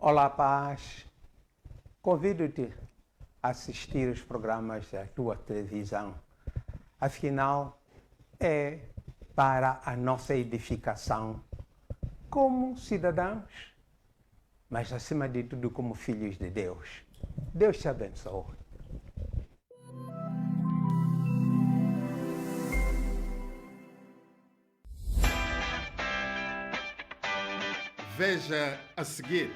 Olá, paz. Convido-te a assistir os programas da tua televisão. Afinal, é para a nossa edificação como cidadãos, mas acima de tudo como filhos de Deus. Deus te abençoe. Veja a seguir.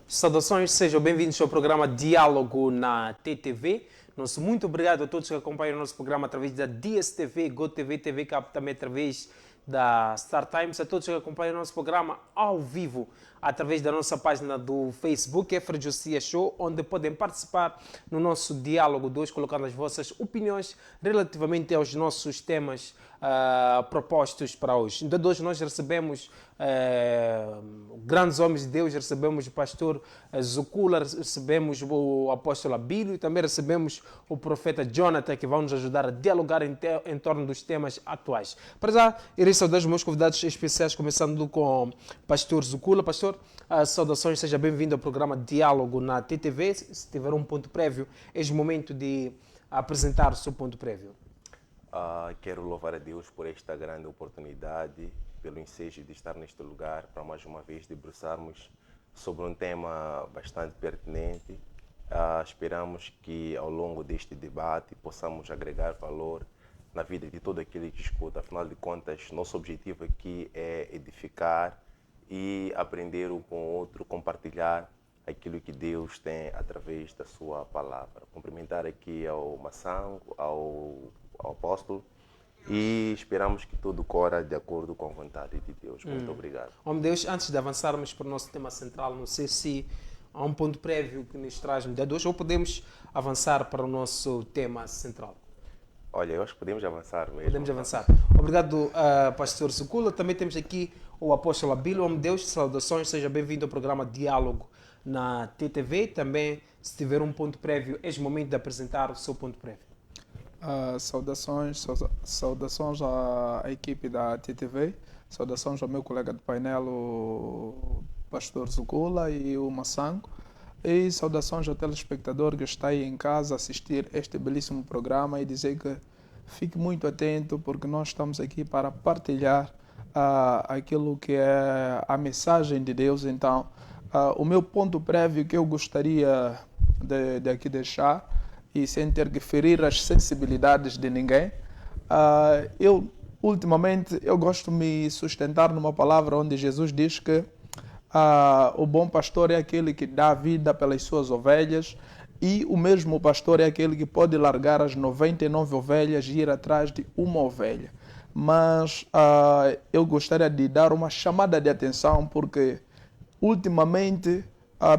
Saudações, sejam bem-vindos ao programa Diálogo na TTV. Nosso muito obrigado a todos que acompanham o nosso programa através da DSTV, GoTV, TV Cabo, também através da Star Times, a todos que acompanham o nosso programa ao vivo através da nossa página do Facebook, Efrajosia Show, onde podem participar no nosso diálogo de hoje, colocando as vossas opiniões relativamente aos nossos temas propostos para hoje. De hoje nós recebemos grandes homens de Deus, recebemos o pastor Zucula, recebemos o apóstolo Abílio e também recebemos o profeta Jonathan, que vão nos ajudar a dialogar em torno dos temas atuais. Para já, irei saudar os meus convidados especiais, começando com o pastor Zucula. Pastor, saudações, seja bem-vindo ao programa Diálogo na TTV. Se tiver um ponto prévio, é o momento de apresentar o seu ponto prévio. Quero louvar a Deus por esta grande oportunidade, pelo ensejo de estar neste lugar para mais uma vez debruçarmos sobre um tema bastante pertinente. Esperamos que ao longo deste debate possamos agregar valor na vida de todo aquele que escuta. Afinal de contas, nosso objetivo aqui é edificar e aprender um com o outro, compartilhar aquilo que Deus tem através da sua palavra. Cumprimentar aqui ao Massango, ao apóstolo, e esperamos que tudo corra de acordo com a vontade de Deus. Muito obrigado. Homem de Deus, antes de avançarmos para o nosso tema central, não sei se há um ponto prévio que nos traz no dia de hoje ou podemos avançar para o nosso tema central. Olha, eu acho que podemos avançar mesmo. Podemos avançar. Obrigado, pastor Zucula. Também temos aqui o apóstolo Abílio. Homem de Deus, saudações, seja bem-vindo ao programa Diálogo na TTV. Também, se tiver um ponto prévio, é o momento de apresentar o seu ponto prévio. Saudações à equipe da TTV, saudações ao meu colega de painel, o pastor Zucula e o Massango, e saudações ao telespectador que está aí em casa a assistir este belíssimo programa e dizer que fique muito atento porque nós estamos aqui para partilhar aquilo que é a mensagem de Deus. Então, o meu ponto prévio que eu gostaria de aqui deixar, e sem ter que ferir as sensibilidades de ninguém, ultimamente eu gosto de me sustentar numa palavra onde Jesus diz que o bom pastor é aquele que dá vida pelas suas ovelhas, e o mesmo pastor é aquele que pode largar as 99 ovelhas e ir atrás de uma ovelha. Mas eu gostaria de dar uma chamada de atenção porque ultimamente,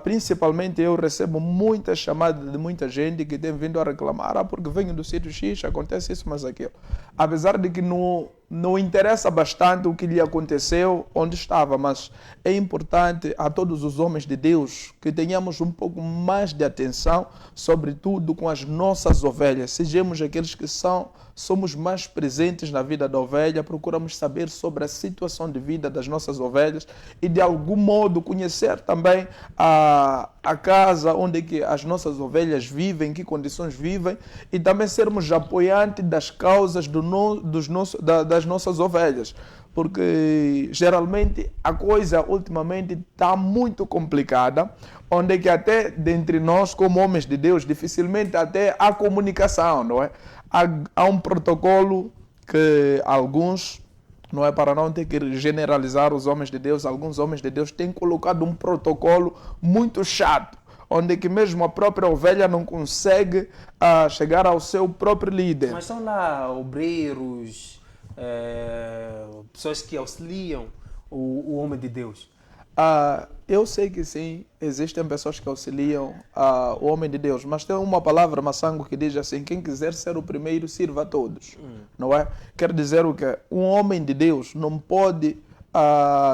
principalmente eu recebo muitas chamadas de muita gente que tem vindo a reclamar porque venho do sítio X, acontece isso, mas aquilo. Apesar de que no não interessa bastante o que lhe aconteceu, onde estava, mas é importante a todos os homens de Deus que tenhamos um pouco mais de atenção, sobretudo com as nossas ovelhas. Sejamos aqueles que somos mais presentes na vida da ovelha, procuramos saber sobre a situação de vida das nossas ovelhas e de algum modo conhecer também a casa onde que as nossas ovelhas vivem, em que condições vivem, e também sermos apoiantes das causas das nossas ovelhas. Porque geralmente a coisa ultimamente está muito complicada, onde que até dentre nós, como homens de Deus, dificilmente até há comunicação, não é? Há um protocolo que alguns, não é para não ter que generalizar os homens de Deus, alguns homens de Deus têm colocado um protocolo muito chato, onde que mesmo a própria ovelha não consegue chegar ao seu próprio líder. Mas são lá obreiros, pessoas que auxiliam o homem de Deus. Eu sei que sim, existem pessoas que auxiliam o homem de Deus, mas tem uma palavra, Massango, que diz assim: quem quiser ser o primeiro, sirva a todos. Não é? Quer dizer o quê? Um homem de Deus não pode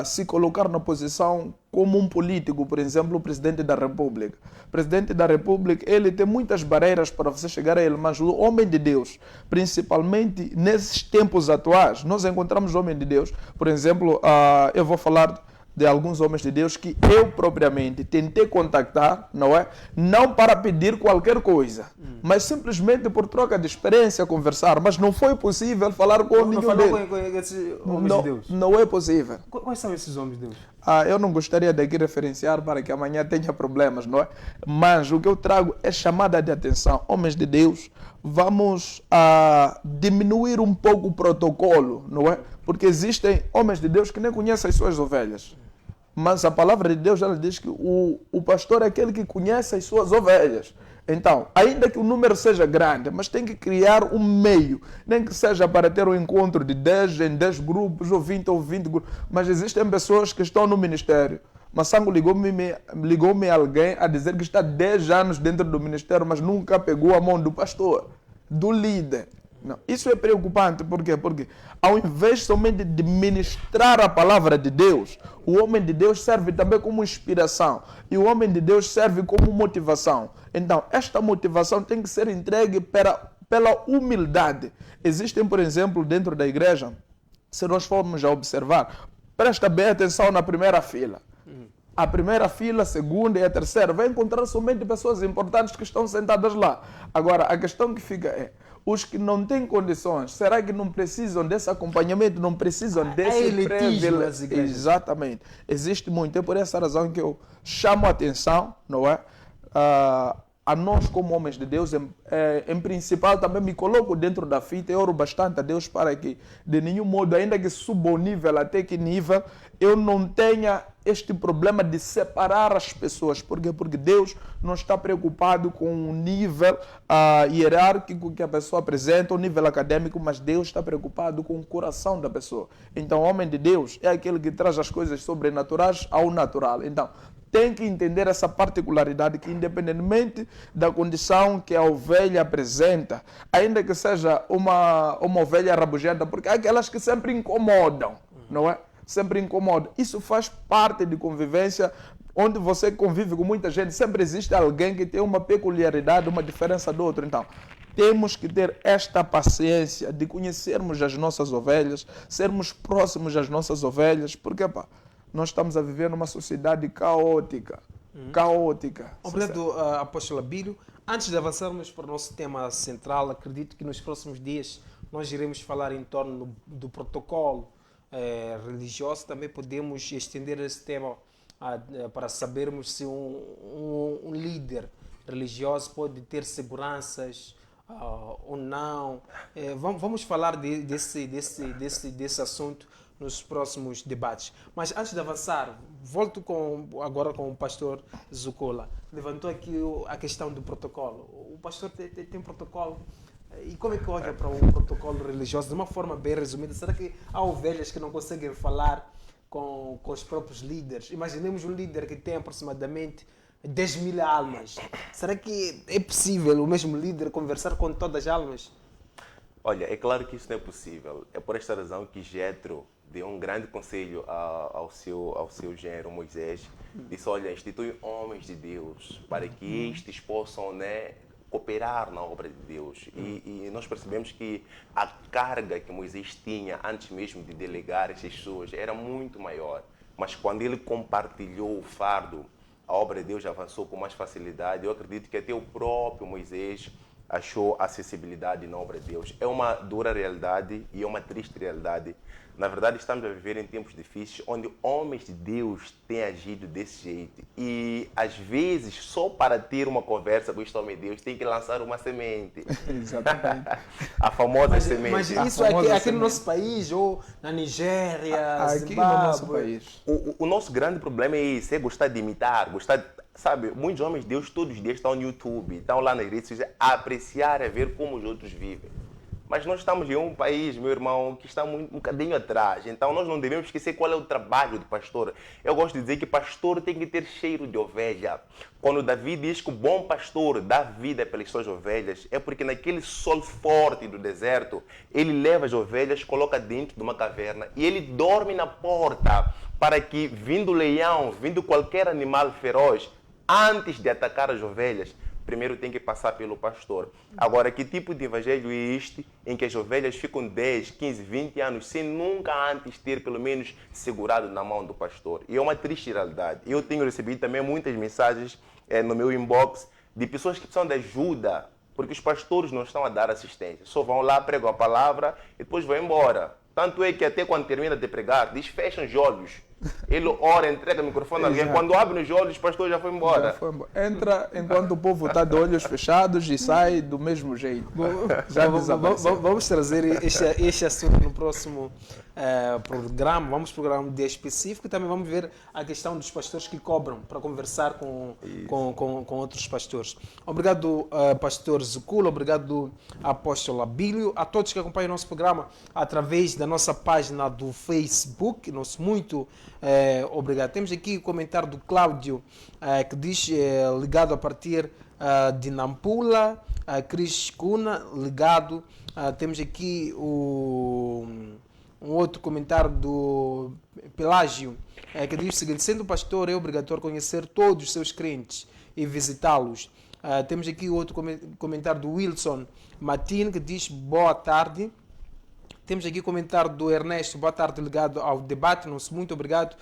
se colocar na posição como um político, por exemplo, o presidente da República. O presidente da República, ele tem muitas barreiras para você chegar a ele, mas o homem de Deus, principalmente nesses tempos atuais, nós encontramos homem de Deus, por exemplo, eu vou falar de alguns homens de Deus que eu propriamente tentei contactar, não é? Não para pedir qualquer coisa, mas simplesmente por troca de experiência, conversar, mas não foi possível falar com nenhum deles. Com esses homens de Deus? Não é possível. Quais são esses homens de Deus? Eu não gostaria de aqui referenciar para que amanhã tenha problemas, não é? Mas o que eu trago é chamada de atenção. Homens de Deus, vamos diminuir um pouco o protocolo, não é? Porque existem homens de Deus que nem conhecem as suas ovelhas. Mas a palavra de Deus, ela diz que o pastor é aquele que conhece as suas ovelhas. Então, ainda que o número seja grande, mas tem que criar um meio. Nem que seja para ter um encontro de 10 em 10 grupos, ou 20 grupos. Mas existem pessoas que estão no ministério. Massango ligou-me alguém a dizer que está 10 anos dentro do ministério, mas nunca pegou a mão do pastor, do líder. Não. Isso é preocupante, por quê? Porque ao invés somente de ministrar a palavra de Deus, o homem de Deus serve também como inspiração e o homem de Deus serve como motivação. Então, esta motivação tem que ser entregue pela humildade. Existem, por exemplo, dentro da igreja, se nós formos a observar, presta bem atenção na primeira fila. A primeira fila, a segunda e a terceira, vai encontrar somente pessoas importantes que estão sentadas lá. Agora, a questão que fica é, os que não têm condições, será que não precisam desse acompanhamento, não precisam desse privilégio? Exatamente. Existe muito. É por essa razão que eu chamo a atenção, não é? A nós como homens de Deus, em principal também me coloco dentro da fita e oro bastante a Deus para que de nenhum modo, ainda que suba o nível até que nível, eu não tenha este problema de separar as pessoas. Por quê? Porque Deus não está preocupado com o nível hierárquico que a pessoa apresenta, o nível acadêmico, mas Deus está preocupado com o coração da pessoa. Então, o homem de Deus é aquele que traz as coisas sobrenaturais ao natural. Então, tem que entender essa particularidade que, independentemente da condição que a ovelha apresenta, ainda que seja uma ovelha rabugenta, porque há aquelas que sempre incomodam, não é? Sempre incomodam. Isso faz parte de convivência, onde você convive com muita gente, sempre existe alguém que tem uma peculiaridade, uma diferença do outro. Então, temos que ter esta paciência de conhecermos as nossas ovelhas, sermos próximos das nossas ovelhas, porque, nós estamos a viver numa sociedade caótica. Caótica. Obrigado, apóstolo Abílio. Antes de avançarmos para o nosso tema central, acredito que nos próximos dias nós iremos falar em torno do protocolo religioso. Também podemos estender esse tema para sabermos se um líder religioso pode ter seguranças ou não. Vamos falar desse assunto nos próximos debates. Mas antes de avançar, volto agora com o pastor Zucola. Levantou aqui a questão do protocolo. O pastor tem protocolo. E como é que olha para o protocolo religioso? De uma forma bem resumida, será que há ovelhas que não conseguem falar com os próprios líderes? Imaginemos um líder que tem aproximadamente 10.000 almas. Será que é possível o mesmo líder conversar com todas as almas? Olha, é claro que isso não é possível. É por esta razão que Jetro deu um grande conselho ao seu genro Moisés. Disse, olha, institui homens de Deus para que estes possam, né, cooperar na obra de Deus. E nós percebemos que a carga que Moisés tinha antes mesmo de delegar essas pessoas era muito maior. Mas quando ele compartilhou o fardo, a obra de Deus avançou com mais facilidade. Eu acredito que até o próprio Moisés achou acessibilidade na obra de Deus. É uma dura realidade e é uma triste realidade. Na verdade, estamos a viver em tempos difíceis onde homens de Deus têm agido desse jeito. E, às vezes, só para ter uma conversa com este homem de Deus, tem que lançar uma semente. Exatamente. A famosa semente. Mas A isso famosa aqui no semente. nosso país, ou na Nigéria, Aqui no nosso Zimbábue. país. O nosso grande problema é isso, é gostar de imitar, gostar de, sabe, muitos homens de Deus todos os dias estão no YouTube, estão lá nas redes sociais a apreciar, a ver como os outros vivem. Mas nós estamos em um país, meu irmão, que está um bocadinho atrás. Então nós não devemos esquecer qual é o trabalho do pastor. Eu gosto de dizer que pastor tem que ter cheiro de ovelha. Quando Davi diz que o bom pastor dá vida pelas suas ovelhas, é porque naquele sol forte do deserto, ele leva as ovelhas, coloca dentro de uma caverna e ele dorme na porta para que, vindo leão, vindo qualquer animal feroz, antes de atacar as ovelhas, primeiro tem que passar pelo pastor. Agora, que tipo de evangelho é este em que as ovelhas ficam 10, 15, 20 anos sem nunca antes ter pelo menos segurado na mão do pastor? E é uma triste realidade. Eu tenho recebido também muitas mensagens no meu inbox de pessoas que precisam de ajuda porque os pastores não estão a dar assistência. Só vão lá, pregam a palavra e depois vão embora. Tanto é que até quando termina de pregar, diz, fecham os olhos. Ele ora, entrega o microfone a alguém. Exato. Quando abre os olhos, o pastor já foi embora. Já foi embora. Entra enquanto o povo está de olhos fechados e sai do mesmo jeito. Já desapareceu. Vamos trazer este assunto no próximo programa. Vamos programar um dia específico e também vamos ver a questão dos pastores que cobram para conversar com outros pastores. Obrigado, pastor Zucula. Obrigado, apóstolo Abílio. A todos que acompanham o nosso programa através da nossa página do Facebook. Nosso muito obrigado. Temos aqui o comentário do Cláudio que diz ligado a partir de Nampula, Cris Cuna, ligado. Temos aqui um outro comentário do Pelágio que diz o seguinte: sendo pastor é obrigatório conhecer todos os seus crentes e visitá-los. Temos aqui outro comentário do Wilson Matin que diz boa tarde. Temos aqui o comentário do Ernesto, boa tarde, ligado ao debate, nosso muito obrigado.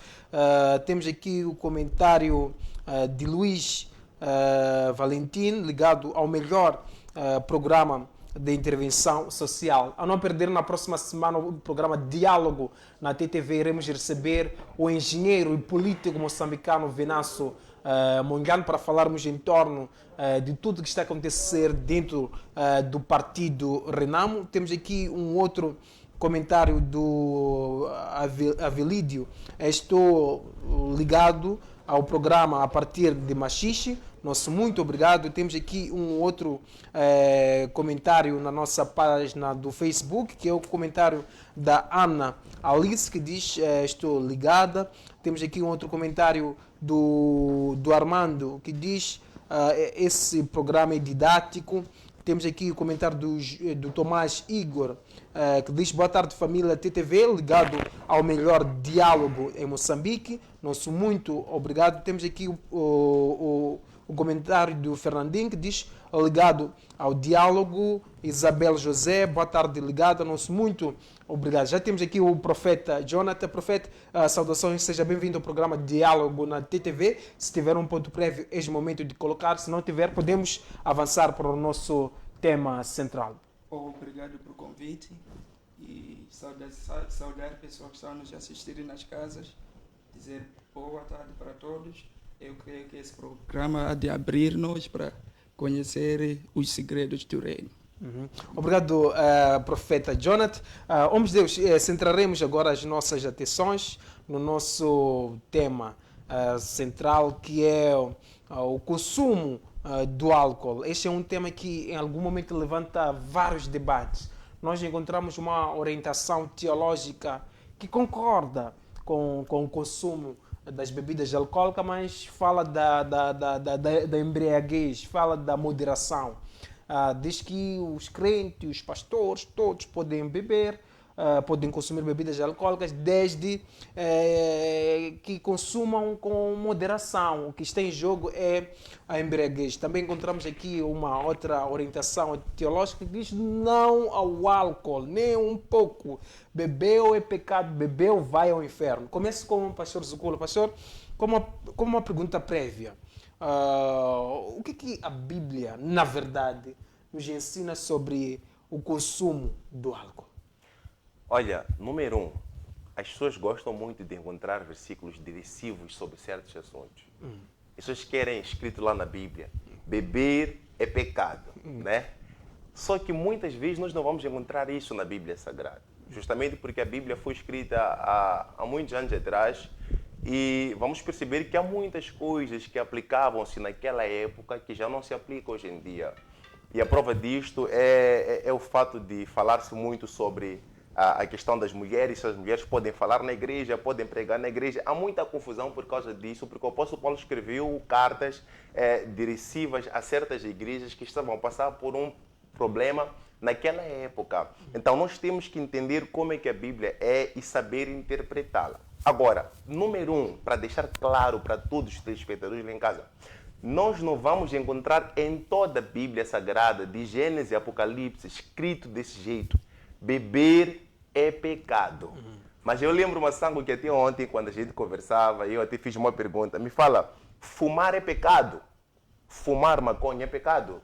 Temos aqui o comentário de Luís Valentim, ligado ao melhor programa de intervenção social. A não perder, na próxima semana, o programa Diálogo na TTV, iremos receber o engenheiro e político moçambicano Venancio Mondlane para falarmos em torno de tudo que está a acontecer dentro do partido Renamo. Temos aqui um outro comentário do Avelídio. Estou ligado ao programa a partir de Machixe. Nosso muito obrigado. Temos aqui um outro comentário na nossa página do Facebook, que é o comentário da Ana Alice, que diz estou ligada. Temos aqui um outro comentário do Armando, que diz esse programa é didático. Temos aqui o comentário do Tomás Igor, que diz boa tarde família TTV, ligado ao melhor diálogo em Moçambique. Nosso muito obrigado. Temos aqui o comentário do Fernandinho, que diz ligado ao diálogo. Isabel José, boa tarde, ligado. Nosso muito obrigado. Já temos aqui o profeta Jonathan. Profeta, saudações, seja bem-vindo ao programa Diálogo na TTV. Se tiver um ponto prévio, é o momento de colocar. Se não tiver, podemos avançar para o nosso tema central. Obrigado pelo convite e saudar pessoas que estão nos assistirem nas casas, dizer boa tarde para todos. Eu creio que esse programa há de abrir-nos para conhecer os segredos do reino. Obrigado, profeta Jonathan. Homens de Deus, centraremos agora as nossas atenções no nosso tema central, que é o consumo do álcool. Este é um tema que em algum momento levanta vários debates. Nós encontramos uma orientação teológica que concorda com o consumo das bebidas alcoólicas, mas fala da embriaguez, fala da moderação. diz que os crentes, os pastores, todos podem beber, podem consumir bebidas alcoólicas desde que consumam com moderação. O que está em jogo é a embriaguez. Também encontramos aqui uma outra orientação teológica que diz não ao álcool, nem um pouco. Bebeu é pecado, bebeu vai ao inferno. Começo com o pastor Zukula. Pastor, como uma pergunta prévia. O que a Bíblia, na verdade, nos ensina sobre o consumo do álcool? Olha, número 1, as pessoas gostam muito de encontrar versículos decisivos sobre certos assuntos. As pessoas querem escrito lá na Bíblia, beber é pecado, né? Só que muitas vezes nós não vamos encontrar isso na Bíblia Sagrada, justamente porque a Bíblia foi escrita há muitos anos atrás e vamos perceber que há muitas coisas que aplicavam-se naquela época que já não se aplicam hoje em dia. E a prova disto é o fato de falar-se muito sobre a questão das mulheres, se as mulheres podem falar na igreja, podem pregar na igreja. Há muita confusão por causa disso, porque o apóstolo Paulo escreveu cartas diretivas a certas igrejas que estavam a passar por um problema naquela época. Então nós temos que entender como é que a Bíblia é e saber interpretá-la. Agora, número 1, para deixar claro para todos os telespectadores lá em casa, nós não vamos encontrar em toda a Bíblia Sagrada, de Gênesis e Apocalipse, escrito desse jeito: beber é pecado. Mas eu lembro uma sangue que até ontem, quando a gente conversava, eu até fiz uma pergunta. Me fala, fumar é pecado? Fumar maconha é pecado?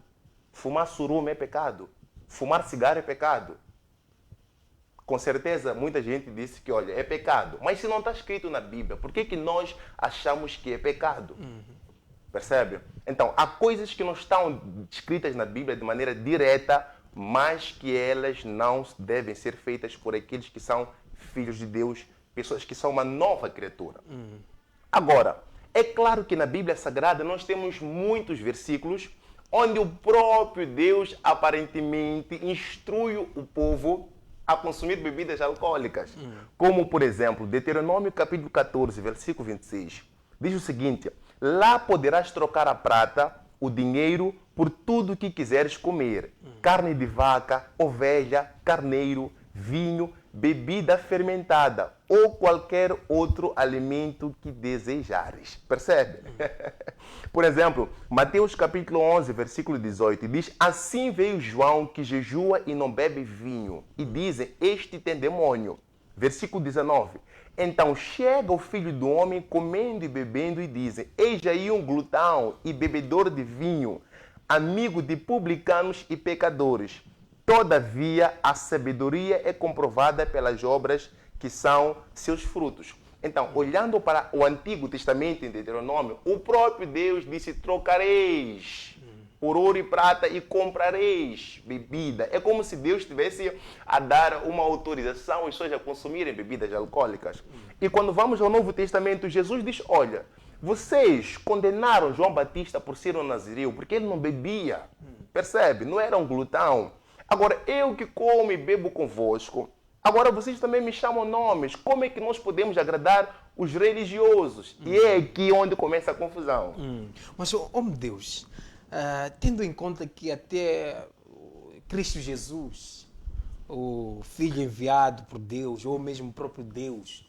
Fumar surume é pecado? Fumar cigarro é pecado? Com certeza, muita gente disse que, olha, é pecado. Mas se não está escrito na Bíblia, por que nós achamos que é pecado? Percebe? Então, há coisas que não estão escritas na Bíblia de maneira direta, mas que elas não devem ser feitas por aqueles que são filhos de Deus, pessoas que são uma nova criatura. Agora, é claro que na Bíblia Sagrada nós temos muitos versículos onde o próprio Deus aparentemente instrui o povo a consumir bebidas alcoólicas. Como, por exemplo, Deuteronômio capítulo 14, versículo 26. Diz o seguinte: lá poderás trocar a prata, o dinheiro, por tudo o que quiseres comer. Carne de vaca, ovelha, carneiro, vinho, bebida fermentada ou qualquer outro alimento que desejares. Percebe? Por exemplo, Mateus capítulo 11, versículo 18, diz: assim veio João que jejua e não bebe vinho. E dizem: este tem demônio. Versículo 19. Então chega o filho do homem comendo e bebendo e dizem: eis aí um glutão e bebedor de vinho, amigo de publicanos e pecadores. Todavia a sabedoria é comprovada pelas obras que são seus frutos. Então, olhando para o Antigo Testamento em Deuteronômio, o próprio Deus disse: trocareis por ouro e prata e comprareis bebida. É como se Deus estivesse a dar uma autorização às pessoas a consumirem bebidas alcoólicas. E quando vamos ao Novo Testamento, Jesus diz: olha, vocês condenaram João Batista por ser um nazireu, porque ele não bebia. Percebe? Não era um glutão. Agora, eu que como e bebo convosco, agora vocês também me chamam nomes. Como é que nós podemos agradar os religiosos? E é aqui onde começa a confusão. Mas, oh meu Deus, tendo em conta que até Cristo Jesus, o Filho enviado por Deus, ou mesmo o próprio Deus,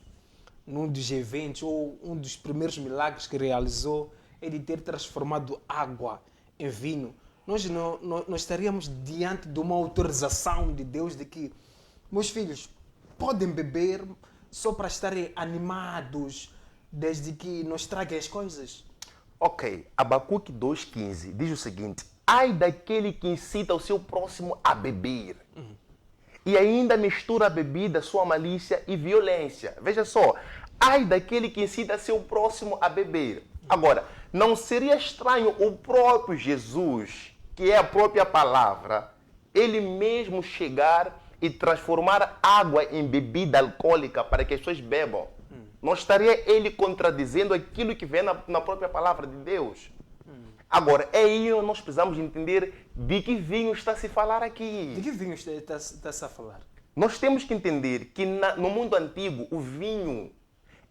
num dos eventos, ou um dos primeiros milagres que realizou, é de ter transformado água em vinho. Nós estaríamos diante de uma autorização de Deus de que meus filhos podem beber só para estarem animados, desde que nos traguem as coisas. Ok, Abacuque 2,15 diz o seguinte: ai daquele que incita o seu próximo a beber e ainda mistura a bebida, sua malícia e violência. Veja só, ai daquele que incita seu próximo a beber. Agora, não seria estranho o próprio Jesus, que é a própria palavra, ele mesmo chegar e transformar água em bebida alcoólica para que as pessoas bebam? Não estaria ele contradizendo aquilo que vem na própria palavra de Deus? Agora, é aí que nós precisamos entender de que vinho está a se falar aqui. De que vinho está-se a falar? Nós temos que entender que no mundo antigo o vinho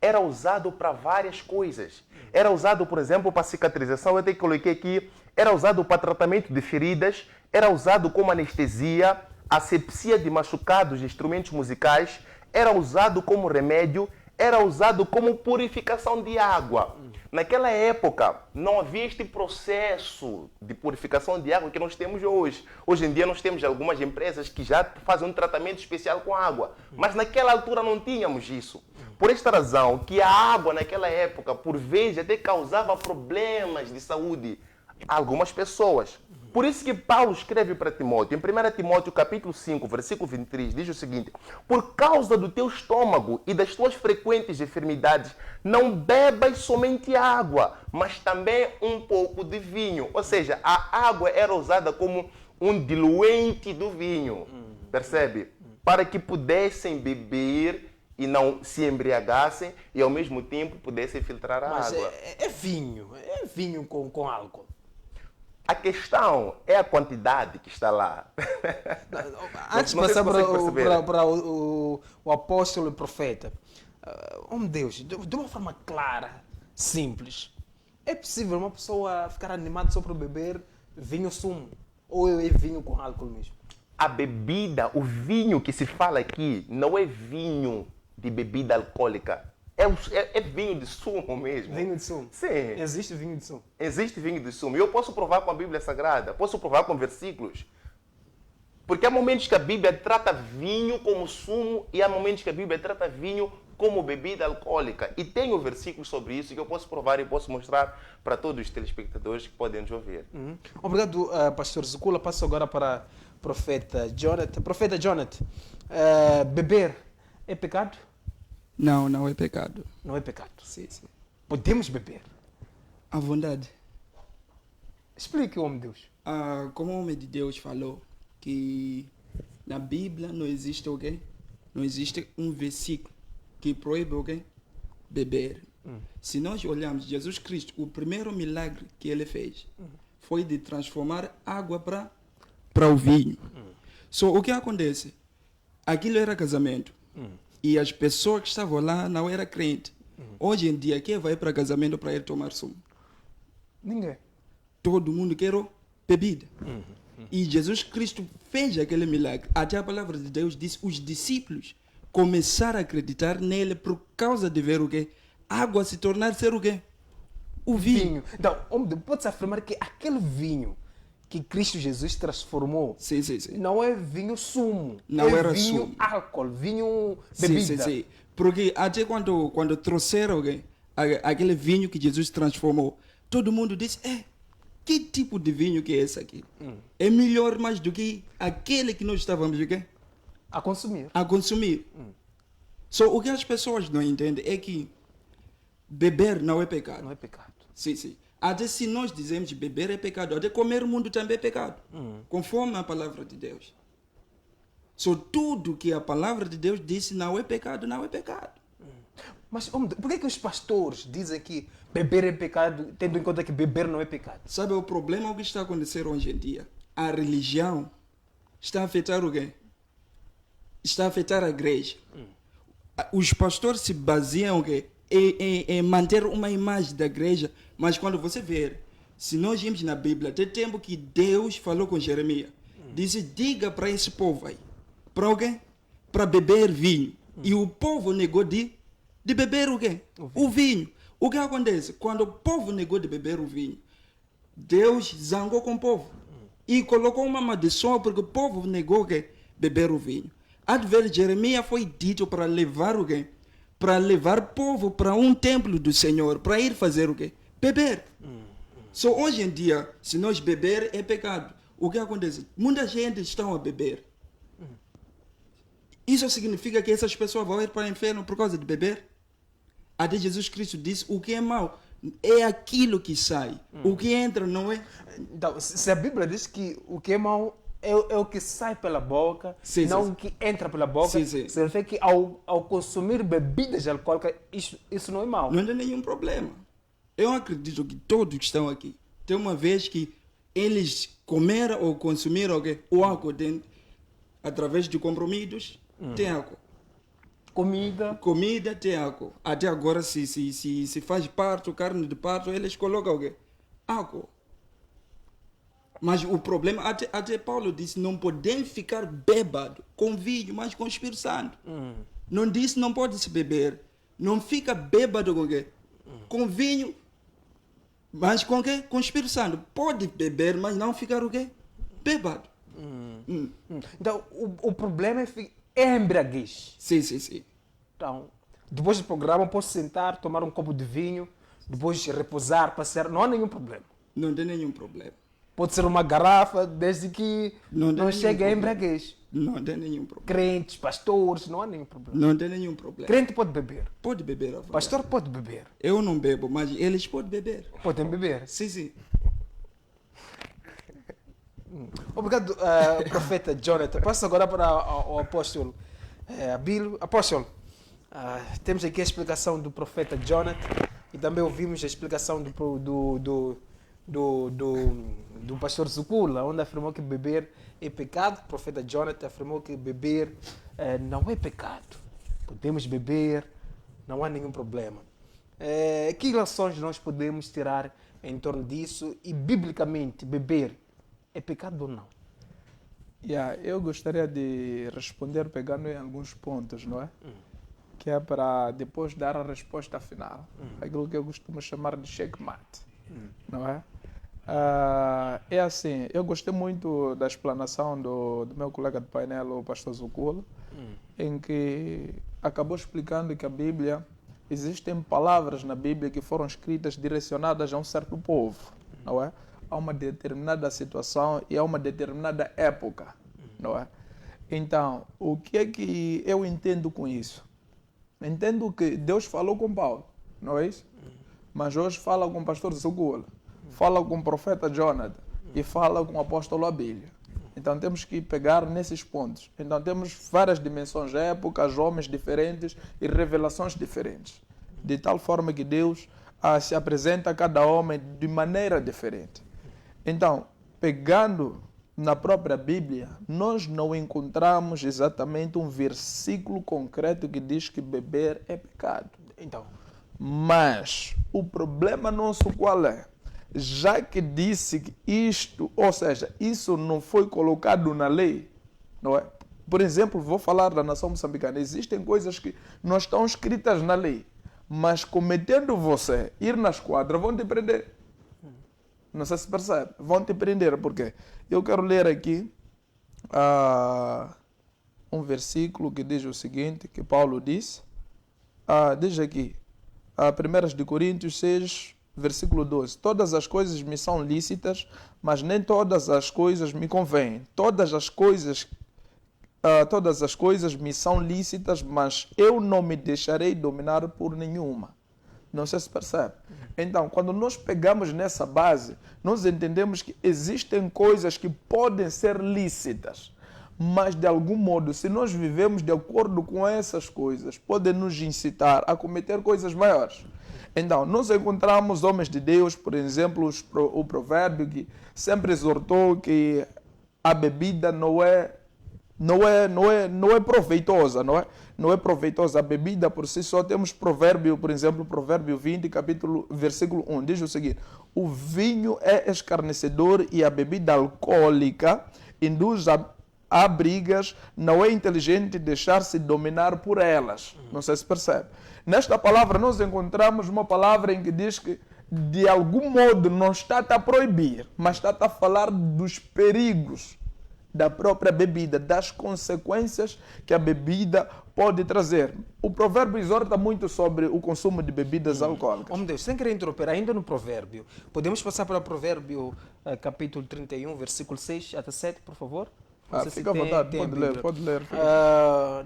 era usado para várias coisas. Era usado, por exemplo, para cicatrização. Eu até coloquei aqui era usado para tratamento de feridas, era usado como anestesia, asepsia de machucados de instrumentos musicais, era usado como remédio, era usado como purificação de água. Naquela época, não havia este processo de purificação de água que nós temos hoje. Hoje em dia, nós temos algumas empresas que já fazem um tratamento especial com água. Mas naquela altura não tínhamos isso. Por esta razão, que a água naquela época, por vezes, até causava problemas de saúde a algumas pessoas. Por isso que Paulo escreve para Timóteo, em 1 Timóteo capítulo 5, versículo 23, diz o seguinte: por causa do teu estômago e das tuas frequentes enfermidades, não bebas somente água, mas também um pouco de vinho. Ou seja, a água era usada como um diluente do vinho, percebe? Para que pudessem beber e não se embriagassem e ao mesmo tempo pudessem filtrar a Mas água. é vinho com álcool. A questão é a quantidade que está lá. Antes de Não sei passar se vocês perceberam. para o apóstolo e profeta, meu Deus, de uma forma clara, simples, é possível uma pessoa ficar animada só por beber vinho sumo? Ou é vinho com álcool mesmo? A bebida, o vinho que se fala aqui, não é vinho de bebida alcoólica. É vinho de sumo mesmo. Vinho de sumo? Sim. Existe vinho de sumo? Existe vinho de sumo. Eu posso provar com a Bíblia Sagrada, posso provar com versículos. Porque há momentos que a Bíblia trata vinho como sumo e há momentos que a Bíblia trata vinho como bebida alcoólica. E tenho versículos sobre isso que eu posso provar e posso mostrar para todos os telespectadores que podem nos ouvir. Obrigado, pastor Zukula. Passo agora para profeta Jonathan. Profeta Jonathan, beber é pecado? Não, não é pecado. Não é pecado. Sim, sim. Podemos beber. À vontade. Explique, homem de Deus. Como o homem de Deus falou, que na Bíblia não existe o quê? Não existe um versículo que proíbe o quê? Beber. Se nós olharmos Jesus Cristo, o primeiro milagre que ele fez foi de transformar água para o vinho. Só o que acontece? Aquilo era casamento. E as pessoas que estavam lá não eram crentes. Hoje em dia, quem vai para casamento para ir tomar sumo? Ninguém. Todo mundo quer bebida. E Jesus Cristo fez aquele milagre. Até a palavra de Deus diz: os discípulos começaram a acreditar nele por causa de ver o quê? Água se tornar ser o quê? O vinho. Então, homem de Deus, pode-se afirmar que aquele vinho que Cristo Jesus transformou Sim, sim, sim. não é vinho sumo. Não é era vinho sumo. álcool, vinho Sim, bebida. sim, sim. Porque até quando trouxeram aquele vinho que Jesus transformou, todo mundo disse: que tipo de vinho que é esse aqui? É melhor mais do que aquele que nós estávamos o quê? A consumir. A consumir. Só o que as pessoas não entendem é que beber não é pecado. Não é pecado. Sim, sim. Até se nós dizemos que beber é pecado, até comer o mundo também é pecado. Conforme a palavra de Deus. Só tudo que a palavra de Deus disse não é pecado, não é pecado. Mas homem de Deus, por que os pastores dizem que beber é pecado, tendo em conta que beber não é pecado? Sabe o problema que está acontecendo hoje em dia? A religião está a afetar o quê? Está a afetar a igreja. Os pastores se baseiam o quê? Em manter uma imagem da igreja, mas quando você ver, se nós vimos na Bíblia, tem tempo que Deus falou com Jeremias, disse: diga para esse povo aí, para o quê? Para beber vinho. E o povo negou de beber o quê? O vinho. O que acontece? Quando o povo negou de beber o vinho, Deus zangou com o povo e colocou uma maldição porque o povo negou o quê? Beber o vinho. A ver, Jeremias foi dito para levar o quê? Para levar o povo para um templo do Senhor, para ir fazer o quê? Beber. Só hoje em dia, se nós beber é pecado. O que acontece? Muita gente está a beber. Isso significa que essas pessoas vão ir para o inferno por causa de beber? Até Jesus Cristo disse: o que é mau é aquilo que sai. O que entra não é. Então, se a Bíblia diz que o que é mau é o que sai pela boca, Sim, não sim, o que entra pela boca, Sim, sim. significa que ao consumir bebidas alcoólicas, isso não é mau. Não tem nenhum problema. Eu acredito que todos que estão aqui, tem uma vez que eles comeram ou consumiram o álcool através de compromissos, tem álcool. Comida tem álcool. Até agora, se faz parto, carne de parto, eles colocam álcool. Mas o problema, até Paulo disse, não podem ficar bêbado com vinho, mas com o Espírito Santo. Não disse não pode se beber. Não fica bêbado com o quê? Com vinho, mas com o quê? Com o Espírito Santo. Pode beber, mas não ficar o quê? Bêbado. Então, o problema é a embriaguez. Sim. Então, depois do programa, posso sentar, tomar um copo de vinho, depois repousar, passear, não há nenhum problema. Não tem nenhum problema. Pode ser uma garrafa, desde que Não tem não nenhum chegue a problema. embriaguez. Não tem nenhum problema. Crentes, pastores, não há nenhum problema. Não tem nenhum problema. Crente pode beber, Pode beber à vontade. pastor pode beber, Eu não bebo, mas eles podem beber. podem beber. Sim. Obrigado, profeta Jonathan. Passo agora para o apóstolo Abílio. Apóstolo, temos aqui a explicação do profeta Jonathan e também ouvimos a explicação do pastor Zukula, onde afirmou que beber é pecado. O profeta Jonathan afirmou que beber não é pecado. Podemos beber, não há nenhum problema. Que relações nós podemos tirar em torno disso? E, biblicamente, beber é pecado ou não? Eu gostaria de responder pegando em alguns pontos, não é? Que é para depois dar a resposta final. Aquilo que eu costumo chamar de checkmate, não é? É assim, eu gostei muito da explanação do meu colega de painel, o pastor Zukula, em que acabou explicando que a Bíblia, existem palavras na Bíblia que foram escritas direcionadas a um certo povo, não é? A uma determinada situação e a uma determinada época, não é? Então, o que é que eu entendo com isso? Entendo que Deus falou com Paulo, não é isso? Mas hoje fala com o pastor Zukula, fala com o profeta Jonathan e fala com o apóstolo Abílio. Então temos que pegar nesses pontos. Então temos várias dimensões, épocas, homens diferentes e revelações diferentes. De tal forma que Deus se apresenta a cada homem de maneira diferente. Então, pegando na própria Bíblia, nós não encontramos exatamente um versículo concreto que diz que beber é pecado. Então, mas o problema nosso qual é? Já que disse que isto, ou seja, isso não foi colocado na lei, não é? Por exemplo, vou falar da nação moçambicana. Existem coisas que não estão escritas na lei, mas cometendo você ir na esquadra, vão te prender. Não sei se percebe. Vão te prender. Por quê? Eu quero ler aqui um versículo que diz o seguinte, que Paulo diz. Diz aqui, 1 de Coríntios 6, versículo 12. Todas as coisas me são lícitas, mas nem todas as coisas me convêm. Todas as coisas me são lícitas, mas eu não me deixarei dominar por nenhuma. Não sei se percebe. Então, quando nós pegamos nessa base, nós entendemos que existem coisas que podem ser lícitas, mas de algum modo, se nós vivemos de acordo com essas coisas, podem nos incitar a cometer coisas maiores. Então, nós encontramos homens de Deus, por exemplo, o provérbio que sempre exortou que a bebida não é proveitosa, não é? Não é proveitosa a bebida por si só. Temos provérbio, por exemplo, provérbio 20, versículo 1, diz o seguinte: o vinho é escarnecedor e a bebida alcoólica induz a brigas, não é inteligente deixar-se dominar por elas. Não sei se percebe. Nesta palavra nós encontramos uma palavra em que diz que de algum modo não está a proibir, mas está a falar dos perigos da própria bebida, das consequências que a bebida pode trazer. O provérbio exorta muito sobre o consumo de bebidas alcoólicas. Oh, meu Deus, sem querer interromper, ainda no provérbio, podemos passar para o provérbio capítulo 31, versículo 6 até 7, por favor? Fica à vontade, pode ler.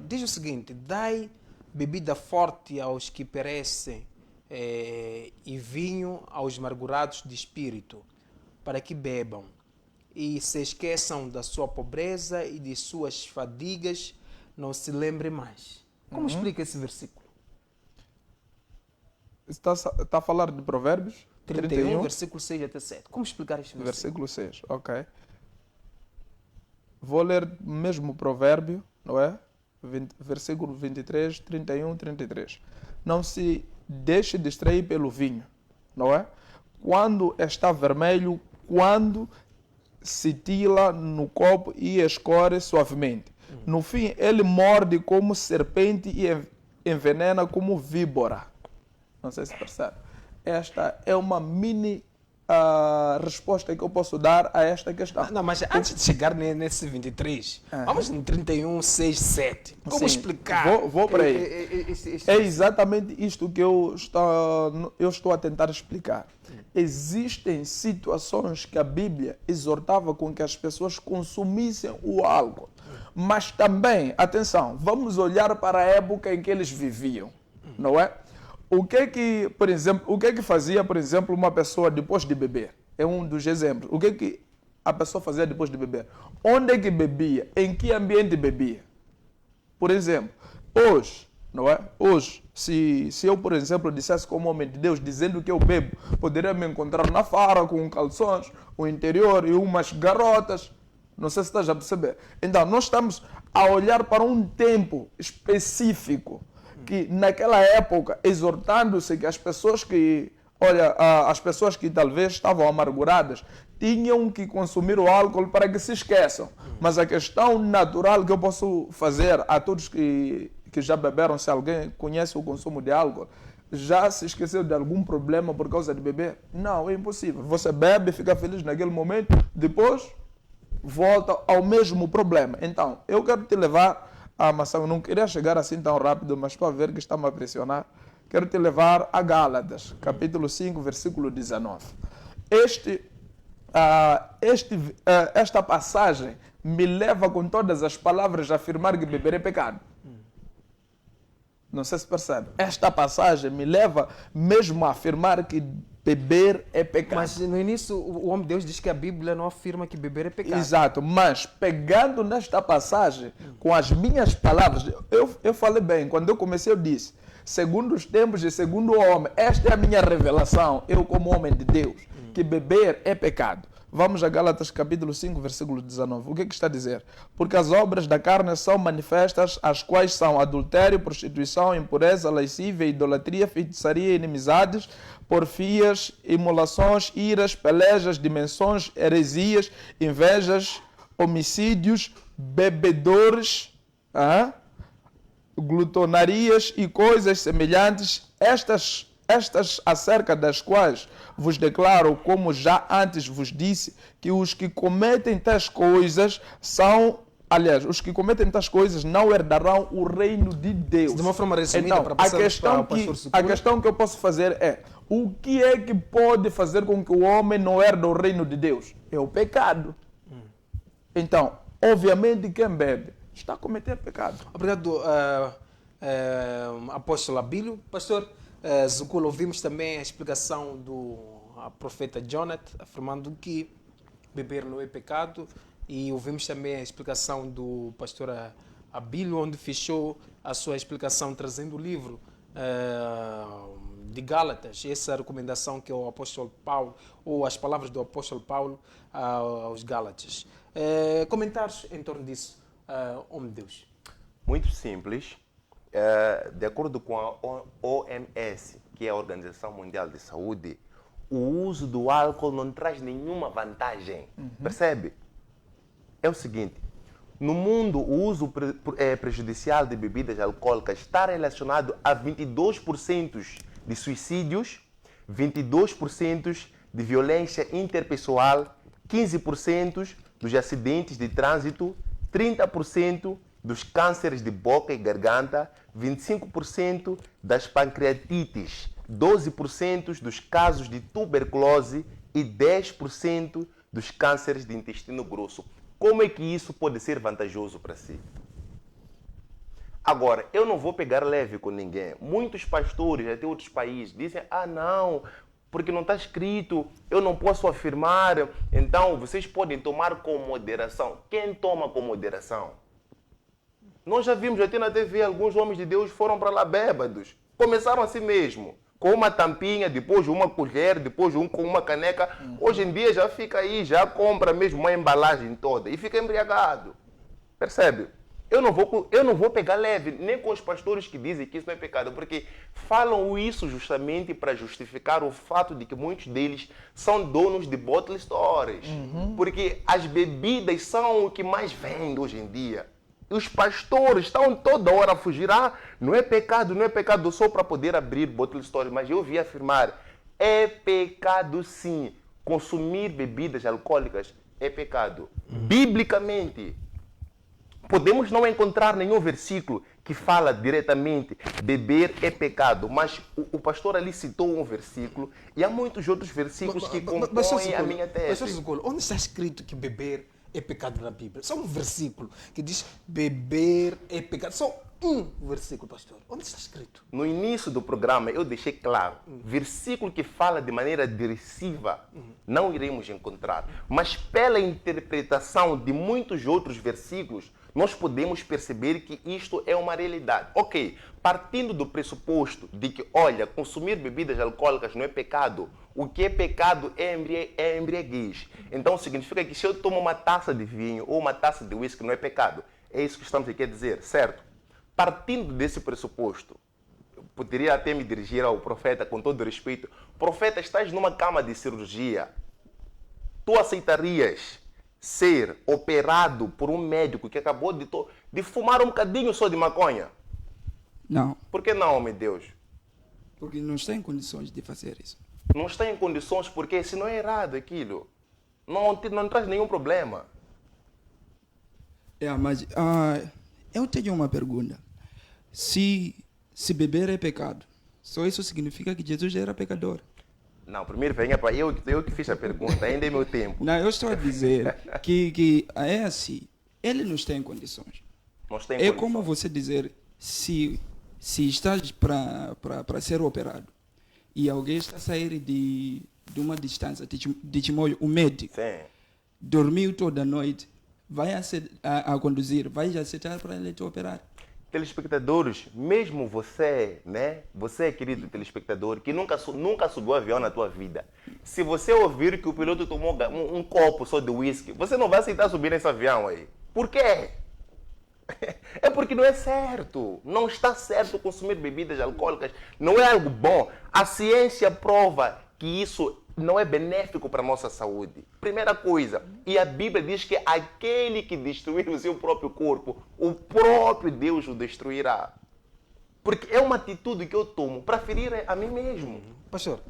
Diz o seguinte: dai bebida forte aos que perecem e vinho aos amargurados de espírito, para que bebam e se esqueçam da sua pobreza e de suas fadigas, não se lembrem mais. Como explica esse versículo? Está a falar de Provérbios? 31, versículo 6 até 7. Como explicar este versículo? Versículo 6, ok. Vou ler mesmo o provérbio, não é? Versículo 23, 31, 33. Não se deixe distrair pelo vinho, não é? Quando está vermelho, quando se tila no copo e escorre suavemente. No fim, ele morde como serpente e envenena como víbora. Não sei se percebe. Esta é uma mini resposta que eu posso dar a esta questão. Não, mas antes de chegar nesse 23, vamos no 31, 6, 7. Como Sim, explicar? Vou para aí. É exatamente isto que eu estou a tentar explicar. Existem situações que a Bíblia exortava com que as pessoas consumissem o álcool. Mas também, atenção, vamos olhar para a época em que eles viviam, não é? O que fazia, por exemplo, uma pessoa depois de beber? É um dos exemplos. O que a pessoa fazia depois de beber? Onde é que bebia? Em que ambiente bebia? Por exemplo, hoje, não é? Hoje, se eu, por exemplo, dissesse como homem de Deus, dizendo que eu bebo, poderia me encontrar na farra com calções, o interior e umas garotas. Não sei se estás a perceber. Então, nós estamos a olhar para um tempo específico que naquela época, exortando-se que as pessoas que, as pessoas que talvez estavam amarguradas, tinham que consumir o álcool para que se esqueçam. Mas a questão natural que eu posso fazer a todos que já beberam, se alguém conhece o consumo de álcool, já se esqueceu de algum problema por causa de beber? Não, é impossível. Você bebe, fica feliz naquele momento, depois volta ao mesmo problema. Então, eu quero te levar a maçã. Eu não queria chegar assim tão rápido, mas estou a ver que está-me a pressionar. Quero te levar a Gálatas, capítulo 5, versículo 19. Esta passagem me leva com todas as palavras a afirmar que beber é pecado. Não sei se percebe. Esta passagem me leva mesmo a afirmar que beber é pecado. Mas no início o homem de Deus diz que a Bíblia não afirma que beber é pecado. Exato, mas pegando nesta passagem, com as minhas palavras, eu falei bem, quando eu comecei eu disse, segundo os tempos e segundo o homem, esta é a minha revelação, eu como homem de Deus, que beber é pecado. Vamos a Gálatas capítulo 5, versículo 19. O que está a dizer? Porque as obras da carne são manifestas, as quais são adultério, prostituição, impureza, lascívia, idolatria, feitiçaria, inimizades, porfias, imolações, iras, pelejas, dimensões, heresias, invejas, homicídios, bebedores, glutonarias e coisas semelhantes, estas acerca das quais vos declaro, como já antes vos disse, que os que cometem tais coisas os que cometem tais coisas não herdarão o reino de Deus. De uma forma resumida, então, para passar para o pastor Sucula. A questão que eu posso fazer é, o que é que pode fazer com que o homem não herde o reino de Deus? É o pecado. Então, obviamente, quem bebe está a cometer pecado. Obrigado, apóstolo Abílio. Pastor Zucula, ouvimos também a explicação do profeta Jonathan, afirmando que beber não é pecado, e ouvimos também a explicação do pastor Abílio, onde fechou a sua explicação trazendo o livro de Gálatas, essa recomendação que o apóstolo Paulo, ou as palavras do apóstolo Paulo aos Gálatas. Comentários em torno disso, homem de Deus? Muito simples. De acordo com a OMS, que é a Organização Mundial de Saúde, o uso do álcool não traz nenhuma vantagem. Percebe? É o seguinte, no mundo o uso prejudicial de bebidas alcoólicas está relacionado a 22% de suicídios, 22% de violência interpessoal, 15% dos acidentes de trânsito, 30% dos cânceres de boca e garganta, 25% das pancreatites, 12% dos casos de tuberculose e 10% dos cânceres de intestino grosso. Como é que isso pode ser vantajoso para si? Agora, eu não vou pegar leve com ninguém. Muitos pastores, até outros países, dizem, não, porque não está escrito, eu não posso afirmar, então vocês podem tomar com moderação. Quem toma com moderação? Nós já vimos até na TV, alguns homens de Deus foram para lá bêbados. Começaram assim mesmo, com uma tampinha, depois uma colher, depois com uma caneca. Hoje em dia já fica aí, já compra mesmo uma embalagem toda e fica embriagado. Percebe? eu não vou pegar leve, nem com os pastores que dizem que isso não é pecado, porque falam isso justamente para justificar o fato de que muitos deles são donos de bottle stores. Porque as bebidas são o que mais vende hoje em dia. Os pastores estão toda hora a fugir. Não é pecado só para poder abrir bottle stores. Mas eu vi afirmar, é pecado sim. Consumir bebidas alcoólicas é pecado. Biblicamente. Podemos não encontrar nenhum versículo que fala diretamente beber é pecado, mas o pastor ali citou um versículo e há muitos outros versículos que compõem a minha tese. Onde está escrito que beber é pecado na Bíblia? Só um versículo que diz beber é pecado. Só um versículo, pastor. Onde está escrito? No início do programa eu deixei claro, versículo que fala de maneira derisiva não iremos encontrar, mas pela interpretação de muitos outros versículos nós podemos perceber que isto é uma realidade. Ok, partindo do pressuposto de que, olha, consumir bebidas alcoólicas não é pecado, o que é pecado é embriaguez. Então significa que se eu tomo uma taça de vinho ou uma taça de whisky não é pecado. É isso que estamos aqui a dizer, certo? Partindo desse pressuposto, eu poderia até me dirigir ao profeta com todo respeito. Profeta, estás numa cama de cirurgia. Tu aceitarias ser operado por um médico que acabou de fumar um bocadinho só de maconha? Não, Por que não, meu Deus? porque não está em condições de fazer isso. Não está em condições porque se não é errado aquilo. Não traz nenhum problema. Mas eu tenho uma pergunta. Se beber é pecado, só isso significa que Jesus era pecador? Não, primeiro venha para eu que fiz a pergunta, ainda é meu tempo. Não, eu estou a dizer que é assim, ele não está em condições. Não tem É condições. como você dizer, se estás para ser operado e alguém está a sair de uma distância, de Chimoio, o médico, Sim. dormiu toda a noite, vai a conduzir, vai aceitar para ele te operar? Telespectadores, mesmo você, né? Você, querido telespectador, que nunca subiu avião na tua vida. Se você ouvir que o piloto tomou um copo só de whisky, você não vai aceitar subir nesse avião aí. Por quê? É porque não é certo. Não está certo consumir bebidas alcoólicas. Não é algo bom. A ciência prova que isso não é benéfico para a nossa saúde. Primeira coisa, e a Bíblia diz que aquele que destruir o seu próprio corpo, o próprio Deus o destruirá. Porque é uma atitude que eu tomo para ferir a mim mesmo. Pastor,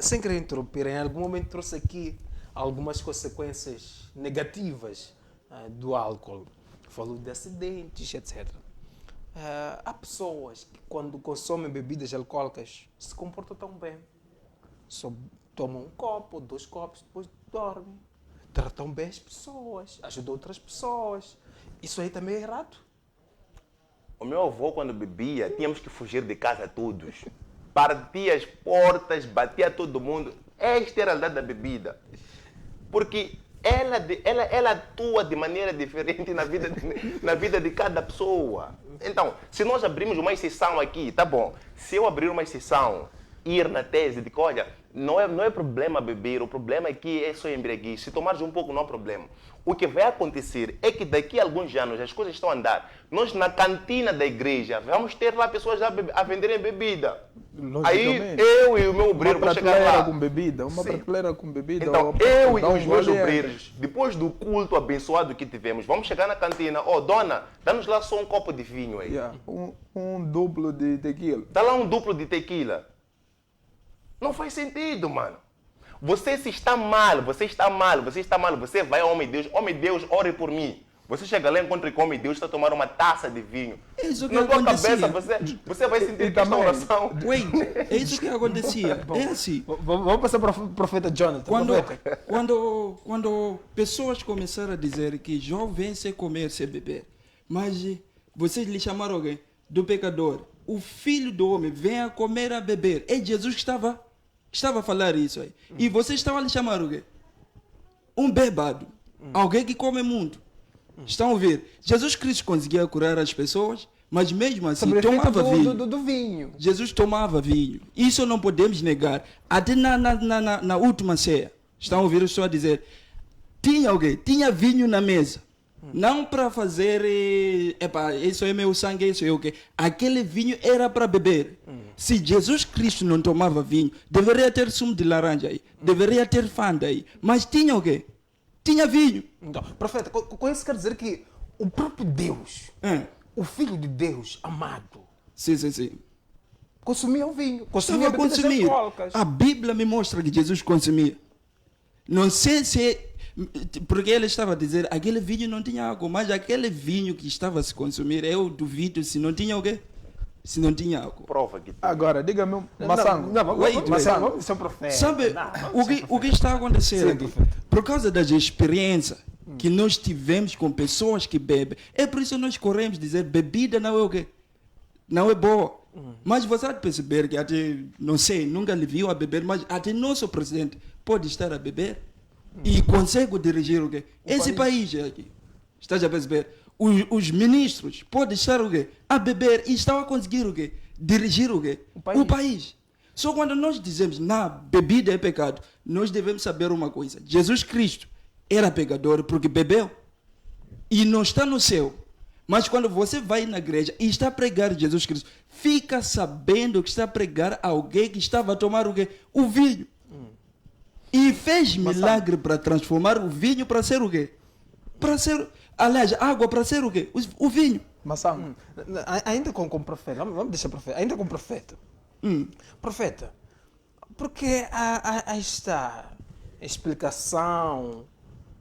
sem querer interromper, em algum momento trouxe aqui algumas consequências negativas do álcool. Falou de acidentes, etc. Há pessoas que quando consomem bebidas alcoólicas se comportam tão bem. Só tomam um copo, 2 copos, depois dormem. Tratam bem as pessoas, ajudam outras pessoas. Isso aí também é errado. O meu avô, quando bebia, tínhamos que fugir de casa todos. Partia as portas, batia todo mundo. Esta era a realidade da bebida. Porque ela atua de maneira diferente na vida de cada pessoa. Então, se nós abrirmos uma exceção aqui, tá bom. Se eu abrir uma exceção, ir na tese de que, olha, não é problema beber, o problema aqui é só embriaguez. Se tomares um pouco, não há problema. O que vai acontecer é que daqui a alguns anos as coisas estão a andar. Nós, na cantina da igreja, vamos ter lá pessoas a venderem bebida. Aí eu e o meu obreiro vamos chegar lá. Uma prateleira com bebida. Então, eu e os meus obreiros, depois do culto abençoado que tivemos, vamos chegar na cantina. Dona, dá-nos lá só um copo de vinho aí. Yeah, um duplo de tequila. Dá lá um duplo de tequila. Não faz sentido, mano. Você está mal, você vai ao homem Deus, ore por mim. Você chega lá, encontra com o homem Deus, está a tomar uma taça de vinho. É isso que Na tua acontecia. cabeça, você vai sentir que esta oração... Wait, é isso que acontecia. É assim. Vamos passar para o profeta Jonathan. Quando pessoas começaram a dizer que jovem sem comer, sem beber, mas vocês lhe chamaram alguém do pecador, o filho do homem vem a comer, a beber. É Jesus que estava a falar isso aí. E vocês estavam a lhe chamar alguém? Um bêbado. Alguém que come muito. Estão a ver? Jesus Cristo conseguia curar as pessoas, mas mesmo assim tomava vinho. Do vinho. Jesus tomava vinho. Isso não podemos negar. Até na última ceia. Estão a ouvir o senhor dizer, tinha vinho na mesa. Não para fazer, epa, isso é meu sangue, isso é o quê? Aquele vinho era para beber. Se Jesus Cristo não tomava vinho, deveria ter sumo de laranja aí, deveria ter fanta aí. Mas tinha o quê? Tinha vinho. Então, profeta, com isso quer dizer que o próprio Deus, o Filho de Deus amado, Sim. consumia o vinho, consumia Estava a bebidas consumir. alcoólicas. A Bíblia me mostra que Jesus consumia. Não sei se... Porque ele estava a dizer, aquele vinho não tinha água, mas aquele vinho que estava a se consumir, eu duvido se não tinha o quê? Se não tinha água. Prova que Agora, diga-me, Massango. Vamos ser profeta. Sabe o que está a acontecer Sim, aqui? profeta. Por causa das experiências que nós tivemos com pessoas que bebem. É por isso que nós corremos dizer, bebida não é o quê? Não é boa. Mas você há de perceber que até, não sei, nunca lhe viu a beber, mas até nosso presidente pode estar a beber e consegue dirigir o quê? Esse país aqui. Está a perceber? Os ministros podem estar o quê? A beber e estão a conseguir o quê? Dirigir o quê? O país. Só quando nós dizemos, na bebida é pecado, nós devemos saber uma coisa. Jesus Cristo era pecador porque bebeu e não está no céu. Mas quando você vai na igreja e está a pregar Jesus Cristo, fica sabendo que está a pregar alguém que estava a tomar o quê? O vinho. E fez milagre para transformar o vinho para ser o quê? Para ser, aliás, água para ser o quê? O vinho. Massango. Ainda com o profeta, vamos deixar profeta, ainda com o profeta. Profeta, porque há esta explicação,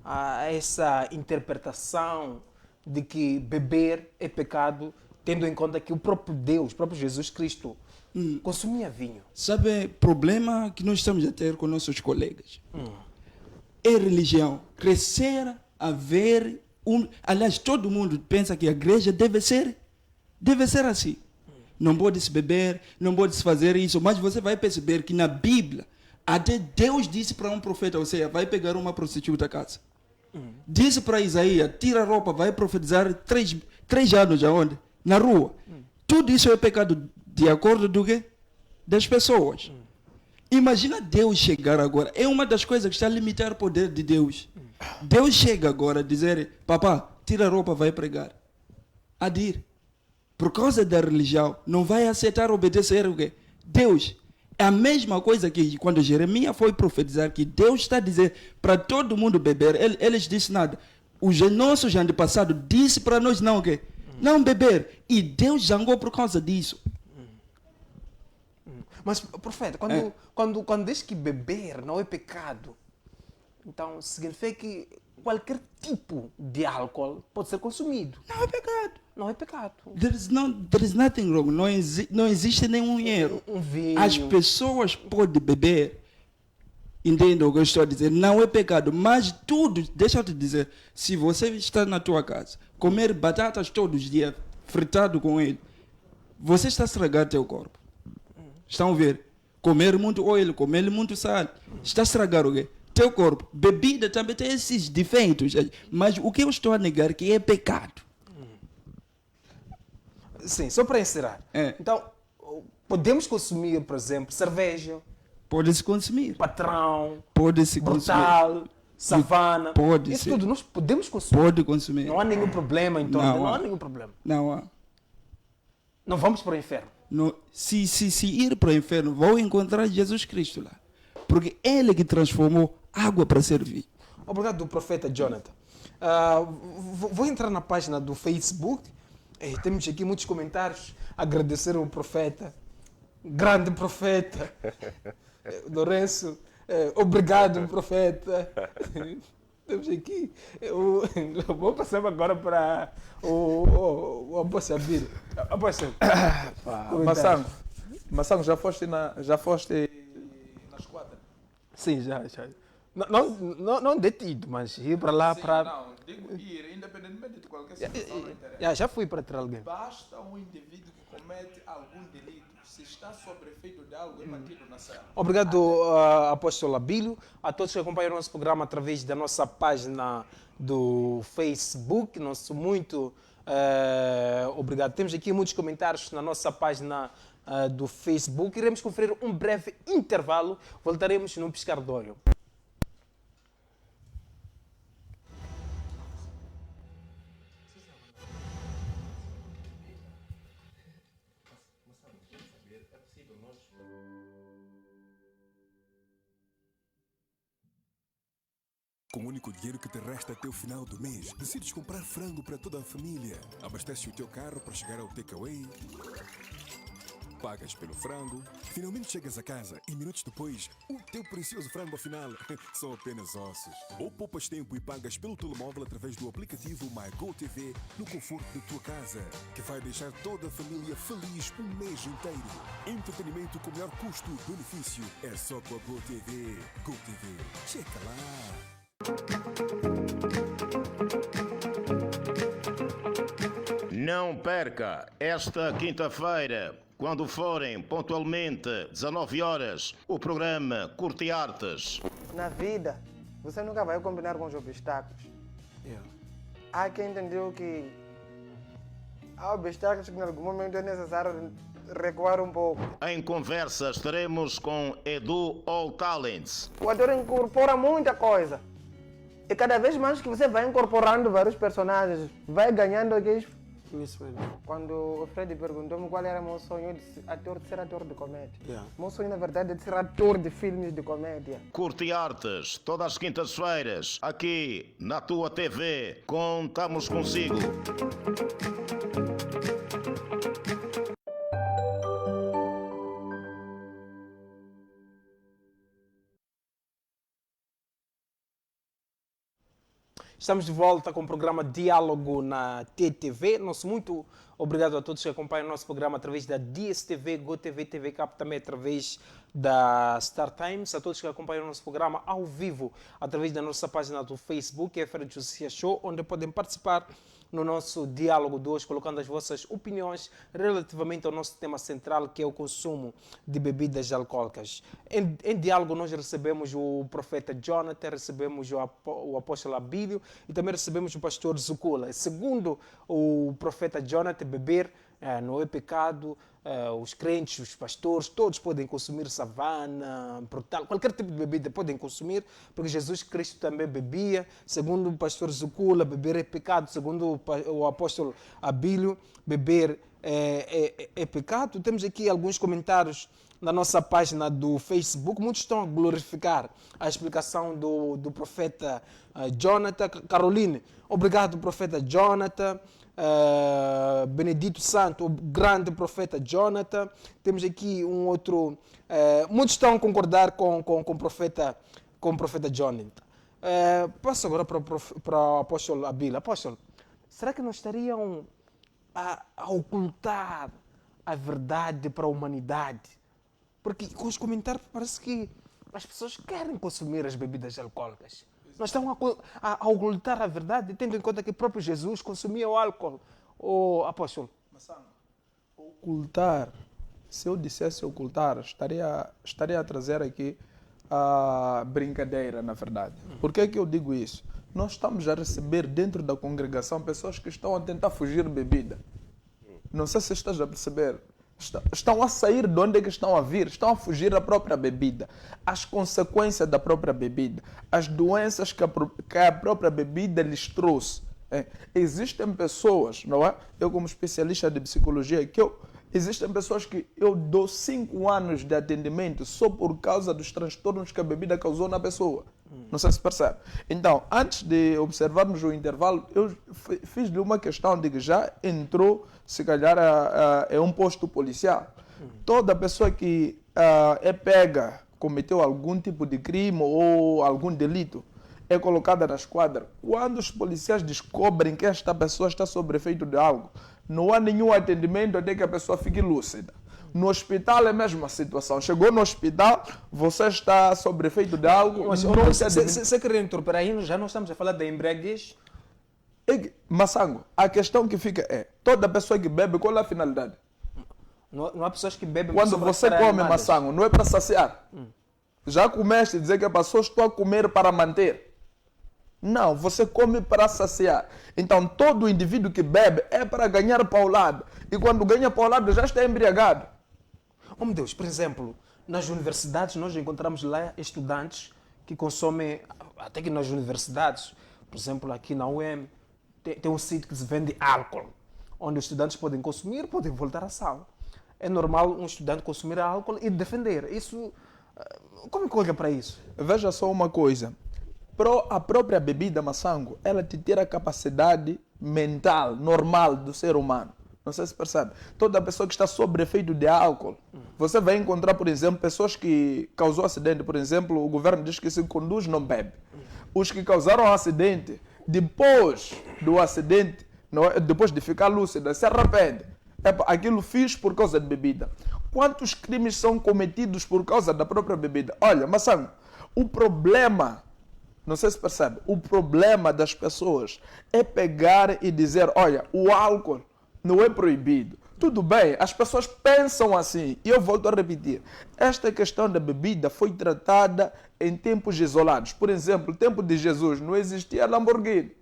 há essa interpretação de que beber é pecado, tendo em conta que o próprio Deus, o próprio Jesus Cristo, consumia vinho. Sabe o problema que nós estamos a ter com nossos colegas? É religião. Crescer a ver... Aliás, todo mundo pensa que a igreja deve ser assim. Não pode se beber, não pode se fazer isso, mas você vai perceber que na Bíblia, até Deus disse para um profeta, ou seja, vai pegar uma prostituta a casa. Disse para Isaías, tira a roupa, vai profetizar 3 anos aonde? Na rua. Tudo isso é pecado de acordo do quê? Das pessoas. Imagina Deus chegar agora. É uma das coisas que está a limitar o poder de Deus. Deus chega agora a dizer, papá, tira a roupa, vai pregar. Adir. Por causa da religião, não vai aceitar obedecer o quê? Deus. É a mesma coisa que quando Jeremias foi profetizar, que Deus está a dizer para todo mundo beber, eles disse nada. Os nossos antepassados disse para nós não o quê? Não beber. E Deus zangou por causa disso. Mas, profeta, quando diz que beber não é pecado, então significa que qualquer tipo de álcool pode ser consumido. Não é pecado. Não é pecado. There is nothing wrong. Não existe nenhum erro. Vinho. As pessoas podem beber. Entende o que eu estou a dizer? Não é pecado. Mas tudo, deixa eu te dizer, se você está na tua casa, comer batatas todos os dias, fritado com ele, você está a estragar teu corpo. Estão a ver? Comer muito óleo, comer muito sal, está a estragar o quê? Teu corpo. Bebida também tem esses defeitos. Mas o que eu estou a negar é que é pecado. Sim, só para encerrar. Então, podemos consumir, por exemplo, cerveja, Pode-se consumir. patrão, Pode-se brutal, savana. Pode Isso ser. tudo nós podemos consumir. Pode consumir. Não há nenhum problema, então. Não Não há. há nenhum problema. Não há. Não vamos para o inferno. Se ir para o inferno, vou encontrar Jesus Cristo lá. Porque Ele que transformou água para servir. Obrigado, profeta Jonathan. Vou entrar na página do Facebook. Temos aqui muitos comentários. Agradecer ao profeta. Grande profeta. Lourenço. Obrigado, profeta. Temos aqui. Vou passar agora para o apóstolo Abílio. Apóstolo. Massango, já foste na esquadra? Sim, já. Não detido, mas ir para lá para. Não, digo ir, independentemente de qualquer situação na internet. Já fui para ter alguém. Basta um indivíduo que comete algum delito, se está sob efeito de algo, é batido na cela. Obrigado, apóstolo Abílio, a todos que acompanham o nosso programa através da nossa página do Facebook. Nosso muito obrigado. Temos aqui muitos comentários na nossa página do Facebook. Iremos conferir um breve intervalo. Voltaremos no piscar de olho. Com o único dinheiro que te resta até o final do mês, decides comprar frango para toda a família. Abastece o teu carro para chegar ao takeaway. Pagas pelo frango. Finalmente chegas a casa e minutos depois, o teu precioso frango afinal são apenas ossos. Ou poupas tempo e pagas pelo telemóvel através do aplicativo MyGoTV no conforto da tua casa, que vai deixar toda a família feliz um mês inteiro. Entretenimento com melhor custo-benefício é só com a GoTV. GoTV, checa lá! Não perca esta quinta-feira, quando forem pontualmente 19 horas, o programa Curte Artes. Na vida, você nunca vai combinar com os obstáculos. Há quem entendeu que há obstáculos que em algum momento é necessário recuar um pouco. Em conversa estaremos com Edu All Talents. O ator incorpora muita coisa. E cada vez mais que você vai incorporando vários personagens, vai ganhando aqueles. Isso mesmo. Quando o Fred perguntou-me qual era o meu sonho, eu disse de ser ator de comédia. Meu sonho, na verdade, é de ser ator de filmes de comédia. Curte Artes, todas as quintas-feiras, aqui na tua TV. Contamos consigo. Estamos de volta com o programa Diálogo na TTV. Nosso muito obrigado a todos que acompanham o nosso programa através da DSTV, GoTV, TV Cap, também através da Star Times. A todos que acompanham o nosso programa ao vivo através da nossa página do Facebook, Feira de Justiça Show, onde podem participar no nosso diálogo de hoje, colocando as vossas opiniões relativamente ao nosso tema central, que é o consumo de bebidas alcoólicas. Em diálogo nós recebemos o profeta Jonathan, recebemos o apóstolo Abílio e também recebemos o pastor Zucula. Segundo o profeta Jonathan, beber não é pecado, os crentes, os pastores, todos podem consumir savana, brutal, qualquer tipo de bebida podem consumir, porque Jesus Cristo também bebia. Segundo o pastor Zucula, beber é pecado. Segundo o apóstolo Abílio, beber é pecado. Temos aqui alguns comentários na nossa página do Facebook. Muitos estão a glorificar a explicação do profeta Jonathan. Caroline, obrigado, profeta Jonathan. Benedito Santo, o grande profeta Jonathan. Temos aqui um outro. Muitos estão a concordar com o profeta Jonathan. Passo agora para o apóstolo Abílio. Apóstolo, será que não estariam a ocultar a verdade para a humanidade? Porque com os comentários parece que as pessoas querem consumir as bebidas alcoólicas. Nós estamos a ocultar a verdade, tendo em conta que o próprio Jesus consumia o álcool. O apóstolo. Ocultar, se eu dissesse ocultar, estaria a trazer aqui a brincadeira, na verdade. Por que eu digo isso? Nós estamos a receber dentro da congregação pessoas que estão a tentar fugir de bebida. Não sei se estás a perceber. Estão a sair de onde é que estão a vir, estão a fugir da própria bebida, as consequências da própria bebida, as doenças que a própria bebida lhes trouxe. Existem pessoas, não é? Eu como especialista de psicologia, existem pessoas que eu dou 5 anos de atendimento só por causa dos transtornos que a bebida causou na pessoa. Não sei se percebe. Então, antes de observarmos o intervalo, eu fiz-lhe uma questão de que já entrou, se calhar, é um posto policial. Toda pessoa que é pega, cometeu algum tipo de crime ou algum delito, é colocada na esquadra. Quando os policiais descobrem que esta pessoa está sob efeito de algo, não há nenhum atendimento até que a pessoa fique lúcida. No hospital é a mesma situação. Chegou no hospital, você está sob efeito de algo. Mas, você queria interromper aí, já não estamos a falar da embriaguez? Massango, a questão que fica é, toda pessoa que bebe, qual é a finalidade? Não há pessoas que bebem quando você come, Massango, não é para saciar. Já comeste a dizer que a pessoa estou a comer para manter. Não, você come para saciar. Então, todo indivíduo que bebe é para ganhar paulada. E quando ganha paulada, já está embriagado. Oh, meu Deus, por exemplo, nas universidades nós encontramos lá estudantes que consomem, até que nas universidades, por exemplo, aqui na UEM, tem um sítio que se vende álcool, onde os estudantes podem consumir, podem voltar à sala. é normal um estudante consumir álcool e defender. Isso, como é que olha para isso? Veja só uma coisa. A própria bebida maçango, ela te tira a capacidade mental, normal do ser humano. Não sei se percebe. Toda pessoa que está sob efeito de álcool, você vai encontrar, por exemplo, pessoas que causou acidente. Por exemplo, o governo diz que se conduz não bebe. Os que causaram acidente, depois do acidente, depois de ficar lúcida, se arrepende. Aquilo fiz por causa de bebida. Quantos crimes são cometidos por causa da própria bebida? Olha, maçango, o problema, não sei se percebe, o problema das pessoas é pegar e dizer, olha, o álcool não é proibido. Tudo bem, as pessoas pensam assim. E eu volto a repetir. Esta questão da bebida foi tratada em tempos isolados. Por exemplo, no tempo de Jesus não existia Lamborghini.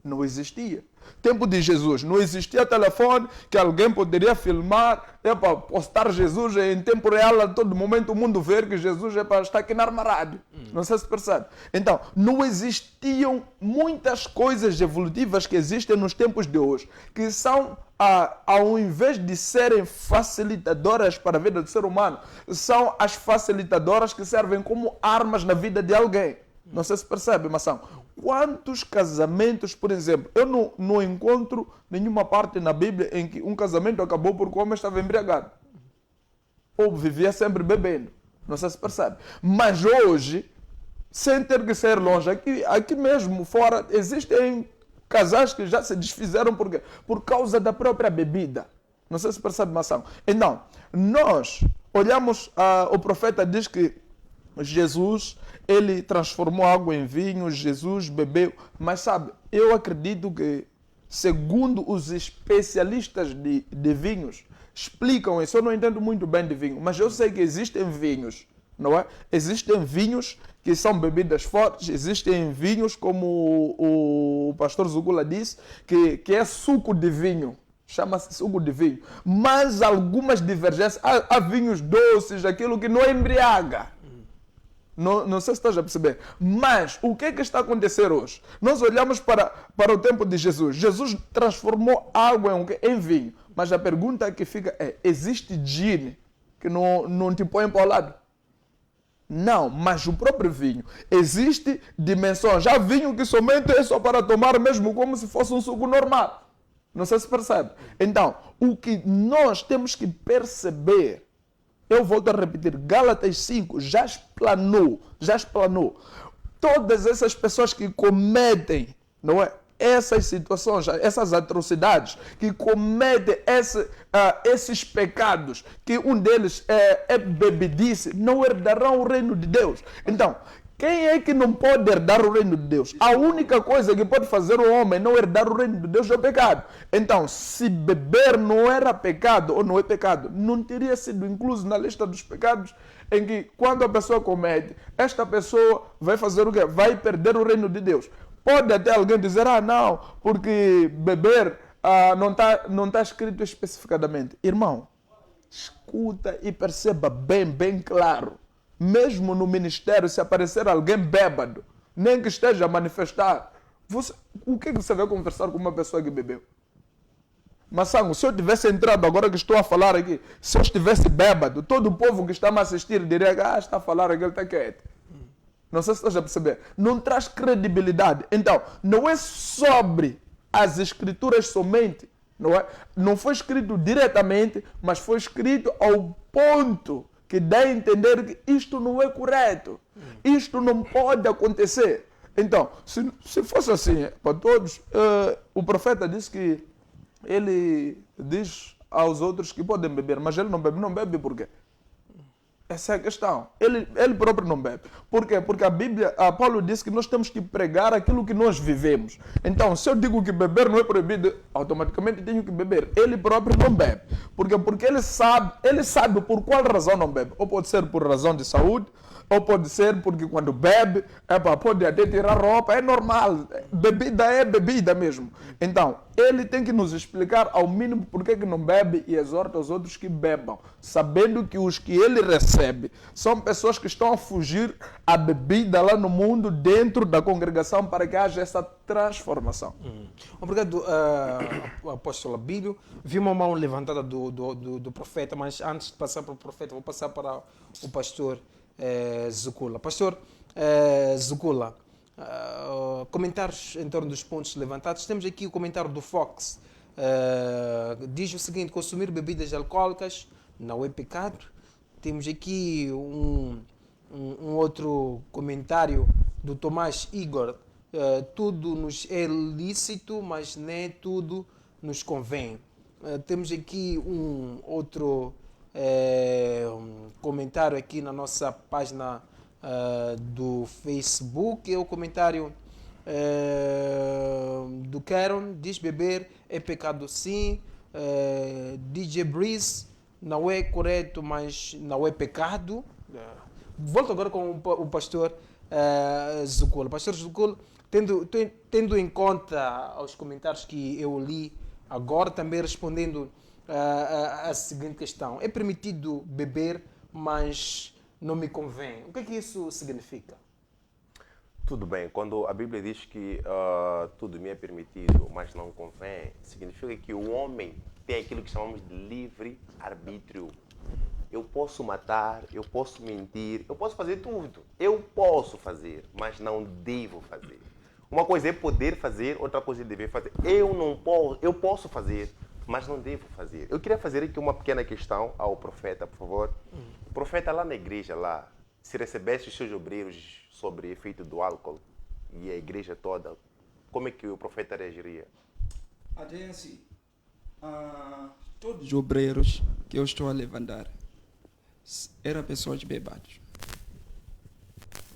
Não existia. Tempo de Jesus não existia telefone que alguém poderia filmar, postar Jesus em tempo real, a todo momento o mundo ver que Jesus está aqui na armário. Não sei se percebe. Então, não existiam muitas coisas evolutivas que existem nos tempos de hoje, que são, ao invés de serem facilitadoras para a vida do ser humano, são as facilitadoras que servem como armas na vida de alguém. Não sei se percebe, Mação. Quantos casamentos, por exemplo, eu não encontro nenhuma parte na Bíblia em que um casamento acabou porque o homem estava embriagado. Ou vivia sempre bebendo. Não sei se percebe. Mas hoje, sem ter que sair longe, aqui mesmo fora, existem casais que já se desfizeram por causa da própria bebida. Não sei se percebe, Mação. Então, nós olhamos, o profeta diz que Jesus, ele transformou água em vinho, Jesus bebeu. Mas sabe, eu acredito que, segundo os especialistas de vinhos, explicam isso. Eu não entendo muito bem de vinho, mas eu sei que existem vinhos, não é? Existem vinhos que são bebidas fortes, existem vinhos, como o pastor Zugula disse, que é suco de vinho. Chama-se suco de vinho. Mas algumas divergências. Há vinhos doces, aquilo que não embriaga. Não sei se estás a perceber. Mas o que é que está a acontecer hoje? Nós olhamos para o tempo de Jesus. Jesus transformou água em vinho. Mas a pergunta que fica é, existe gin que não te põe para o lado? Não, mas o próprio vinho. Existe dimensões. Já vinho que somente é só para tomar mesmo como se fosse um suco normal. Não sei se percebe. Então, o que nós temos que perceber, eu volto a repetir, Gálatas 5 já explanou. Todas essas pessoas que cometem, não é, essas situações, essas atrocidades, que cometem esses pecados, que um deles é bebedice, não herdarão o reino de Deus. Então, quem é que não pode herdar o reino de Deus? A única coisa que pode fazer o homem não herdar o reino de Deus é o pecado. Então, se beber não era pecado ou não é pecado, não teria sido incluso na lista dos pecados, em que quando a pessoa comete, esta pessoa vai fazer o quê? Vai perder o reino de Deus. Pode até alguém dizer, não, porque beber não está escrito especificadamente. Irmão, escuta e perceba bem claro. Mesmo no ministério, se aparecer alguém bêbado, nem que esteja a manifestar, o que você vai conversar com uma pessoa que bebeu? Massango, se eu tivesse entrado agora que estou a falar aqui, se eu estivesse bêbado, todo o povo que está a me assistir diria que está a falar aquele está quieto. Não sei se estás a perceber. Não traz credibilidade. Então, não é sobre as escrituras somente, não é? Não foi escrito diretamente, mas foi escrito ao ponto que dá a entender que isto não é correto. Isto não pode acontecer. Então, se fosse assim para todos, o profeta disse que ele diz aos outros que podem beber, mas ele não bebe. Não bebe por quê? Essa é a questão. Ele próprio não bebe. Por quê? Porque Paulo disse que nós temos que pregar aquilo que nós vivemos. Então, se eu digo que beber não é proibido, automaticamente tenho que beber. Ele próprio não bebe. Por quê? Porque ele sabe por qual razão não bebe. Ou pode ser por razão de saúde, ou pode ser porque quando bebe, pode até tirar roupa, é normal. Bebida é bebida mesmo. Então, ele tem que nos explicar ao mínimo por que não bebe e exorta os outros que bebam, sabendo que os que ele recebe são pessoas que estão a fugir à bebida lá no mundo, dentro da congregação, para que haja essa transformação. Obrigado, apóstolo Abílio. Vi uma mão levantada do profeta, mas antes de passar para o profeta, vou passar para o pastor Zukula. Pastor Zukula, comentários em torno dos pontos levantados. Temos aqui o comentário do Fox. Diz o seguinte: consumir bebidas alcoólicas não é pecado. Temos aqui um outro comentário do Tomás Igor. Tudo nos é lícito, mas nem tudo nos convém. Temos aqui um outro comentário aqui na nossa página do Facebook. É o comentário do Caron. Diz: beber é pecado sim. DJ Breeze: não é correto, mas não é pecado. Volto agora com o pastor Zukula. Pastor Zukula, tendo em conta os comentários que eu li agora, também respondendo a seguinte questão: é permitido beber, mas não me convém. O que é que isso significa? Tudo bem, quando a Bíblia diz que tudo me é permitido, mas não convém, significa que o homem tem aquilo que chamamos de livre-arbítrio. Eu posso matar, eu posso mentir, eu posso fazer tudo. Eu posso fazer, mas não devo fazer. Uma coisa é poder fazer, outra coisa é dever fazer. Eu posso fazer, mas não devo fazer. Eu queria fazer aqui uma pequena questão ao profeta, por favor. O profeta lá na igreja, se recebesse os seus obreiros sobre efeito do álcool e a igreja toda, como é que o profeta reagiria? Até assim, todos os obreiros que eu estou a levantar eram pessoas bebadas.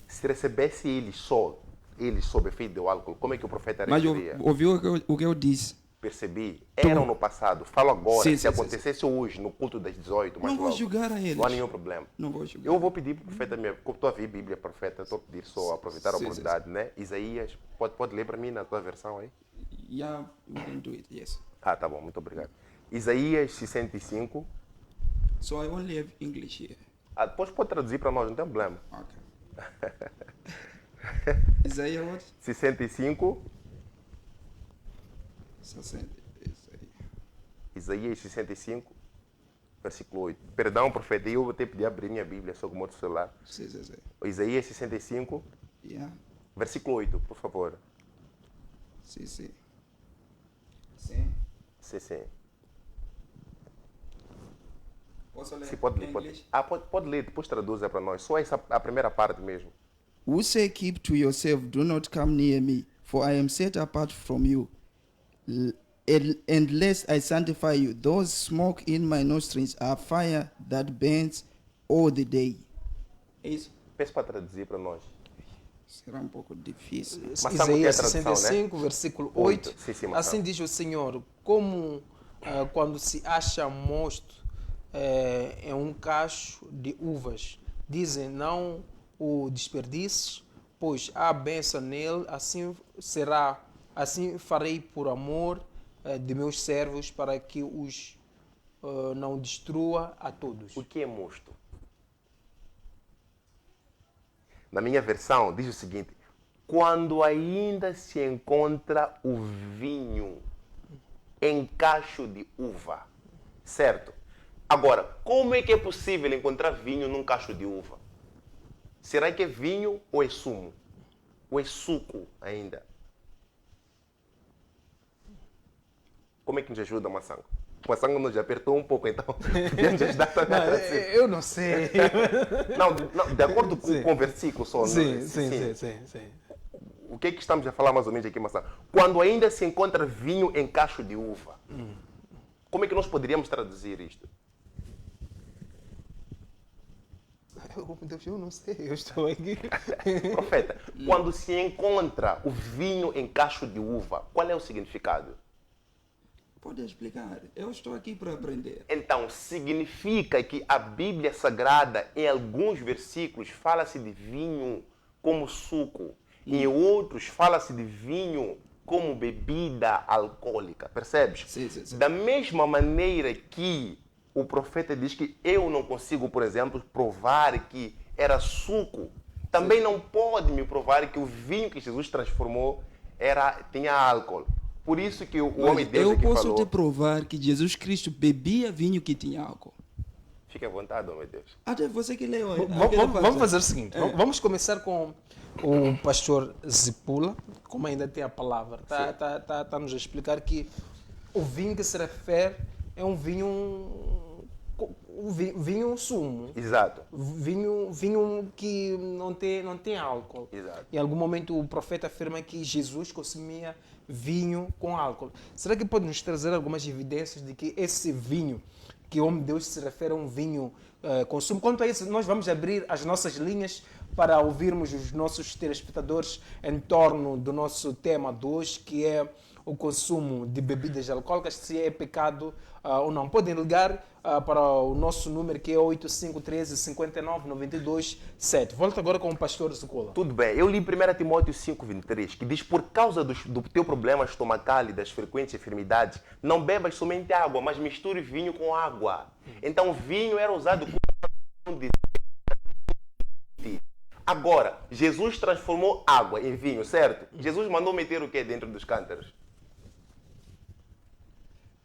Se recebesse eles sob efeito do álcool, como é que o profeta Mas reagiria? ouviu o que eu disse? Percebi. Eram no passado. Falo agora. Sim, se sim, acontecesse hoje, no culto das 18, mas Não vou logo, julgar a eles. não há nenhum problema. Não vou julgar. Eu vou pedir para o profeta, como estou a ver Bíblia, profeta, estou a pedir só aproveitar a Sim, oportunidade, né? Isaías, pode ler para mim na tua versão aí? Yeah, you can do it, yes. Tá bom, muito obrigado. Isaías 65. So I only have English here. Depois pode traduzir para nós, não tem problema. Okay. Isaiah what? 65. 60. Isaías 65, versículo 8. Perdão, profeta, eu vou ter que pedir abrir minha Bíblia, só com o outro celular. Sim. Isaías 65, Yeah. versículo 8, por favor. Sim. Sim. Posso ler Sim, pode em ler. inglês? Pode ler, depois traduza para nós. Só a primeira parte mesmo. Who say, keep to yourself, do not come near me, for I am set apart from you. And lest I sanctify you, those smoke in my nostrils are fire that burns all the day. É isso? Peço para traduzir para nós. Será um pouco difícil. Mas sabe o que é a Isaías tradução, 65, né? versículo 8. Sim, Assim diz o Senhor: como quando se acha mosto em um cacho de uvas, dizem: não o desperdices, pois há bênção nele, assim será, assim farei por amor de meus servos, para que os não destrua a todos. O que é mosto? Na minha versão, diz o seguinte: quando ainda se encontra o vinho em cacho de uva, certo? Agora, como é que é possível encontrar vinho num cacho de uva? Será que é vinho ou é sumo? Ou é suco ainda? Como é que nos ajuda, Massango? O Massango nos apertou um pouco, então podemos ajudar também a traduzir. Eu não sei. Não, de acordo com o versículo só. Sim. O que é que estamos a falar mais ou menos aqui, Massango? Quando ainda se encontra vinho em cacho de uva. Como é que nós poderíamos traduzir isto? Eu não sei, eu estou aqui. Profeta, quando se encontra o vinho em cacho de uva, qual é o significado? pode explicar. Eu estou aqui para aprender. Então, significa que a Bíblia Sagrada, em alguns versículos, fala-se de vinho como suco. Em outros, fala-se de vinho como bebida alcoólica. Percebes? Sim. Da mesma maneira que o profeta diz que eu não consigo, por exemplo, provar que era suco, também não pode me provar que o vinho que Jesus transformou tinha álcool. Por isso que o homem de Deus eu aqui posso falou... te provar que Jesus Cristo bebia vinho que tinha álcool. Fique à vontade, homem de Deus. Até você que leu. Vamos fazer o seguinte, vamos começar com o pastor Zipula, como ainda tem a palavra, está nos a explicar que o vinho que se refere é um vinho sumo. Exato. Vinho que não tem álcool. Exato. Em algum momento o profeta afirma que Jesus consumia vinho com álcool. Será que pode nos trazer algumas evidências de que esse vinho que o homem de Deus se refere a um vinho consumo? Quanto a isso, nós vamos abrir as nossas linhas para ouvirmos os nossos telespectadores em torno do nosso tema de hoje, que é o consumo de bebidas alcoólicas, se é pecado ou não. Podem ligar para o nosso número, que é 8513 59 92 7. Volto agora com o pastor Zucola. Tudo bem. Eu li 1 Timóteo 5:23, que diz: por causa do teu problema estomacal e das frequentes enfermidades, não bebas somente água, mas misture vinho com água. Então, vinho era usado como de... Agora, Jesus transformou água em vinho, certo? Jesus mandou meter o que dentro dos cântaros?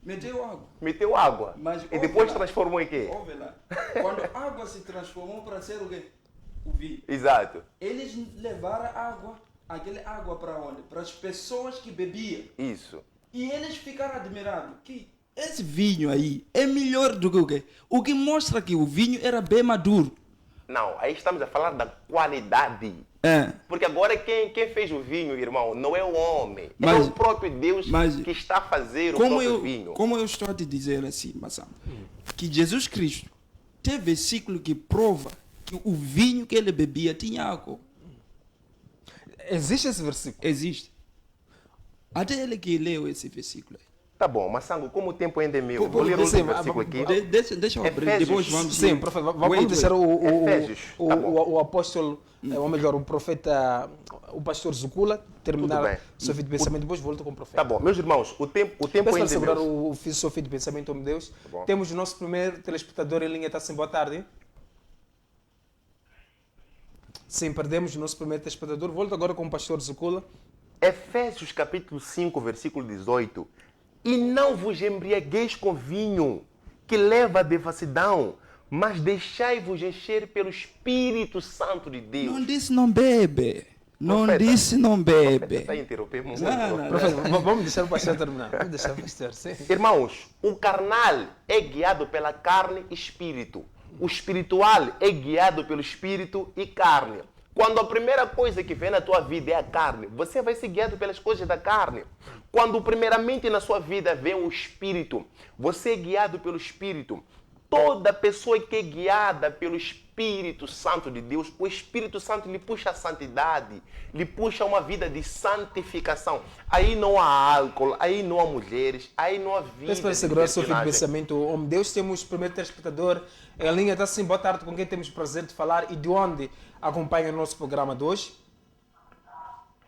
Meteu água. Mas e depois lá, transformou em quê? Ouve lá. Quando a água se transformou para ser o quê? O vinho. Exato. Eles levaram aquela água para onde? Para as pessoas que bebiam. Isso. E eles ficaram admirados que esse vinho aí é melhor do que o quê? O que mostra que o vinho era bem maduro. Não, aí estamos a falar da qualidade. Porque agora quem fez o vinho, irmão, não é o homem. É o próprio Deus que está a fazer o próprio vinho. Como eu estou a te dizer assim, Massamba, que Jesus Cristo tem versículo que prova que o vinho que ele bebia tinha álcool. Existe esse versículo? Existe. Até ele que leu esse versículo aí. Tá bom, Massango, como o tempo ainda é meu, vou ler outro versículo aqui. Deixa eu abrir, depois vamos... Sim, vamos deixar o apóstolo, ou melhor, o profeta, o pastor Zucula, terminar o seu fio de pensamento, depois volto com o profeta. Tá bom, meus irmãos, o tempo ainda é segurar meu. o seu fio de pensamento, homem de Deus. Tá, temos o nosso primeiro telespectador em linha, está assim, boa tarde. Sim, perdemos o nosso primeiro telespectador. Volto agora com o pastor Zucula. Efésios capítulo 5, versículo 18. E não vos embriagueis com vinho, que leva à devassidão, mas deixai-vos encher pelo Espírito Santo de Deus. Não disse não bebe. Não Profeta, disse não bebe. Está a interromper muito. Profeta, vamos deixar o pastor terminar. Vamos deixar o pastor, sim. Irmãos, o carnal é guiado pela carne e espírito. O espiritual é guiado pelo espírito e carne. Quando a primeira coisa que vem na tua vida é a carne, você vai ser guiado pelas coisas da carne. Quando primeiramente na sua vida vem o Espírito, você é guiado pelo Espírito. Toda pessoa que é guiada pelo Espírito Santo de Deus, o Espírito Santo lhe puxa a santidade, lhe puxa uma vida de santificação. Aí não há álcool, aí não há mulheres, aí não há vida. Peço para segurar o seu fio de pensamento, homem de Deus. Temos o primeiro telespectador em linha, está assim, boa tarde, com quem temos o prazer de falar e de onde acompanha o nosso programa de hoje?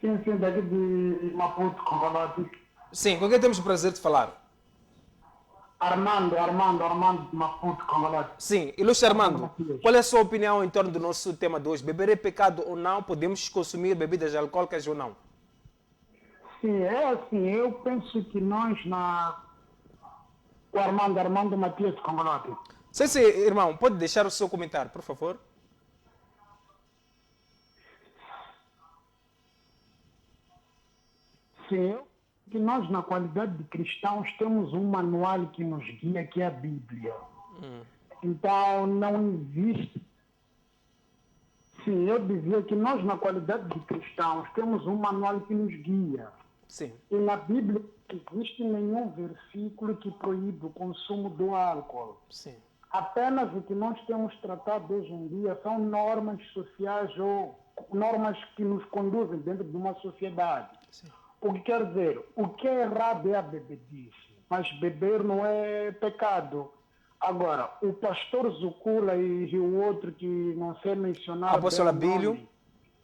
Sim, daqui de Maputo, Congolate. Sim, com quem temos o prazer de falar? Armando de Maputo, Congolate. Sim, ilustre Armando, qual é a sua opinião em torno do nosso tema de hoje? Beber é pecado ou não? Podemos consumir bebidas alcoólicas ou não? Sim, é assim, eu penso que nós o Armando Matias de Congolate. Sim, irmão, pode deixar o seu comentário, por favor? Sim, que nós, na qualidade de cristãos, temos um manual que nos guia, que é a Bíblia. Então, não existe... Sim, eu dizia que nós, na qualidade de cristãos, temos um manual que nos guia. Sim. E na Bíblia não existe nenhum versículo que proíbe o consumo do álcool. Sim. Apenas o que nós temos tratado hoje em dia são normas sociais ou normas que nos conduzem dentro de uma sociedade. Sim. O que quer dizer, o que é errado é a bebedice. mas beber não é pecado. Agora, o pastor Zucula e o outro que não sei mencionar... Apóstolo Abílio.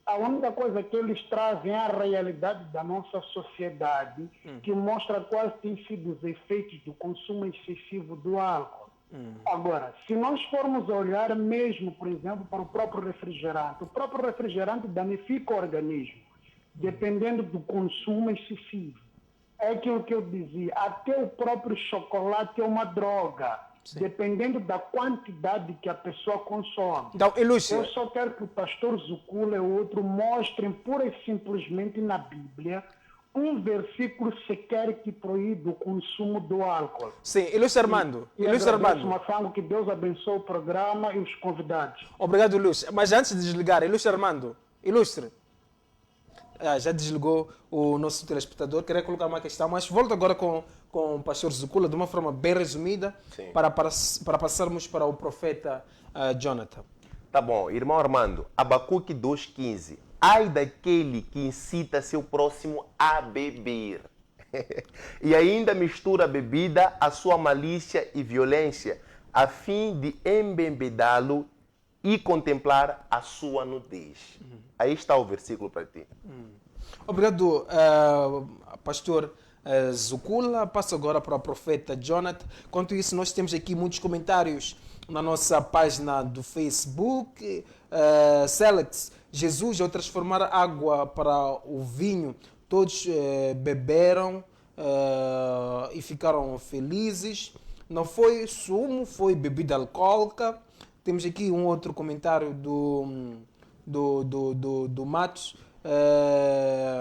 A única coisa que eles trazem é a realidade da nossa sociedade, que mostra quais têm sido os efeitos do consumo excessivo do álcool. Agora, se nós formos olhar mesmo, por exemplo, para o próprio refrigerante danifica o organismo, dependendo do consumo excessivo. É aquilo que eu dizia, até o próprio chocolate é uma droga. Sim. Dependendo da quantidade que a pessoa consome. Então, eu só quero que o pastor Zucula e o outro mostrem pura e simplesmente na Bíblia um versículo sequer que proíbe o consumo do álcool. Sim, Ilustre Armando. Ilustre Armando. Mafango, que Deus abençoe o programa e os convidados. Obrigado, Ilustre. Mas antes de desligar, Ilustre Armando, Ilustre. Já desligou o nosso telespectador, queria colocar uma questão, mas volto agora com o pastor Zucula de uma forma bem resumida para passarmos para o profeta Jonathan. Tá bom, irmão Armando, Abacuque 2,15. Ai daquele que incita seu próximo a beber e ainda mistura a bebida à sua malícia e violência, a fim de embebedá-lo e contemplar a sua nudez. Aí está o versículo para ti. Obrigado, pastor Zucula. Passo agora para o profeta Jonathan. Quanto isso, nós temos aqui muitos comentários na nossa página do Facebook. Selex, Jesus, ao transformar água para o vinho, todos beberam e ficaram felizes. Não foi sumo, foi bebida alcoólica. Temos aqui um outro comentário do Matos.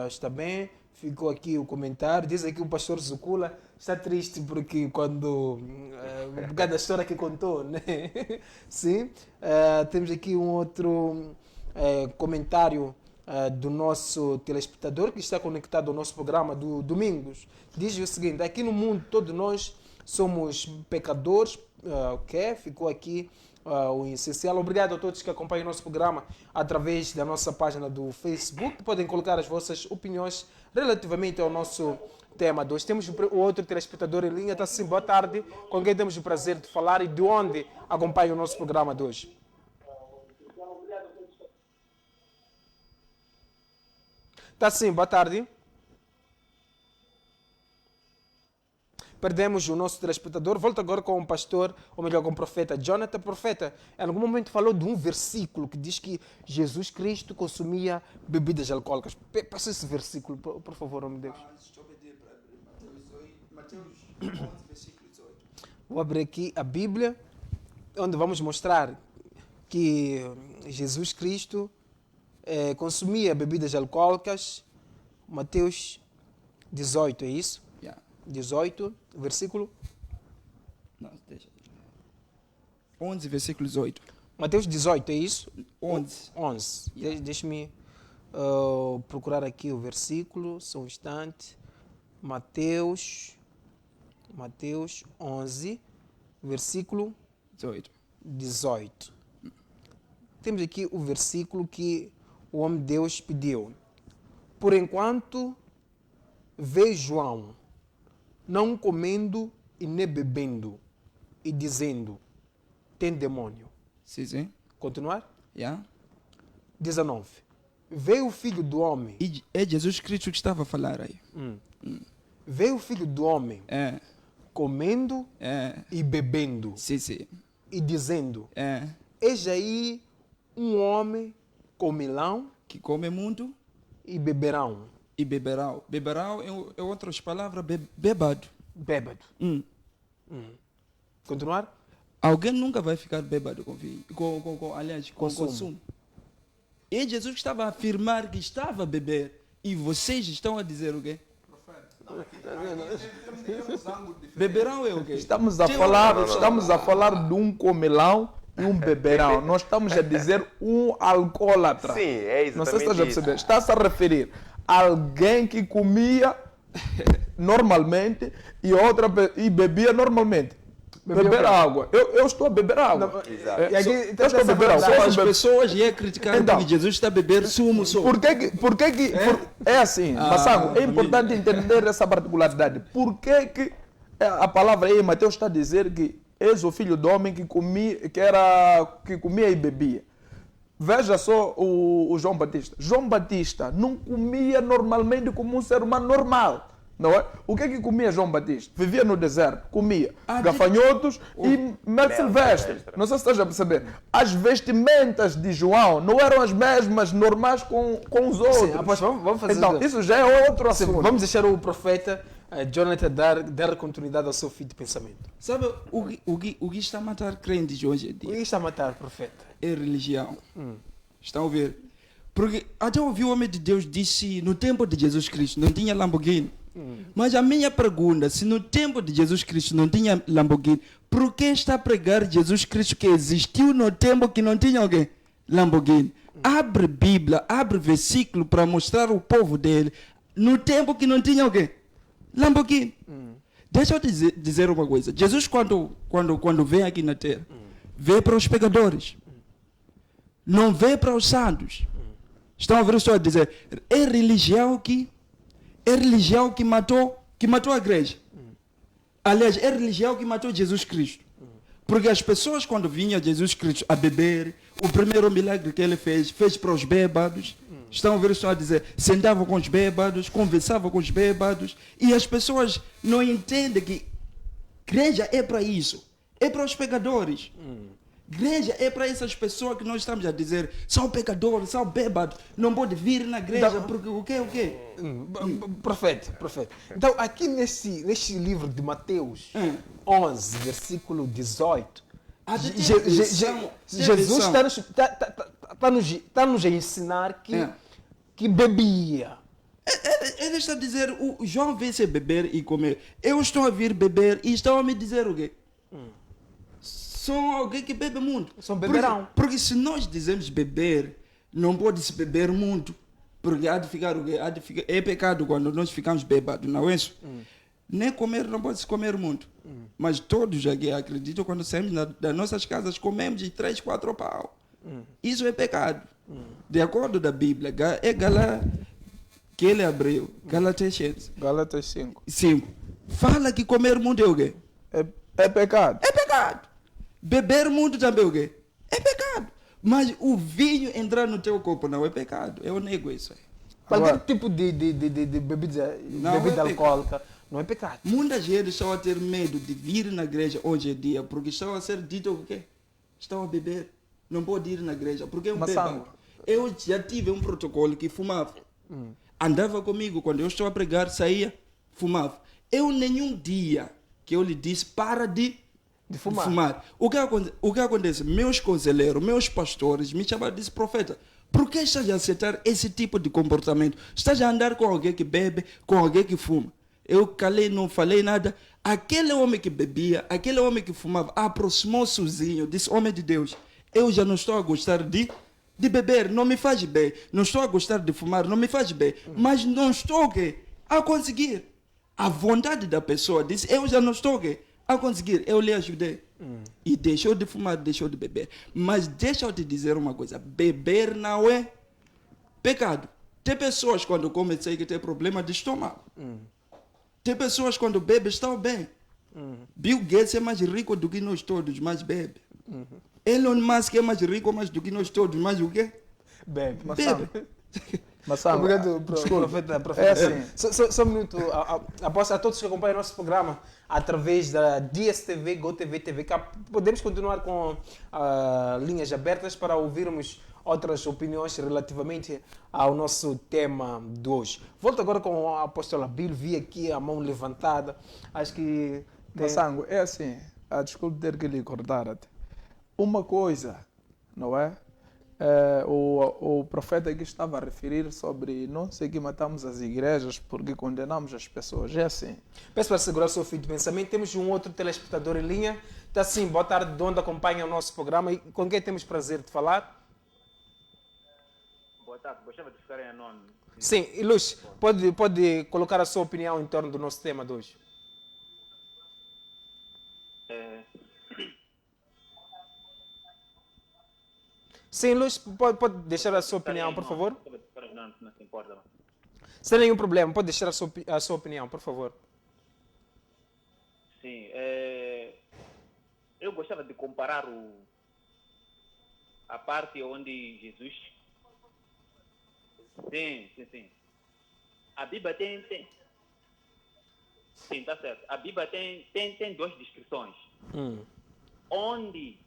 Está bem, ficou aqui o comentário. Diz aqui o pastor Zucula está triste porque quando por causa da história que contou, né? Sim. Temos aqui um outro comentário do nosso telespectador que está conectado ao nosso programa do Domingos. Diz o seguinte: aqui no mundo todos nós somos pecadores. Ficou aqui o essencial. Obrigado a todos que acompanham o nosso programa através da nossa página do Facebook. Podem colocar as vossas opiniões relativamente ao nosso tema de hoje. Temos o outro telespectador em linha. Está sim, boa tarde. Com quem temos o prazer de falar e de onde acompanha o nosso programa de hoje? Está sim, boa tarde. Perdemos o nosso telespectador. Volto agora com o pastor, ou melhor, com o profeta Jonathan. Profeta, em algum momento falou de um versículo que diz que Jesus Cristo consumia bebidas alcoólicas. Passa esse versículo, por favor, homem de Deus. Deixa eu pedir para Mateus 11, versículo 18. Vou abrir aqui a Bíblia, onde vamos mostrar que Jesus Cristo consumia bebidas alcoólicas. Mateus 18, é isso? 18, versículo? Não, deixa. 11, versículo 18. Mateus 18, é isso? 11. 11. Deixa-me procurar aqui o versículo, só um instante. Mateus 11, versículo 18. Temos aqui o versículo que o homem de Deus pediu. Por enquanto, vê João não comendo e nem bebendo, e dizendo, tem demônio. Sim. Continuar? 19. Veio o Filho do Homem. E é Jesus Cristo que estava a falar aí. Veio o Filho do Homem comendo e bebendo. Sim. E dizendo, eis aí um homem comilão que come muito e beberão. E beberão. Beberão é outras palavras, bêbado. Bêbado. Continuar? Alguém nunca vai ficar bêbado com vinho, aliás, com consumo. E Jesus estava a afirmar que estava a beber. E vocês estão a dizer o quê? Beberão é o quê? Estamos a falar de um comilão e um beberão. Nós estamos a dizer um alcoólatra. Sim, é exatamente. Não sei se estás a perceber. Está-se a referir a alguém que comia normalmente e bebia normalmente. Beber água. Eu estou a beber água. Exato. Eu estou a beber água. As pessoas iam criticar Então, que Jesus está a beber sumo só. Por que é assim, Massango, é importante entender essa particularidade. Por que A palavra aí, Mateus está a dizer que és o filho do homem que comia e bebia. Veja só o João Batista. João Batista não comia normalmente como um ser humano normal. Não é? O que é que comia João Batista? Vivia no deserto, comia gafanhotos e mel silvestre. Não sei se estás a perceber. As vestimentas de João não eram as mesmas normais com os outros. Sim, após, vamos fazer então, isso já é outro Sim, assunto. vamos deixar o profeta Jonathan dar continuidade ao seu fio de pensamento. Sabe o que está a matar crentes hoje em O que dia? está a matar, profeta? É religião. Estão a ver? Porque até ouvi o homem de Deus disse no tempo de Jesus Cristo não tinha Lamborghini. Mas a minha pergunta, se no tempo de Jesus Cristo não tinha Lamborghini, por que está a pregar Jesus Cristo que existiu no tempo que não tinha alguém? Lamborghini. Abre Bíblia, abre versículo para mostrar o povo dele no tempo que não tinha alguém? Lamborghini. Deixa eu dizer uma coisa. Jesus quando vem aqui na terra, vem para os pecadores. Não vem para os santos. Estão a ver o que estou a dizer? É religião que matou a igreja. Aliás, é religião que matou Jesus Cristo. Porque as pessoas quando vinham Jesus Cristo a beber, o primeiro milagre que ele fez para os bêbados. Estão a ver o que estou a dizer? Sentavam com os bêbados, conversavam com os bêbados. E as pessoas não entendem que igreja é para isso. É para os pecadores. Igreja é para essas pessoas que nós estamos a dizer são pecadores, são bêbados, não pode vir na igreja porque o quê? Profeta. Então, aqui neste livro de Mateus 11, versículo 18, Jesus está nos a ensinar que bebia. Ele está a dizer, o João vem se beber e comer. Eu estou a vir beber e estão a me dizer o quê? São alguém que bebe muito. São beberão. Porque se nós dizemos beber, não pode se beber muito. Porque há de ficar o quê? É pecado quando nós ficamos bebados, não é isso? Nem comer não pode se comer muito. Mas todos aqui acreditam quando saímos das nossas casas comemos de 3, 4 pau. Isso é pecado. De acordo da Bíblia, é que ele abriu, Galatas Gálatas 5. Fala que comer muito é o quê? É pecado. É pecado. Beber muito também é o quê? É pecado. Mas o vinho entrar no teu corpo não é pecado. Eu nego isso aí. Qualquer tipo de bebida alcoólica não é pecado. Muita gente está a ter medo de vir na igreja hoje em dia porque estão a ser dito o quê? Estão a beber. Não pode ir na igreja porque é um bebado. Eu já tive um protocolo que fumava. Andava comigo quando eu estou a pregar, saía, fumava. Eu nenhum dia que eu lhe disse para de fumar. O que acontece? Meus conselheiros, meus pastores me chamaram de profeta. Por que estás a aceitar esse tipo de comportamento? Estás a andar com alguém que bebe, com alguém que fuma. Eu calei, não falei nada. Aquele homem que bebia, aquele homem que fumava, aproximou sozinho, disse, homem de Deus, eu já não estou a gostar de beber, não me faz bem. Não estou a gostar de fumar, não me faz bem. Mas não estou a conseguir. A vontade da pessoa disse, eu já não estou a conseguir. Eu lhe ajudei. E deixou de fumar, deixou de beber. Mas deixa eu te dizer uma coisa. Beber não é pecado. Tem pessoas quando comem que têm problema de estômago. Tem pessoas quando bebem estão bem. Bill Gates é mais rico do que nós todos, mas bebe. Elon Musk é mais rico do que nós todos, mas o quê? Bebe. Mas obrigado, profeta. É assim. Só um minuto. Após a todos que acompanham o nosso programa através da DSTV, GoTV, TV Cap, podemos continuar com linhas abertas para ouvirmos outras opiniões relativamente ao nosso tema de hoje. Volto agora com a apóstola Bill. Vi aqui a mão levantada. Acho que... Massango, é assim. Desculpe ter que lhe cortar até. Uma coisa, não é? O profeta aqui estava a referir sobre não sei que matamos as igrejas porque condenamos as pessoas. É assim. Peço para segurar o seu fio de pensamento. Temos um outro telespectador em linha. Está sim, boa tarde, de onde acompanha o nosso programa e com quem temos prazer de falar. Boa tarde, gostava de ficar em anônimo. Sim, e Luz, pode colocar a sua opinião em torno do nosso tema de hoje. Sim, Luz, pode deixar a sua opinião, por favor? Não se importa. Sem nenhum problema, pode deixar a sua opinião, por favor. Sim. Eu gostava de comparar a parte onde Jesus... Sim. A Bíblia tem... Sim, tá certo. A Bíblia tem duas descrições. Onde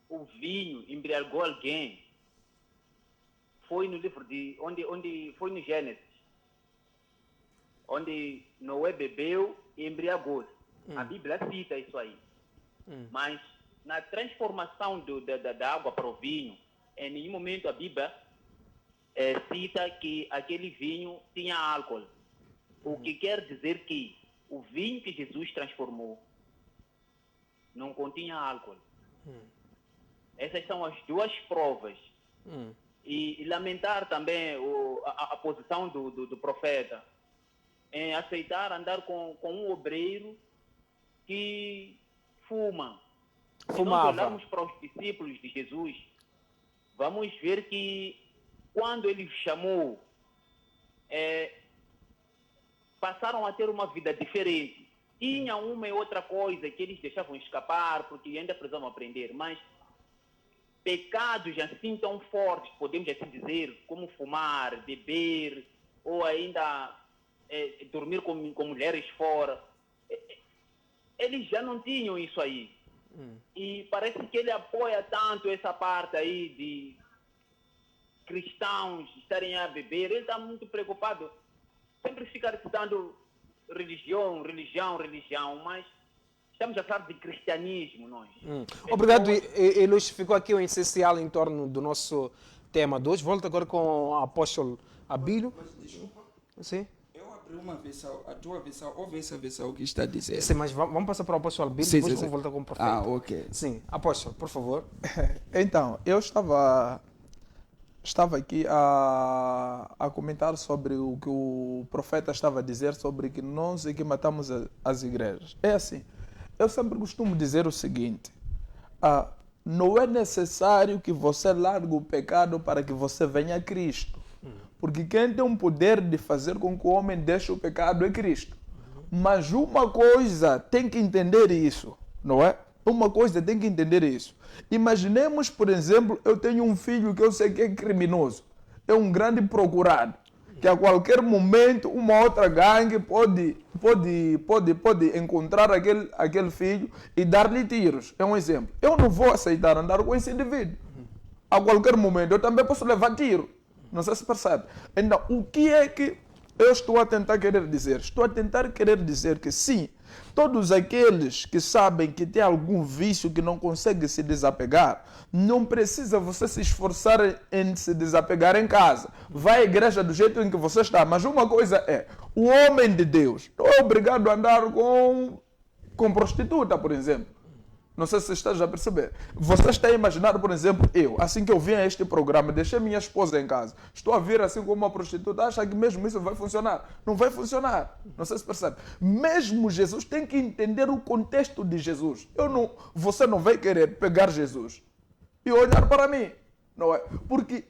o vinho embriagou alguém foi no livro de... Onde foi no Gênesis. Onde Noé bebeu e embriagou-se. A Bíblia cita isso aí. Mas na transformação da água para o vinho, em nenhum momento a Bíblia cita que aquele vinho tinha álcool. O que quer dizer que o vinho que Jesus transformou não continha álcool. Essas são as duas provas. E lamentar também a posição do profeta em aceitar andar com um obreiro que fuma. Se nós olharmos para os discípulos de Jesus, vamos ver que quando ele chamou, passaram a ter uma vida diferente. Tinha uma e outra coisa que eles deixavam escapar, porque ainda precisavam aprender, mas pecados assim tão fortes, podemos assim dizer, como fumar, beber, ou ainda dormir com mulheres fora, eles já não tinham isso aí. E parece que ele apoia tanto essa parte aí de cristãos estarem a beber. Ele está muito preocupado, sempre fica citando religião, mas estamos a falar de cristianismo, nós. Obrigado, ele ficou aqui o essencial em torno do nosso tema de hoje. Volto agora com o apóstolo Abílio. Sim. Uma versão, a tua versão, ouve essa versão que está dizendo. Sim, mas vamos passar para o apóstolo Abílio, depois vamos voltar com o profeta. Ok. Sim, apóstolo, por favor. Então, eu estava aqui a comentar sobre o que o profeta estava a dizer sobre que nós é que matamos as igrejas. É assim, eu sempre costumo dizer o seguinte, não é necessário que você largue o pecado para que você venha a Cristo. Porque quem tem o poder de fazer com que o homem deixe o pecado é Cristo. Mas uma coisa tem que entender isso, não é? Uma coisa tem que entender isso. Imaginemos, por exemplo, eu tenho um filho que eu sei que é criminoso. É um grande procurado. Que a qualquer momento uma outra gangue pode encontrar aquele filho e dar-lhe tiros. É um exemplo. Eu não vou aceitar andar com esse indivíduo. A qualquer momento eu também posso levar tiro. Não sei se percebe. Então, o que é que eu estou a tentar querer dizer? Estou a tentar querer dizer que sim, todos aqueles que sabem que tem algum vício que não consegue se desapegar, não precisa você se esforçar em se desapegar em casa. Vai à igreja do jeito em que você está. Mas uma coisa é, o homem de Deus não é obrigado a andar com prostituta, por exemplo. Não sei se estás a perceber. Você está a imaginar, por exemplo, eu, assim que eu vim a este programa, deixei minha esposa em casa, estou a vir assim como uma prostituta, acha que mesmo isso vai funcionar? Não vai funcionar. Não sei se percebe. Mesmo Jesus tem que entender o contexto de Jesus. Você não vai querer pegar Jesus e olhar para mim. Não é? Porque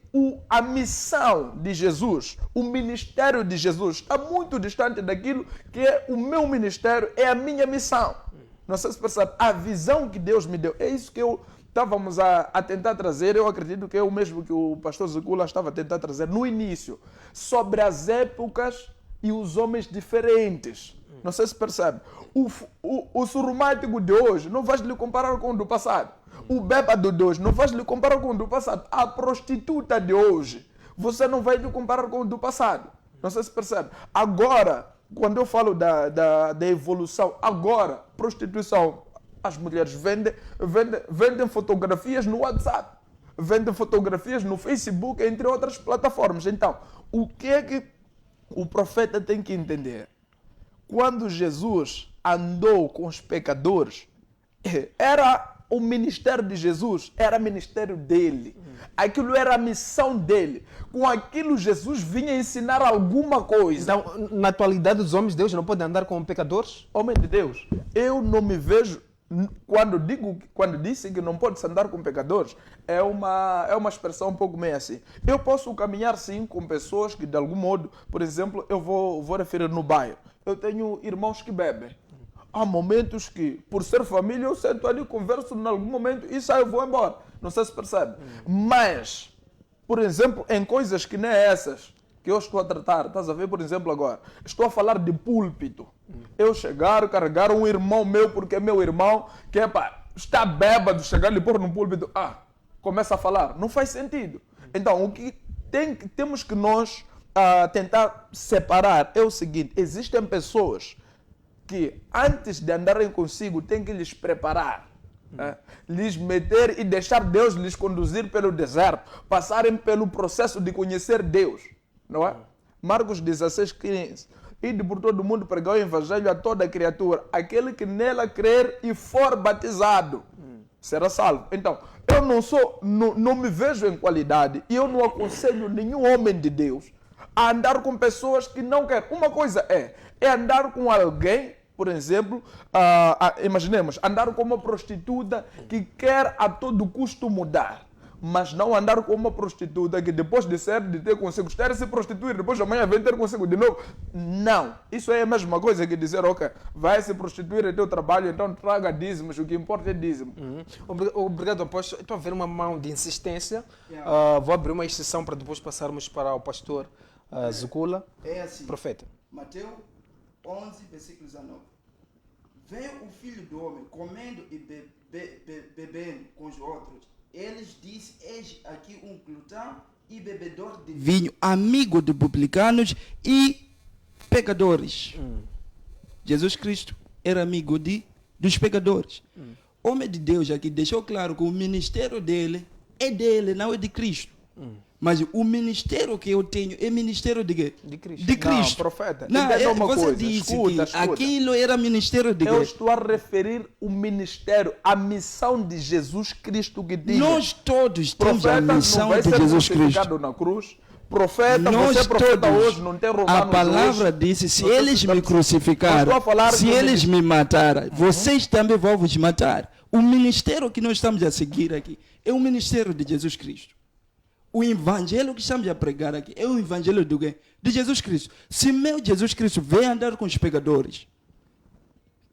a missão de Jesus, o ministério de Jesus está muito distante daquilo que é o meu ministério, é a minha missão. Não sei se percebe, a visão que Deus me deu, é isso que estávamos a tentar trazer, eu acredito que é o mesmo que o pastor Zukula estava a tentar trazer no início, sobre as épocas e os homens diferentes. Não sei se percebe. O surumático de hoje não vais lhe comparar com o do passado. O bêbado de hoje não vais lhe comparar com o do passado. A prostituta de hoje, você não vai lhe comparar com o do passado. Não sei se percebe. Agora, quando eu falo da evolução, agora, prostituição, as mulheres vendem fotografias no WhatsApp, vendem fotografias no Facebook, entre outras plataformas. Então, o que é que o profeta tem que entender? Quando Jesus andou com os pecadores, o ministério de Jesus era o ministério dele. Aquilo era a missão dele. Com aquilo, Jesus vinha ensinar alguma coisa. Então, na atualidade, os homens de Deus não podem andar com pecadores? Homem de Deus, eu não me vejo... Quando disse que não pode andar com pecadores, é uma expressão um pouco meio assim. Eu posso caminhar sim com pessoas que de algum modo, por exemplo, eu vou referir no bairro. Eu tenho irmãos que bebem. há momentos que, por ser família, eu sento ali, converso em algum momento e saio, vou embora. Não sei se percebe. Mas, por exemplo, em coisas que nem essas que eu estou a tratar, estás a ver, por exemplo, agora, estou a falar de púlpito. Eu chegar, carregar um irmão meu, porque é meu irmão, que está bêbado, chegar e pôr no púlpito, começa a falar. Não faz sentido. Então, o que temos que nós tentar separar é o seguinte: existem pessoas que antes de andarem consigo têm que lhes preparar, lhes meter e deixar Deus lhes conduzir pelo deserto, passarem pelo processo de conhecer Deus, não é? Marcos 16:15. Ide por todo o mundo pregar o evangelho a toda criatura. Aquele que nela crer e for batizado será salvo. Então, eu não me vejo em qualidade e eu não aconselho nenhum homem de Deus a andar com pessoas que não querem. Uma coisa é andar com alguém, por exemplo, imaginemos, andar com uma prostituta que quer a todo custo mudar. Mas não andar com uma prostituta que depois de ter consigo estar se prostituir, depois amanhã vem ter consigo de novo. Não. Isso é a mesma coisa que dizer, ok, vai se prostituir é teu trabalho, então traga dízimos, o que importa é dízimo. Obrigado, apóstolo. Estou a ver uma mão de insistência. Vou abrir uma exceção para depois passarmos para o pastor Zukula. É assim. Profeta. Mateus 11, versículo 19. Veio o filho do homem comendo e bebendo com os outros. Eles disse: eis aqui um glutão e bebedor de vinho, amigo de publicanos e pecadores. Jesus Cristo era amigo dos pecadores. Homem de Deus aqui deixou claro que o ministério dele é dele, não é de Cristo. Mas o ministério que eu tenho é ministério de quê? De Cristo. De Cristo. Não, profeta. Não, uma você coisa. disse Escuta. que aquilo era ministério de quê? Eu estou a referir o ministério, a missão de Jesus Cristo que diz. Nós todos temos a profeta missão não vai de ser Jesus crucificado Cristo. na cruz. Profeta, Nós você é profeta todos, hoje, não tem Romanos a palavra hoje. disse, se Não sei eles se me está- crucificaram, Eu estou a falar se do eles me matarem, vocês também vão vos matar. O ministério que nós estamos a seguir aqui é o ministério de Jesus Cristo. O evangelho que estamos a pregar aqui é o evangelho do quê? De Jesus Cristo. Se meu Jesus Cristo vem andar com os pecadores,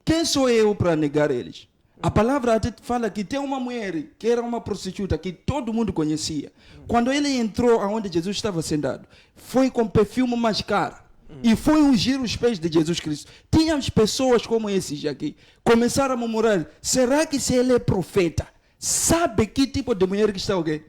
quem sou eu para negar eles? A palavra até fala que tem uma mulher que era uma prostituta que todo mundo conhecia. Quando ele entrou aonde Jesus estava sentado, foi com perfume mais caro e foi ungir os pés de Jesus Cristo. Tínhamos pessoas como esses aqui, começaram a murmurar: será que se ele é profeta, sabe que tipo de mulher que está alguém?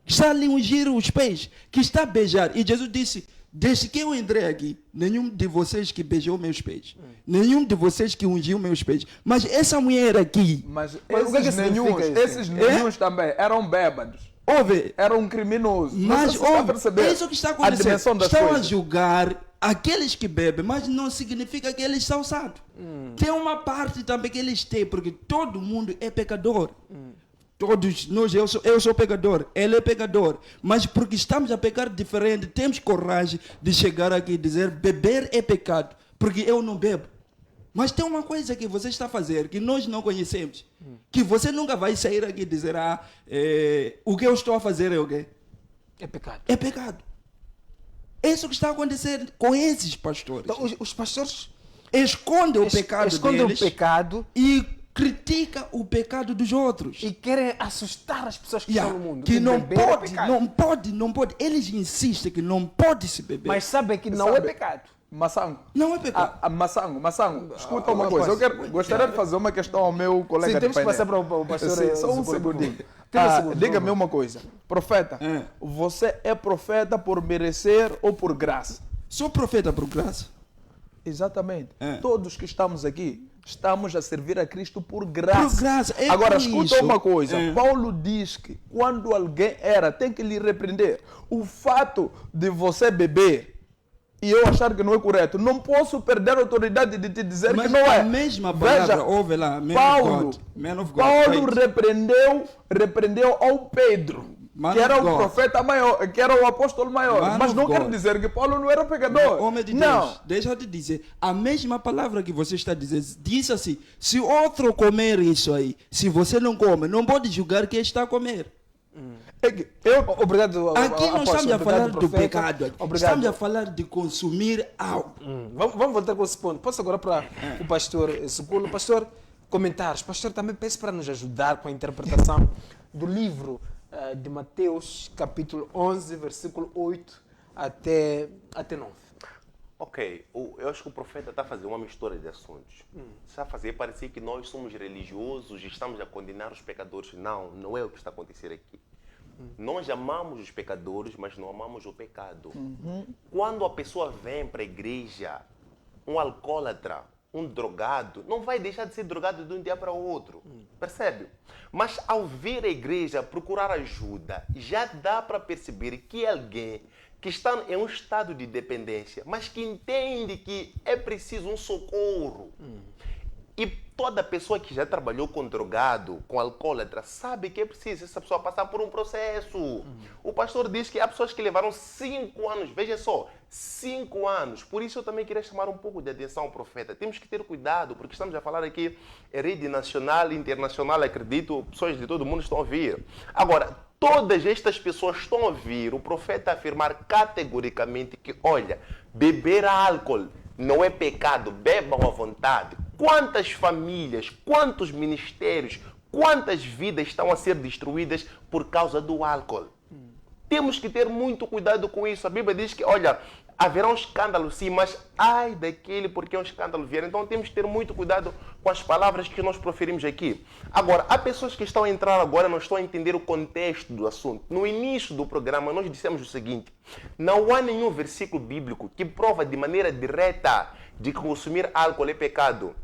Que está ali ungir os pés, que está a beijar. E Jesus disse: desde que eu entrei aqui, nenhum de vocês que beijou meus pés, nenhum de vocês que ungiu meus pés. Mas essa mulher aqui, Mas o que é que significa isso? esses nenhuns também eram bêbados. ouve, Eram criminosos. Não mas sei se está a ouve, perceber é isso que está a acontecendo. dimensão das Estão a coisas. julgar aqueles que bebem, mas não significa que eles são santos. Tem uma parte também que eles têm, porque todo mundo é pecador. Todos nós, eu sou pecador, ele é pecador. Mas porque estamos a pecar diferente, temos coragem de chegar aqui e dizer: beber é pecado, porque eu não bebo. Mas tem uma coisa que você está a fazer que nós não conhecemos, que você nunca vai sair aqui e dizer: o que eu estou a fazer é o quê? É pecado. É pecado. É isso que está acontecendo com esses pastores. Então, os pastores Escondem o pecado escondem deles o pecado e critica o pecado dos outros. e querem assustar as pessoas que Yeah, estão no mundo. que não beber é pode, pecado. não pode. Eles insistem que não pode se beber. Mas sabem que não é Sabe- pecado. Maçango. não é pecado. Maçango, escuta uma coisa. Gostaria de fazer uma questão ao meu colega Sim, de temos que painel. passar para o pastor. Sim, só um Zukula, por favor. segundinho. 30 segundos, por Diga-me favor. uma coisa. Profeta, você é profeta por merecer ou por graça? Sou profeta por graça. Exatamente. É. Todos que estamos aqui estamos a servir a Cristo por graça. Por graça, é Agora, por escuta isso. uma coisa. É. Paulo diz que quando alguém tem que lhe repreender. O fato de você beber e eu achar que não é correto, não posso perder a autoridade de te dizer Mas que não é. a mesma palavra, Veja, ouve lá, man Paulo, of God, man of God, Paulo right. repreendeu ao Pedro, Man que era of o God. profeta maior, que era o apóstolo maior. Man Mas of não quer God. dizer que Paulo não era pecador. Homem de não. Deus, deixa eu te dizer, a mesma palavra que você está dizendo, diz assim: se outro comer isso aí, se você não come, não pode julgar quem está a comer. É que Obrigado. Aqui não estamos a falar do profeta. pecado. Obrigado. Estamos a falar de consumir algo. Vamos voltar com esse ponto. Posso agora para o pastor Zuculo. Pastor, comentários. Pastor, também peço para nos ajudar com a interpretação do livro de Mateus, capítulo 11, versículo 8 até 9. Ok, eu acho que o profeta está a fazer uma mistura de assuntos. Está a fazer parecer que nós somos religiosos e estamos a condenar os pecadores. Não, não é o que está a acontecer aqui. Nós amamos os pecadores, mas não amamos o pecado. Quando a pessoa vem para a igreja, um alcoólatra, um drogado, não vai deixar de ser drogado de um dia para o outro. Percebe? Mas ao vir à igreja procurar ajuda, já dá para perceber que alguém que está em um estado de dependência, mas que entende que é preciso um socorro. E toda pessoa que já trabalhou com drogado, com alcoólatra, sabe que é preciso essa pessoa passar por um processo. O pastor diz que há pessoas que levaram 5 anos, veja só, 5 anos. Por isso eu também queria chamar um pouco de atenção ao profeta. Temos que ter cuidado, porque estamos a falar aqui em rede nacional e internacional, acredito, pessoas de todo mundo estão a ouvir. Agora, todas estas pessoas estão a ouvir o profeta afirmar categoricamente que, olha, beber álcool não é pecado, bebam à vontade. Quantas famílias, quantos ministérios, quantas vidas estão a ser destruídas por causa do álcool? Temos que ter muito cuidado com isso. A Bíblia diz que, olha, haverá um escândalo sim, mas ai daquele porque um escândalo vier. Então temos que ter muito cuidado com as palavras que nós proferimos aqui. Agora, há pessoas que estão a entrar agora, não estão a entender o contexto do assunto. No início do programa, nós dissemos o seguinte: não há nenhum versículo bíblico que prova de maneira direta de que consumir álcool é pecado.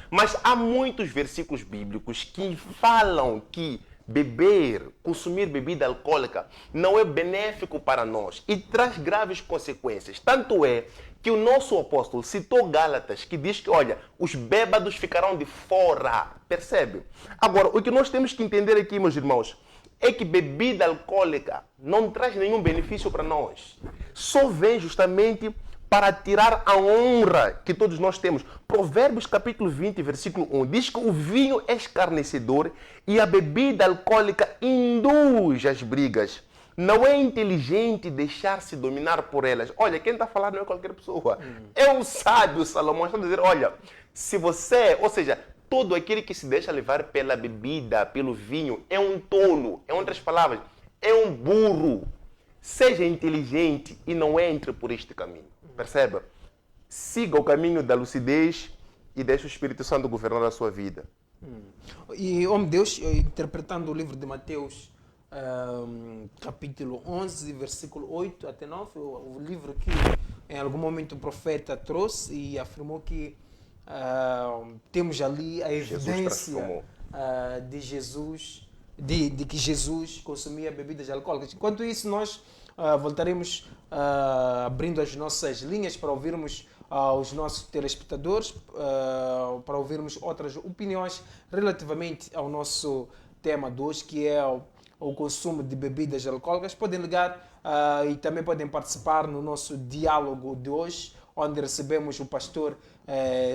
Mas há muitos versículos bíblicos que falam que beber, consumir bebida alcoólica não é benéfico para nós e traz graves consequências. Tanto é que o nosso apóstolo citou Gálatas, que diz que, olha, os bêbados ficarão de fora. Percebe? Agora, o que nós temos que entender aqui, meus irmãos, é que bebida alcoólica não traz nenhum benefício para nós. Só vem justamente para tirar a honra que todos nós temos. Provérbios capítulo 20, versículo 1, diz que o vinho é escarnecedor e a bebida alcoólica induz às brigas. Não é inteligente deixar-se dominar por elas. Olha, quem está a falar não é qualquer pessoa. É o sábio Salomão. Está a dizer, olha, se você, ou seja, todo aquele que se deixa levar pela bebida, pelo vinho, é um tolo. Em outras palavras, é um burro. Seja inteligente e não entre por este caminho. Perceba? Siga o caminho da lucidez e deixe o Espírito Santo governar a sua vida. E, homem Deus, interpretando o livro de Mateus, capítulo 11, versículo 8 até 9, o livro que em algum momento o profeta trouxe e afirmou que temos ali a evidência de Jesus, de que Jesus consumia bebidas alcoólicas. Enquanto isso, nós voltaremos abrindo as nossas linhas para ouvirmos os nossos telespectadores, para ouvirmos outras opiniões relativamente ao nosso tema de hoje, que é o consumo de bebidas alcoólicas. Podem ligar e também podem participar no nosso diálogo de hoje, onde recebemos o pastor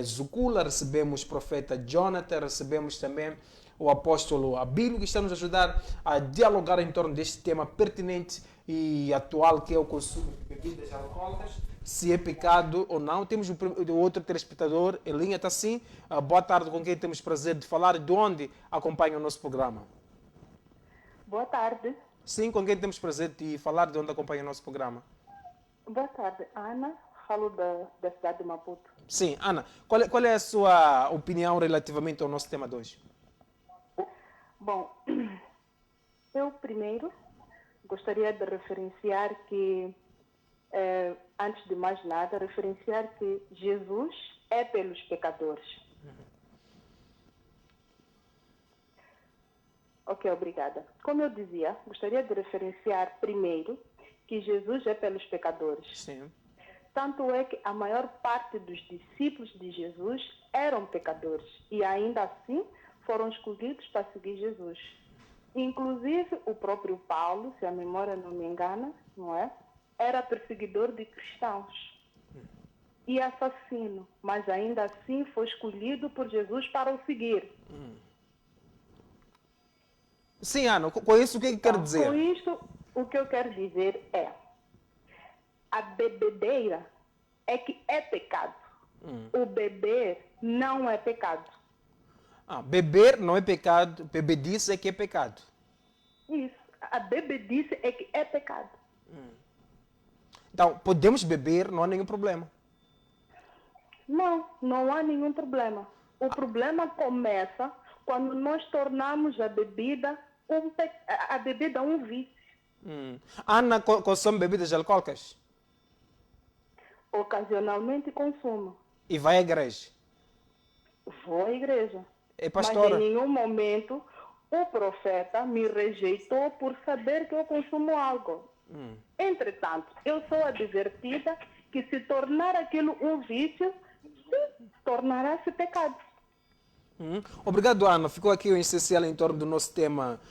Zucula, recebemos o profeta Jonathan, recebemos também o apóstolo Abílio, que está nos ajudar a dialogar em torno deste tema pertinente e atual, que é o consumo de bebidas alcoólicas, se é pecado ou não. Temos o outro telespectador em linha, está sim. Boa tarde, com quem temos prazer de falar e de onde acompanha o nosso programa. Boa tarde. Sim, com quem temos prazer de falar, de onde acompanha o nosso programa. Boa tarde, Ana. Falo da cidade de Maputo. Sim, Ana, qual é a sua opinião relativamente ao nosso tema de hoje? Bom, eu primeiro gostaria de referenciar que, antes de mais nada, referenciar que Jesus é pelos pecadores. Ok, obrigada. Como eu dizia, gostaria de referenciar primeiro que Jesus é pelos pecadores. Sim. Tanto é que a maior parte dos discípulos de Jesus eram pecadores e ainda assim foram escolhidos para seguir Jesus. Inclusive o próprio Paulo, se a memória não me engana, não é? Era perseguidor de cristãos e assassino, mas ainda assim foi escolhido por Jesus para o seguir. Sim, Ana, com isso o que quer dizer? Com isto, o que eu quero dizer é a bebedeira é que é pecado. O beber não é pecado. Beber não é pecado, bebedice é que é pecado. Isso. A bebedice é que é pecado. Então, podemos beber, não há nenhum problema. Não há nenhum problema. O problema começa quando nós tornamos a bebida um vício. Ana consome bebidas alcoólicas? Ocasionalmente consumo. E vai à igreja? Vou à igreja. Pastora? Mas em nenhum momento o profeta me rejeitou por saber que eu consumo álcool. Entretanto, eu sou advertida que se tornar aquilo um vício, tornará-se pecado. Obrigado, Ana. Ficou aqui o essencial em torno do nosso tema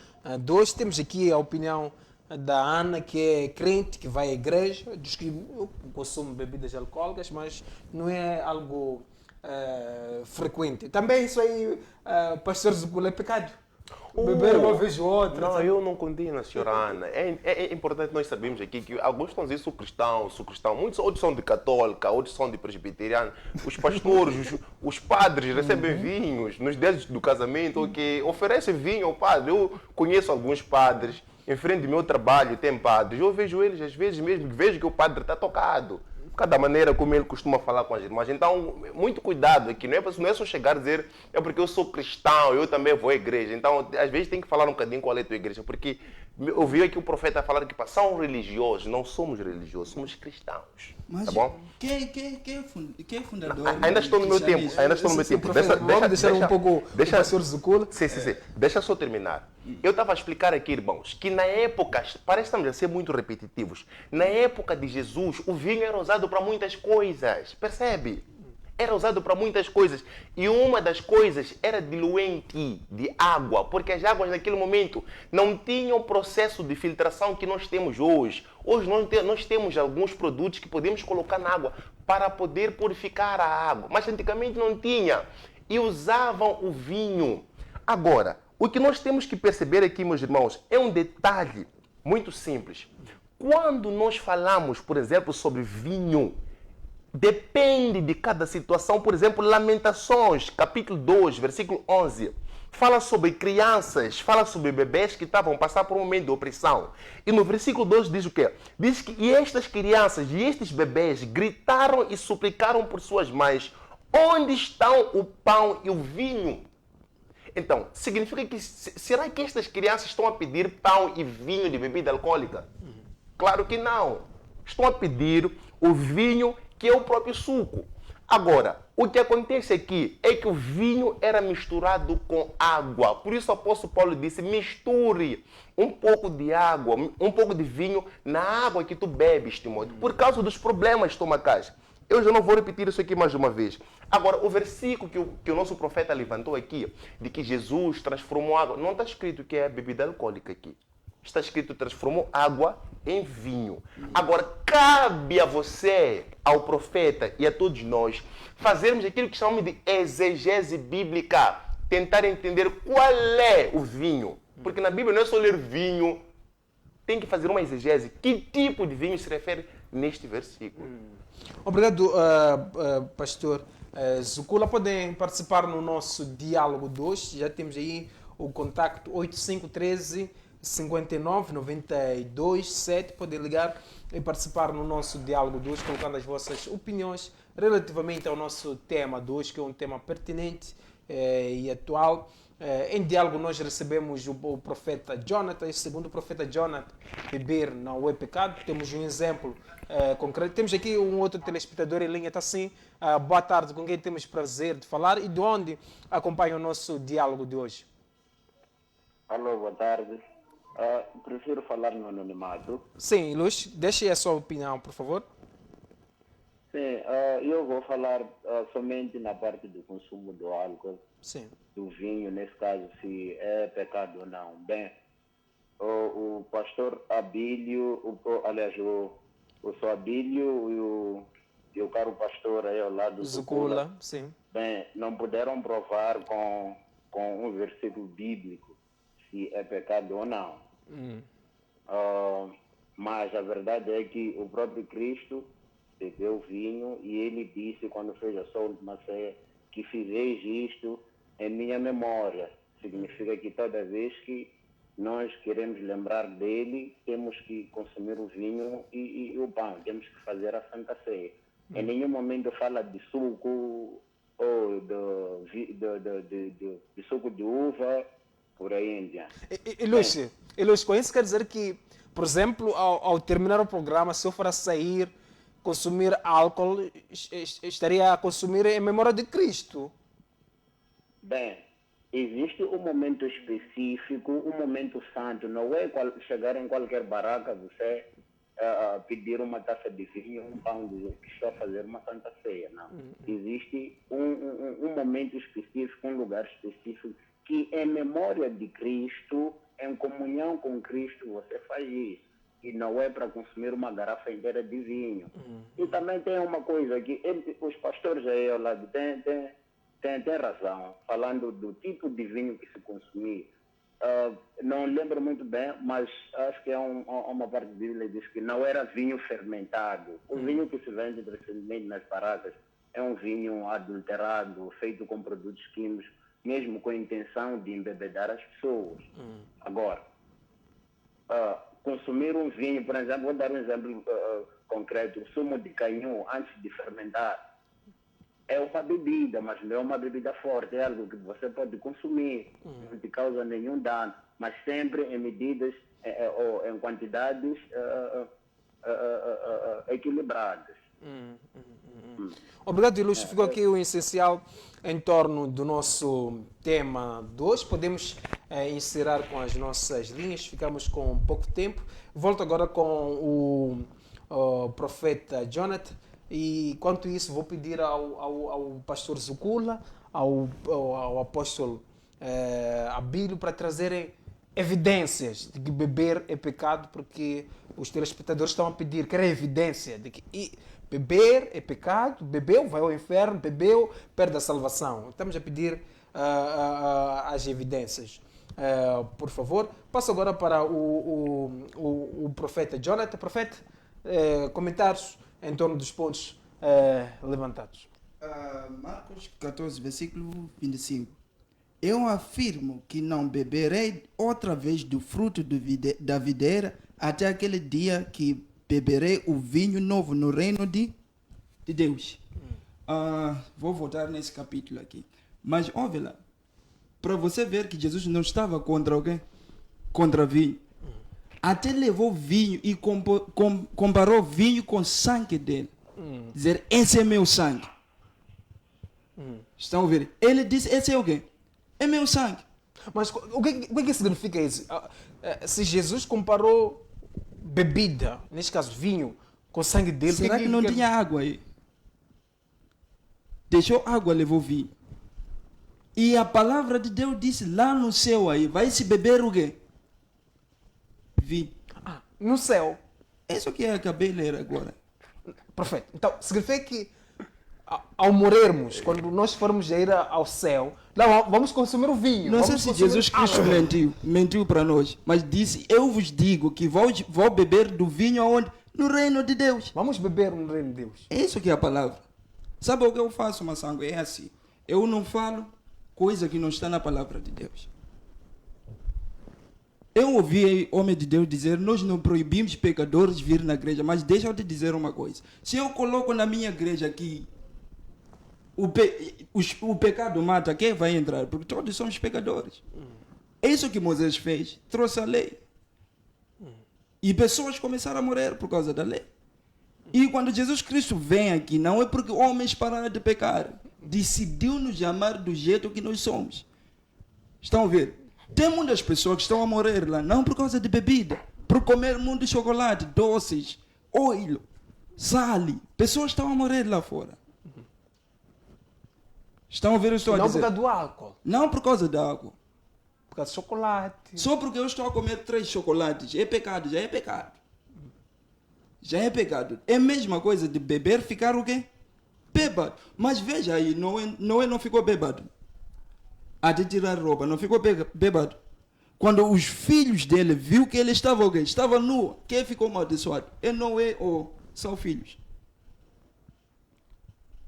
2. Temos aqui a opinião da Ana, que é crente, que vai à igreja, diz que eu consumo bebidas alcoólicas, mas não é algo frequente. Também isso aí, pastor Zucula, é pecado. Beber uma vez ou outra. Não, eu não condeno, senhora Ana. É importante nós sabermos aqui que alguns estão a dizer sou cristão. Muitos outros são de católica, outros são de presbiteriano. Os pastores, os padres recebem vinhos nos dias do casamento, que oferecem vinho ao padre. Eu conheço alguns padres, em frente do meu trabalho tem padres. Eu vejo eles, às vezes mesmo, vejo que o padre está tocado. Cada maneira como ele costuma falar com as irmãs. Então, muito cuidado aqui. Não é só chegar a dizer é porque eu sou cristão, eu também vou à igreja. Então, às vezes tem que falar um bocadinho qual é a tua igreja. Porque eu vi aqui o profeta falar que são religiosos. Não somos religiosos, somos cristãos. Mas tá bom? Quem é fundador? Ainda estou no meu tempo. Vamos deixar um pouco o pastor Zucula. Sim. Deixa só terminar. Eu estava a explicar aqui, irmãos, que na época, parece que estamos a ser muito repetitivos, na época de Jesus, o vinho era usado para muitas coisas, percebe? Era usado para muitas coisas. E uma das coisas era diluente, de água, porque as águas naquele momento não tinham o processo de filtração que nós temos hoje. Hoje nós temos alguns produtos que podemos colocar na água para poder purificar a água, mas antigamente não tinha. E usavam o vinho. Agora, o que nós temos que perceber aqui, meus irmãos, é um detalhe muito simples. Quando nós falamos, por exemplo, sobre vinho, depende de cada situação. Por exemplo, Lamentações, capítulo 2, versículo 11. Fala sobre crianças, fala sobre bebês que estavam a passar por um momento de opressão. E no versículo 12 diz o quê? Diz que e estas crianças e estes bebês gritaram e suplicaram por suas mães: onde estão o pão e o vinho? Então, significa que, será que estas crianças estão a pedir pão e vinho de bebida alcoólica? Claro que não. Estão a pedir o vinho, que é o próprio suco. Agora, o que acontece aqui é que o vinho era misturado com água. Por isso o apóstolo Paulo disse: misture um pouco de água, um pouco de vinho na água que tu bebes, Timóteo, por causa dos problemas estomacais. Eu já não vou repetir isso aqui mais uma vez. Agora, o versículo que o nosso profeta levantou aqui, de que Jesus transformou água, não está escrito que é bebida alcoólica aqui. Está escrito transformou água em vinho. Agora, cabe a você, ao profeta e a todos nós, fazermos aquilo que chamamos de exegese bíblica. Tentar entender qual é o vinho. Porque na Bíblia não é só ler vinho. Tem que fazer uma exegese. Que tipo de vinho se refere neste versículo? Obrigado, pastor Zucula. Podem participar no nosso diálogo 2. Já temos aí o contacto 8513 59 92 7. Podem ligar e participar no nosso diálogo 2, colocando as vossas opiniões relativamente ao nosso tema 2, que é um tema pertinente e atual. Em diálogo nós recebemos o profeta Jonathan, e segundo o profeta Jonathan, beber não é pecado. Temos um exemplo concreto. Temos aqui um outro telespectador em linha, está assim. Boa tarde, com quem temos prazer de falar e de onde acompanha o nosso diálogo de hoje? Alô, boa tarde. Prefiro falar no anonimato. Sim, Luz, deixe a sua opinião, por favor. Sim, eu vou falar somente na parte do consumo do álcool. Sim. Do vinho, nesse caso, se é pecado ou não. Bem, o pastor Abílio, aliás, o seu Abílio e o caro pastor aí ao lado do Zucula, sim. Bem, não puderam provar com um versículo bíblico se é pecado ou não. Mas a verdade é que o próprio Cristo bebeu vinho e ele disse, quando fez a sua última ceia, que fizeis isto em minha memória. Significa que toda vez que nós queremos lembrar dele, temos que consumir o vinho e o pão, temos que fazer a Santa Ceia. Em nenhum momento fala de suco ou de suco de uva, por aí em diante. E Luís, com isso quer dizer que, por exemplo, ao terminar o programa, se eu for a sair, consumir álcool, estaria a consumir em memória de Cristo? Bem, existe um momento específico, um momento santo. Não é chegar em qualquer barraca, você pedir uma taça de vinho, um pão, dizer que estou a fazer uma Santa Ceia. Não. Existe um momento específico, um lugar específico, que em memória de Cristo, em comunhão com Cristo, você faz isso. E não é para consumir uma garrafa inteira de vinho. E também tem uma coisa que os pastores aí ao lado têm razão, falando do tipo de vinho que se consumia. Não lembro muito bem, mas acho que é uma parte da Bíblia que diz que não era vinho fermentado. O vinho que se vende tradicionalmente nas barracas é um vinho adulterado, feito com produtos químicos, mesmo com a intenção de embebedar as pessoas. Agora, consumir um vinho, por exemplo, vou dar um exemplo concreto, o sumo de canhão antes de fermentar é uma bebida, mas não é uma bebida forte, é algo que você pode consumir, não te causa nenhum dano, mas sempre em medidas ou em quantidades equilibradas. Obrigado, Lúcio. Ficou aqui o essencial em torno do nosso tema de hoje. Podemos encerrar com as nossas linhas, ficamos com pouco tempo. Volto agora com o profeta Jonathan. E quanto a isso, vou pedir ao pastor Zukula, ao apóstolo Abílio, para trazerem evidências de que beber é pecado, porque os telespectadores estão a pedir, querem evidência de que beber é pecado, bebeu, vai ao inferno, bebeu, perde a salvação. Estamos a pedir as evidências. Por favor, passo agora para o profeta Jonathan. Profeta, comentários em torno dos pontos levantados. Marcos 14, versículo 25. Eu afirmo que não beberei outra vez do fruto da videira até aquele dia que beberei o vinho novo no reino de Deus. Vou voltar nesse capítulo aqui. Mas, ouve lá, para você ver que Jesus não estava contra alguém, contra vinho. Até levou vinho e comparou vinho com sangue dele. Dizer, esse é meu sangue. Estão a ouvir? Ele disse, esse é o quê? É meu sangue. Mas o que significa isso? Se Jesus comparou bebida, neste caso vinho, com sangue dele... Será que não tinha água aí? Deixou água, levou vinho. E a palavra de Deus disse lá no céu aí, vai se beber o quê? Vinho. No céu. Isso que eu acabei de ler agora. Perfeito. Então, significa que ao morrermos, quando nós formos ir ao céu, lá vamos consumir o vinho. Não sei se Jesus Cristo mentiu para nós, mas disse, eu vos digo que vou beber do vinho aonde? No reino de Deus. Vamos beber no reino de Deus. É isso que é a palavra. Sabe o que eu faço, Massango? É assim. Eu não falo coisa que não está na palavra de Deus. Eu ouvi homem de Deus dizer, nós não proibimos pecadores vir na igreja, mas deixa eu te dizer uma coisa. Se eu coloco na minha igreja aqui, o pecado mata, quem vai entrar? Porque todos somos pecadores. É isso que Moisés fez, trouxe a lei. E pessoas começaram a morrer por causa da lei. E quando Jesus Cristo vem aqui, não é porque homens pararam de pecar. Decidiu nos amar do jeito que nós somos. Estão a ver? Tem muitas pessoas que estão a morrer lá, não por causa de bebida, por comer muito chocolate, doces, óleo, sal. Pessoas estão a morrer lá fora. Estão a ver o que eu estou a dizer? Não por causa do álcool. Não por causa da água. Por causa do chocolate. Só porque eu estou a comer 3 chocolates, é pecado, já é pecado. Já é pecado. É a mesma coisa de beber, ficar o quê? Bêbado. Mas veja aí, Noé não ficou bêbado. Até tirar roupa, não ficou bêbado. Quando os filhos dele viu que ele estava alguém, estava nu, quem ficou amaldiçoado? É Noé ou são filhos?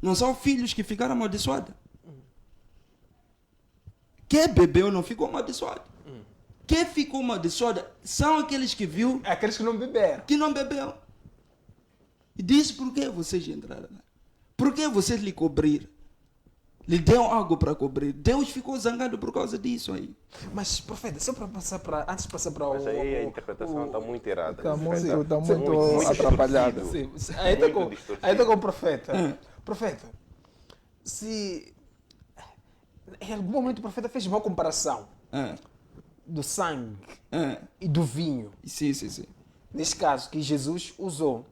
Não são filhos que ficaram amaldiçoados? Quem bebeu não ficou amaldiçoado. Quem ficou amaldiçoado são aqueles que viu. Aqueles que não beberam. Que não bebeu. E disse por que vocês entraram lá? Por que vocês lhe cobriram? Lhe deu algo para cobrir. Deus ficou zangado por causa disso aí. Mas, profeta, só para passar para... Antes de passar para Mas aí a interpretação está muito errada. Está muito atrapalhada. Sim. Aí está com o profeta. Profeta, se... Em algum momento o profeta fez uma comparação do sangue e do vinho. Sim. Neste caso, que Jesus usou.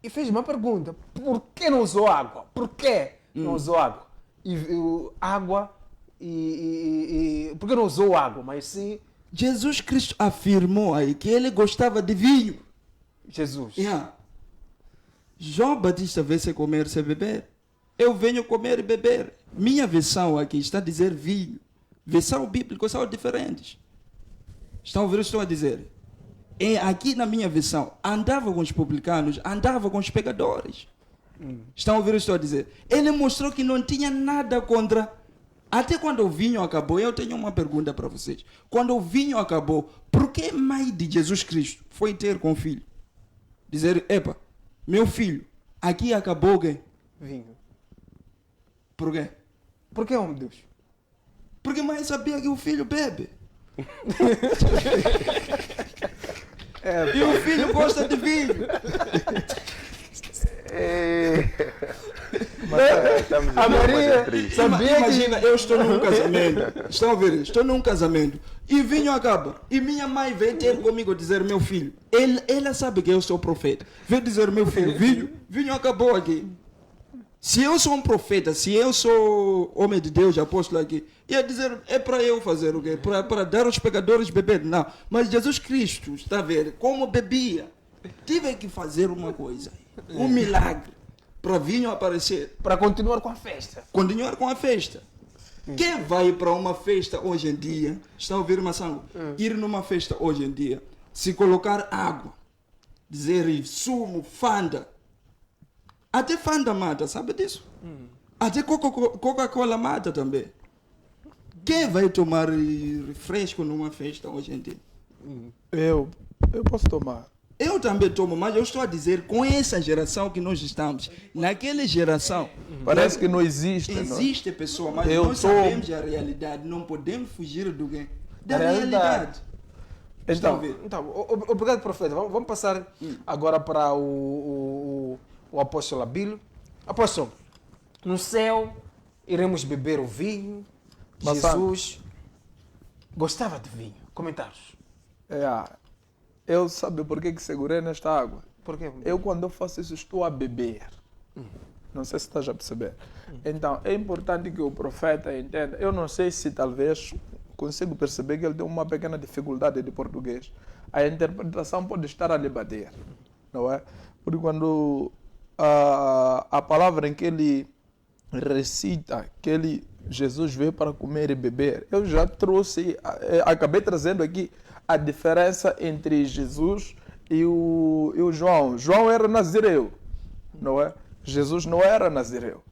E fez uma pergunta. Por que não usou água? Por que não usou água? Água e por que não usou água? Mas sim... Jesus Cristo afirmou aí que ele gostava de vinho. Jesus. João Batista veio se comer, se beber. Eu venho comer e beber. Minha versão aqui está a dizer vinho. Versão bíblica são diferentes. Estão a ouvir o que estou a dizer? E aqui na minha versão, andava com os publicanos, andava com os pecadores. Estão a ouvir o que estou a dizer? Ele mostrou que não tinha nada contra... Até quando o vinho acabou, eu tenho uma pergunta para vocês. Quando o vinho acabou, por que mãe de Jesus Cristo foi ter com o filho? Dizer, epa, meu filho, aqui acabou o quê? Vinho. Por quê? Por que, homem de Deus? Porque mãe sabia que o filho bebe. E o filho gosta de vinho. A Maria sabia. Imagina, eu estou num casamento. Estão a ver? Estou num casamento. E vinho acaba. E minha mãe vem ter comigo dizer, meu filho. Ela sabe que eu sou profeta. Vem dizer, meu filho, vinho acabou aqui. Se eu sou um profeta, se eu sou homem de Deus, apóstolo aqui, ia dizer, é para eu fazer o quê? Para dar aos pecadores beber? Não. Mas Jesus Cristo, está a ver, como bebia, tive que fazer uma coisa, um milagre, para vinho aparecer. Para continuar com a festa. Continuar com a festa. Quem vai para uma festa hoje em dia, está a ouvir, Massango? Ir numa festa hoje em dia, se colocar água, dizer sumo, fanda, até Fanta mata, sabe disso? Até Coca-Cola mata também. Quem vai tomar refresco numa festa hoje em dia? Eu posso tomar. Eu também tomo, mas eu estou a dizer, com essa geração que nós estamos, naquela geração... Parece que não existe. Existe pessoa, mas nós sabemos a realidade, não podemos fugir da realidade. Então, obrigado, profeta. Vamos passar agora para o apóstolo Abílio. Apóstolo, no céu iremos beber o vinho. Jesus gostava de vinho. Comentários. Eu sabe por que segurei nesta água? Por quê? Eu quando eu faço isso estou a beber. Não sei se estás a perceber. Então é importante que o profeta entenda. Eu não sei se talvez consigo perceber que ele tem uma pequena dificuldade de português. A interpretação pode estar a lhe bater, não é? Porque quando a palavra em que ele recita, que Jesus veio para comer e beber, eu já trouxe, acabei trazendo aqui a diferença entre Jesus e o João. João era nazireu, não é? Jesus não era nazireu.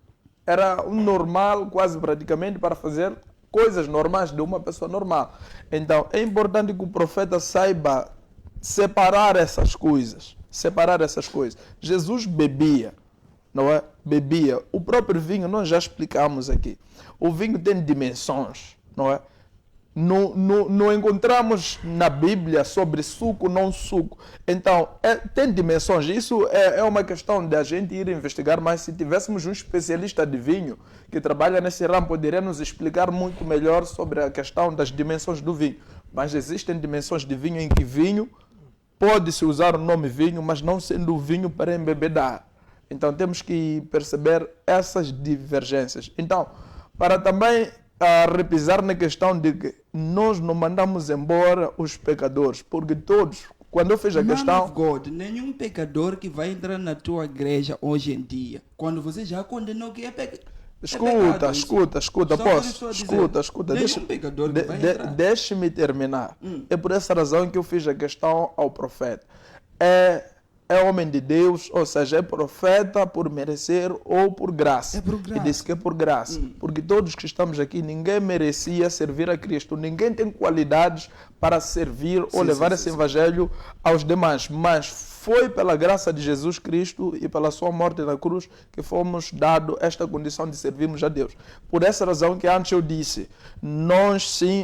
Era um normal, quase praticamente, para fazer coisas normais de uma pessoa normal. Então, é importante que o profeta saiba separar essas coisas. Jesus bebia, não é? Bebia. O próprio vinho, nós já explicamos aqui. O vinho tem dimensões, não é? Não encontramos na Bíblia sobre suco, não suco. Então, tem dimensões. Isso é uma questão de a gente ir investigar, mas se tivéssemos um especialista de vinho que trabalha nesse ramo, poderia nos explicar muito melhor sobre a questão das dimensões do vinho. Mas existem dimensões de vinho em que vinho pode-se usar o nome vinho, mas não sendo o vinho para embebedar. Então, temos que perceber essas divergências. Então, para também repisar na questão de que nós não mandamos embora os pecadores, porque todos, quando eu fiz a questão... God, nenhum pecador que vai entrar na tua igreja hoje em dia, quando você já condenou que é pecador. Escuta, Só que eu estou a dizer, escuta. nenhum pecador que vai entrar. Deixe-me terminar. É por essa razão que eu fiz a questão ao profeta. É homem de Deus, ou seja, é profeta por merecer ou por graça. É por graça. E disse que é por graça. Porque todos que estamos aqui, ninguém merecia servir a Cristo. Ninguém tem qualidades para servir ou levar esse evangelho aos demais. Mas foi pela graça de Jesus Cristo e pela sua morte na cruz que fomos dados esta condição de servirmos a Deus. Por essa razão que antes eu disse,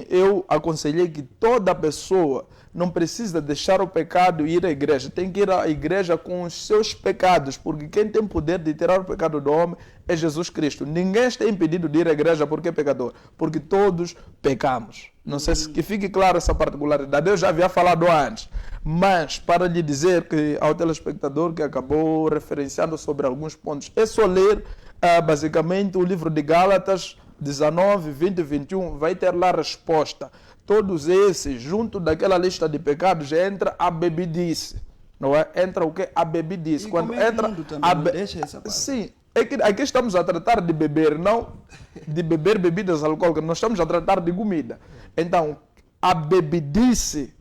eu aconselhei que toda pessoa não precisa deixar o pecado e ir à igreja. Tem que ir à igreja com os seus pecados, porque quem tem poder de tirar o pecado do homem é Jesus Cristo. Ninguém está impedido de ir à igreja porque é pecador, porque todos pecamos. Não sei se que fique claro essa particularidade. Eu já havia falado antes, mas para lhe dizer que ao telespectador que acabou referenciando sobre alguns pontos, é só ler basicamente o livro de Gálatas 19, 20 e 21, vai ter lá a resposta. Todos esses, junto daquela lista de pecados, entra a bebidice. Não é? Entra o quê? A bebidice. Quando entra deixa essa parte. Sim, é que aqui estamos a tratar de beber, não de beber bebidas alcoólicas. Nós estamos a tratar de comida. Então, a bebidice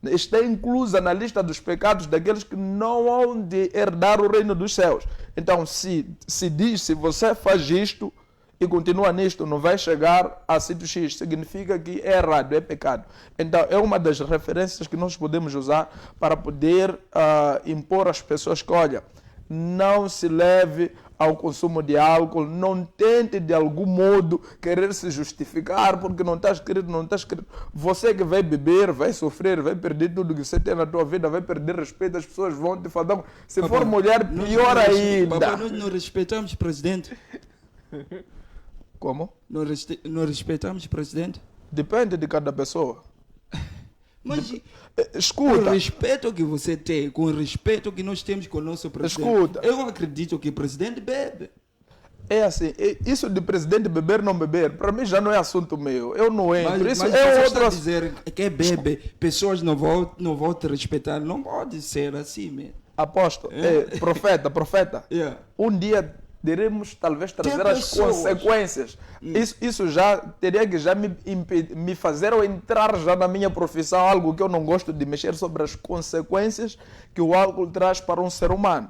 está inclusa na lista dos pecados daqueles que não hão de herdar o reino dos céus. Então, se diz, se você faz isto e continua nisto, não vai chegar a sítio X, significa que é errado, é pecado. Então, é uma das referências que nós podemos usar para poder impor às pessoas que, olha, não se leve ao consumo de álcool, não tente de algum modo querer se justificar porque não está escrito, não está escrito. Você que vai beber, vai sofrer, vai perder tudo que você tem na tua vida, vai perder respeito, as pessoas vão te falar. Se for mulher, pior ainda. Papai, nós não respeitamos o presidente. Como? Não respeitamos o presidente? Depende de cada pessoa. Mas escuta, com o respeito que você tem, com o respeito que nós temos com o nosso presidente, escuta, eu acredito que o presidente bebe. É assim, isso de presidente beber ou não beber, para mim já não é assunto meu. Eu não entro. Mas isso você é está a outro dizer que bebe, pessoas não vão te respeitar. Não pode ser assim, mesmo. Aposto. Profeta. Yeah. Um dia teremos talvez trazer Tem as pessoas. consequências. Isso já teria que já me fazer ou entrar já na minha profissão, algo que eu não gosto de mexer sobre as consequências que o álcool traz para um ser humano.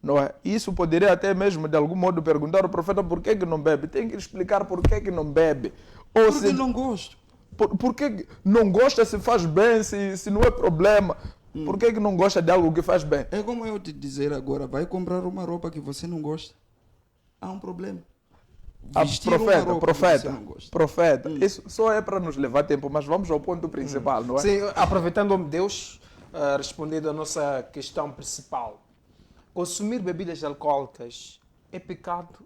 Não é? Isso poderia até mesmo de algum modo perguntar ao profeta por que não bebe. Tem que explicar por que não bebe. Ou porque não gosto. Por que não gosta se faz bem, se não é problema. Por que não gosta de algo que faz bem? É como eu te dizer agora, vai comprar uma roupa que você não gosta. Há um problema. Profeta, isso só é para nos levar tempo, mas vamos ao ponto principal, não é? Sim, aproveitando Deus, respondendo a nossa questão principal. Consumir bebidas alcoólicas é pecado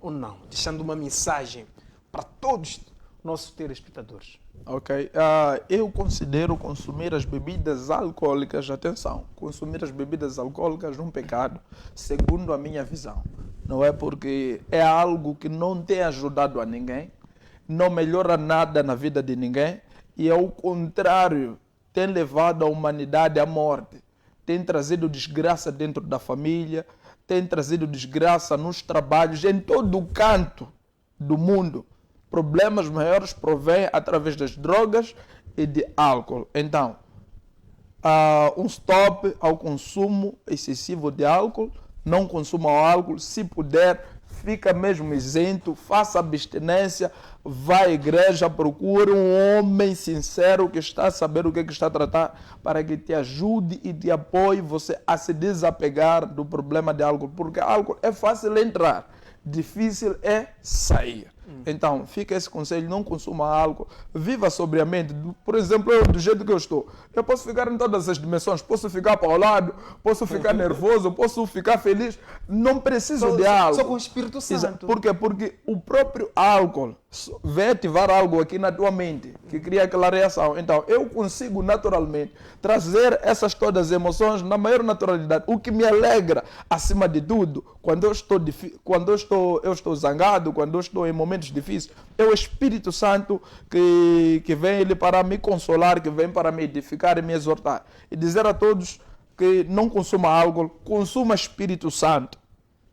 ou não? Deixando uma mensagem para todos os nossos telespectadores. Ok. Eu considero consumir as bebidas alcoólicas, atenção, consumir as bebidas alcoólicas um pecado, segundo a minha visão. Não é porque é algo que não tem ajudado a ninguém, não melhora nada na vida de ninguém e, ao contrário, tem levado a humanidade à morte. Tem trazido desgraça dentro da família, tem trazido desgraça nos trabalhos, em todo o canto do mundo. Problemas maiores provêm através das drogas e de álcool. Então, um stop ao consumo excessivo de álcool. Não consuma o álcool, se puder, fica mesmo isento, faça abstinência, vá à igreja, procure um homem sincero que está a saber o que está a tratar para que te ajude e te apoie você a se desapegar do problema de álcool, porque álcool é fácil entrar, difícil é sair. Então, fica esse conselho, não consuma álcool, viva sobriamente. Por exemplo, eu, do jeito que eu estou, eu posso ficar em todas as dimensões, posso ficar paulado, posso ficar nervoso, posso ficar feliz, não preciso de álcool. Só com o Espírito Santo. Por quê? Porque o próprio álcool vai ativar algo aqui na tua mente, que cria aquela reação. Então, eu consigo naturalmente trazer essas todas as emoções na maior naturalidade. O que me alegra, acima de tudo, quando eu estou zangado, quando eu estou em momentos difíceis, é o Espírito Santo que vem ele para me consolar, que vem para me edificar e me exortar. E dizer a todos que não consuma álcool, consuma Espírito Santo.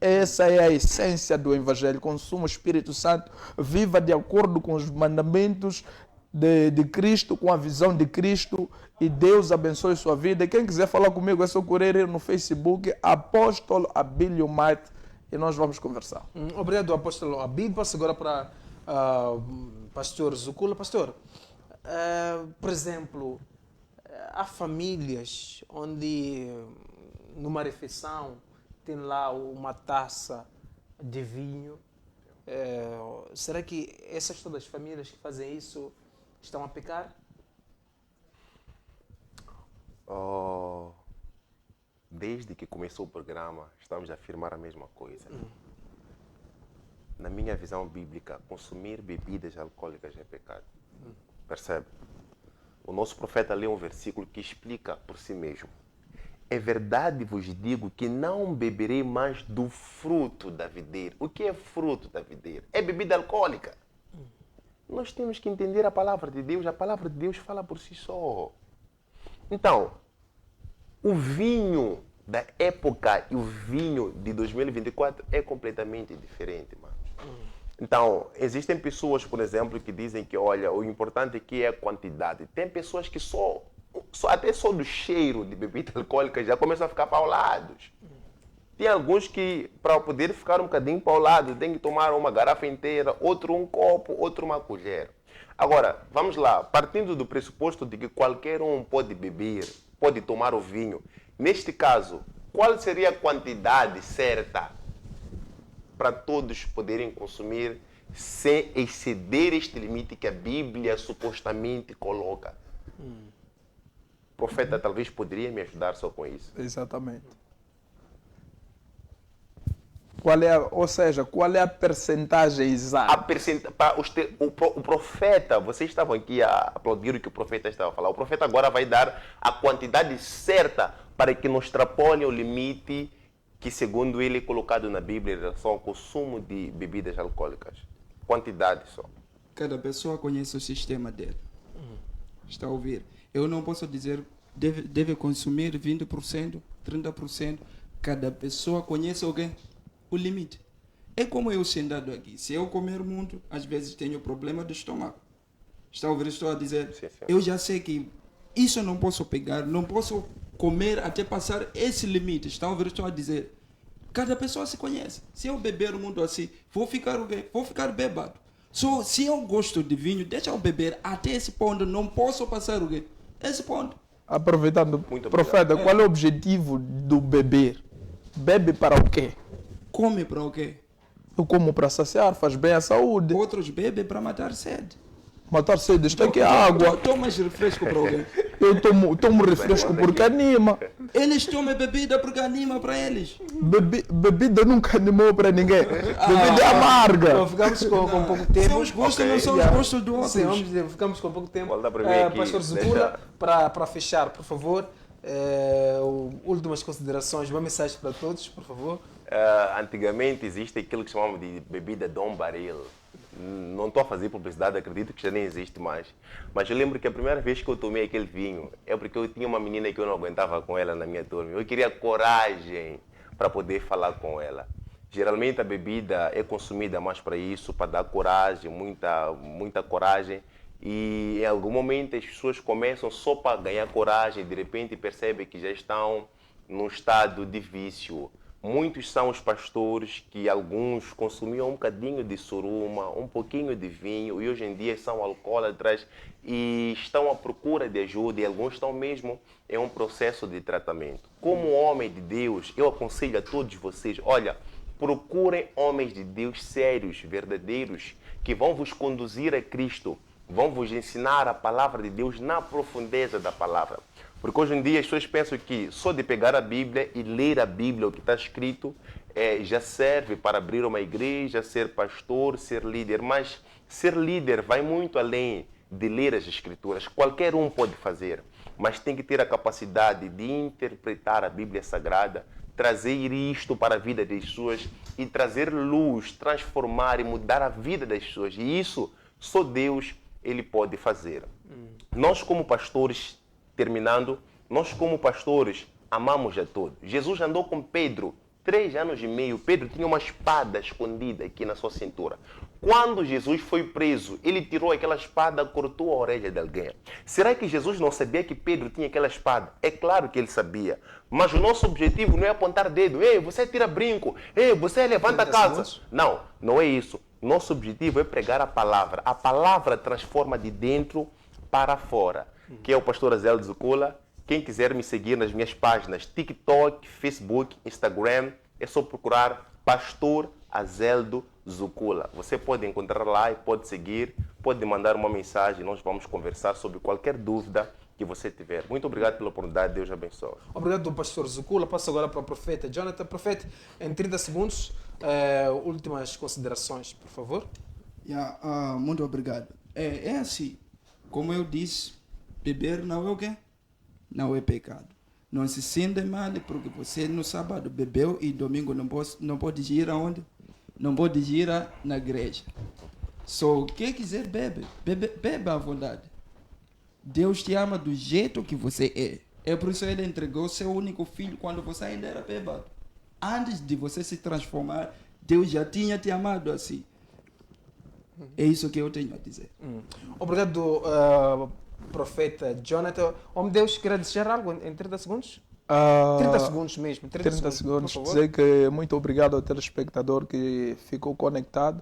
Essa é a essência do Evangelho. Consuma o Espírito Santo, viva de acordo com os mandamentos de Cristo, com a visão de Cristo, e Deus abençoe sua vida. E quem quiser falar comigo é só correr no Facebook, Apóstolo Abílio Mate, e nós vamos conversar. Obrigado, Apóstolo Abílio. Passo agora para Pastor Zukula. Pastor, por exemplo, há famílias onde numa refeição tem lá uma taça de vinho. Será que essas todas as famílias que fazem isso estão a pecar? Desde que começou o programa, estamos a afirmar a mesma coisa. Na minha visão bíblica, consumir bebidas alcoólicas é pecado. Percebe? O nosso profeta lê um versículo que explica por si mesmo. É verdade vos digo que não beberei mais do fruto da videira. O que é fruto da videira? É bebida alcoólica. Nós temos que entender a palavra de Deus. A palavra de Deus fala por si só. Então, o vinho da época e o vinho de 2024 é completamente diferente, mano. Então, existem pessoas, por exemplo, que dizem que, olha, o importante aqui é a quantidade. Tem pessoas que até só do cheiro de bebida alcoólica já começam a ficar paulados. Tem alguns que, para poder ficar um bocadinho paulado, tem que tomar uma garrafa inteira, outro um copo, outro uma colher. Agora, vamos lá, partindo do pressuposto de que qualquer um pode beber, pode tomar o vinho. Neste caso, qual seria a quantidade certa para todos poderem consumir sem exceder este limite que a Bíblia supostamente coloca? O profeta talvez poderia me ajudar só com isso. Exatamente. Qual é a percentagem exata? O profeta, vocês estavam aqui a aplaudir o que o profeta estava a falar. O profeta agora vai dar a quantidade certa para que não extrapole o limite que, segundo ele, é colocado na Bíblia em relação ao consumo de bebidas alcoólicas. Quantidade só. Cada pessoa conhece o sistema dele. Está a ouvir? Eu não posso dizer deve consumir 20%, 30%. Cada pessoa conhece alguém. O limite. É como eu sentado aqui. Se eu comer muito, às vezes tenho problema de estômago. Está a ouvir? Estou a dizer, sim. Eu já sei que isso eu não posso pegar, não posso comer até passar esse limite. Está a ouvir? Estou a dizer, cada pessoa se conhece. Se eu beber muito assim, vou ficar bêbado. Se eu gosto de vinho, deixa eu beber até esse ponto, não posso passar esse ponto. Aproveitando, profeta, qual é o objetivo do beber? Bebe para o quê? Come para o quê? Eu como para saciar, faz bem à saúde. Outros bebem para matar sede. Matar sede, está aqui água. Tomas refresco para alguém? Eu tomo refresco porque anima. Eles tomam bebida porque anima para eles. Bebida nunca animou para ninguém. Bebida é amarga. Então, ficamos com pouco tempo. São os gostos, não são os gostos do outro. Sim, ficamos com pouco tempo. Aqui, Pastor Zukula, para fechar, por favor, últimas considerações, uma mensagem para todos, por favor. Antigamente existe aquilo que chamamos de bebida Dom Baril. Não estou a fazer publicidade, acredito que já nem existe mais. Mas eu lembro que a primeira vez que eu tomei aquele vinho é porque eu tinha uma menina que eu não aguentava com ela na minha turma. Eu queria coragem para poder falar com ela. Geralmente a bebida é consumida mais para isso, para dar coragem, muita coragem. E em algum momento as pessoas começam só para ganhar coragem, de repente percebem que já estão num estado de vício. Muitos são os pastores que alguns consumiam um bocadinho de suruma, um pouquinho de vinho, e hoje em dia são alcoólatras e estão à procura de ajuda, e alguns estão mesmo em um processo de tratamento. Como homem de Deus, eu aconselho a todos vocês, olha, procurem homens de Deus sérios, verdadeiros, que vão vos conduzir a Cristo, vão vos ensinar a palavra de Deus na profundeza da palavra. Porque hoje em dia as pessoas pensam que só de pegar a Bíblia e ler a Bíblia, o que está escrito, já serve para abrir uma igreja, ser pastor, ser líder. Mas ser líder vai muito além de ler as Escrituras. Qualquer um pode fazer, mas tem que ter a capacidade de interpretar a Bíblia Sagrada, trazer isto para a vida das pessoas e trazer luz, transformar e mudar a vida das pessoas. E isso só Deus ele pode fazer. Nós como pastores, terminando, nós como pastores amamos a todos. Jesus andou com Pedro 3 anos e meio, Pedro tinha uma espada escondida aqui na sua cintura. Quando Jesus foi preso, ele tirou aquela espada, cortou a orelha de alguém. Será que Jesus não sabia que Pedro tinha aquela espada? É claro que ele sabia. Mas o nosso objetivo não é apontar dedo. Ei, você tira brinco. Ei, você levanta a casa. Não, não é isso. Nosso objetivo é pregar a palavra. A palavra transforma de dentro para fora. Que é o pastor Azeldo Zucula. Quem quiser me seguir nas minhas páginas TikTok, Facebook, Instagram, é só procurar Pastor Azeldo Zucula. Você pode encontrar lá e pode seguir, pode mandar uma mensagem. Nós vamos conversar sobre qualquer dúvida que você tiver. Muito obrigado pela oportunidade. Deus abençoe. Obrigado, pastor Zucula. Passo agora para o profeta Jonathan. Profeta, em 30 segundos, últimas considerações, por favor. Muito obrigado. É assim, como eu disse, beber não é o quê? Não é pecado. Não se sinta mal porque você no sábado bebeu e domingo não pode ir aonde? Não pode ir na igreja. Só quem quiser beba à vontade. Deus te ama do jeito que você é. É por isso que ele entregou seu único filho quando você ainda era bêbado. Antes de você se transformar, Deus já tinha te amado assim. É isso que eu tenho a dizer. Obrigado, profeta Jonathan. Homem Deus, quer dizer algo em 30 segundos? 30 segundos mesmo. 30 segundos. Dizer que muito obrigado ao telespectador que ficou conectado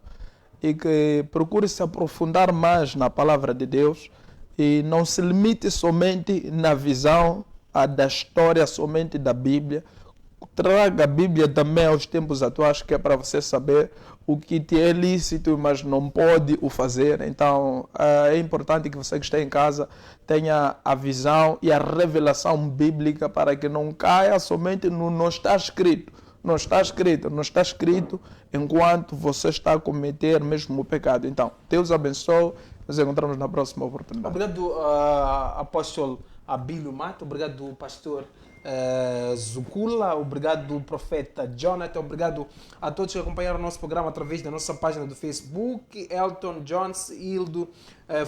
e que procure se aprofundar mais na palavra de Deus e não se limite somente na visão da história, somente da Bíblia. Traga a Bíblia também aos tempos atuais, que é para você saber o que te é lícito, mas não pode o fazer. Então, é importante que você que está em casa tenha a visão e a revelação bíblica para que não caia somente no não está escrito. Não está escrito, não está escrito enquanto você está a cometer mesmo o pecado. Então, Deus abençoe. Nos encontramos na próxima oportunidade. Obrigado, apóstolo Abílio Mato. Obrigado, pastor Zucula, obrigado profeta Jonathan, obrigado a todos que acompanharam o nosso programa através da nossa página do Facebook, Elton Jones, Hildo,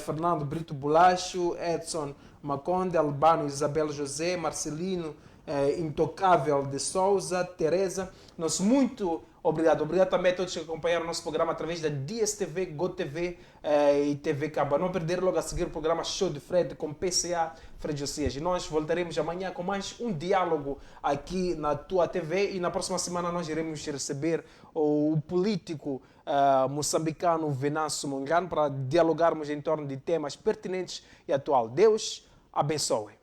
Fernando Brito Bolacho, Edson Maconde, Albano Isabel José, Marcelino Intocável de Souza, Teresa, nosso muito obrigado. Obrigado também a todos que acompanharam o nosso programa através da DSTV, GoTV e TV Caba. Não perder logo a seguir o programa Show de Fred com PCA Fred Josias. E nós voltaremos amanhã com mais um diálogo aqui na tua TV e na próxima semana nós iremos receber o político moçambicano Venâncio Mongano para dialogarmos em torno de temas pertinentes e atual. Deus abençoe.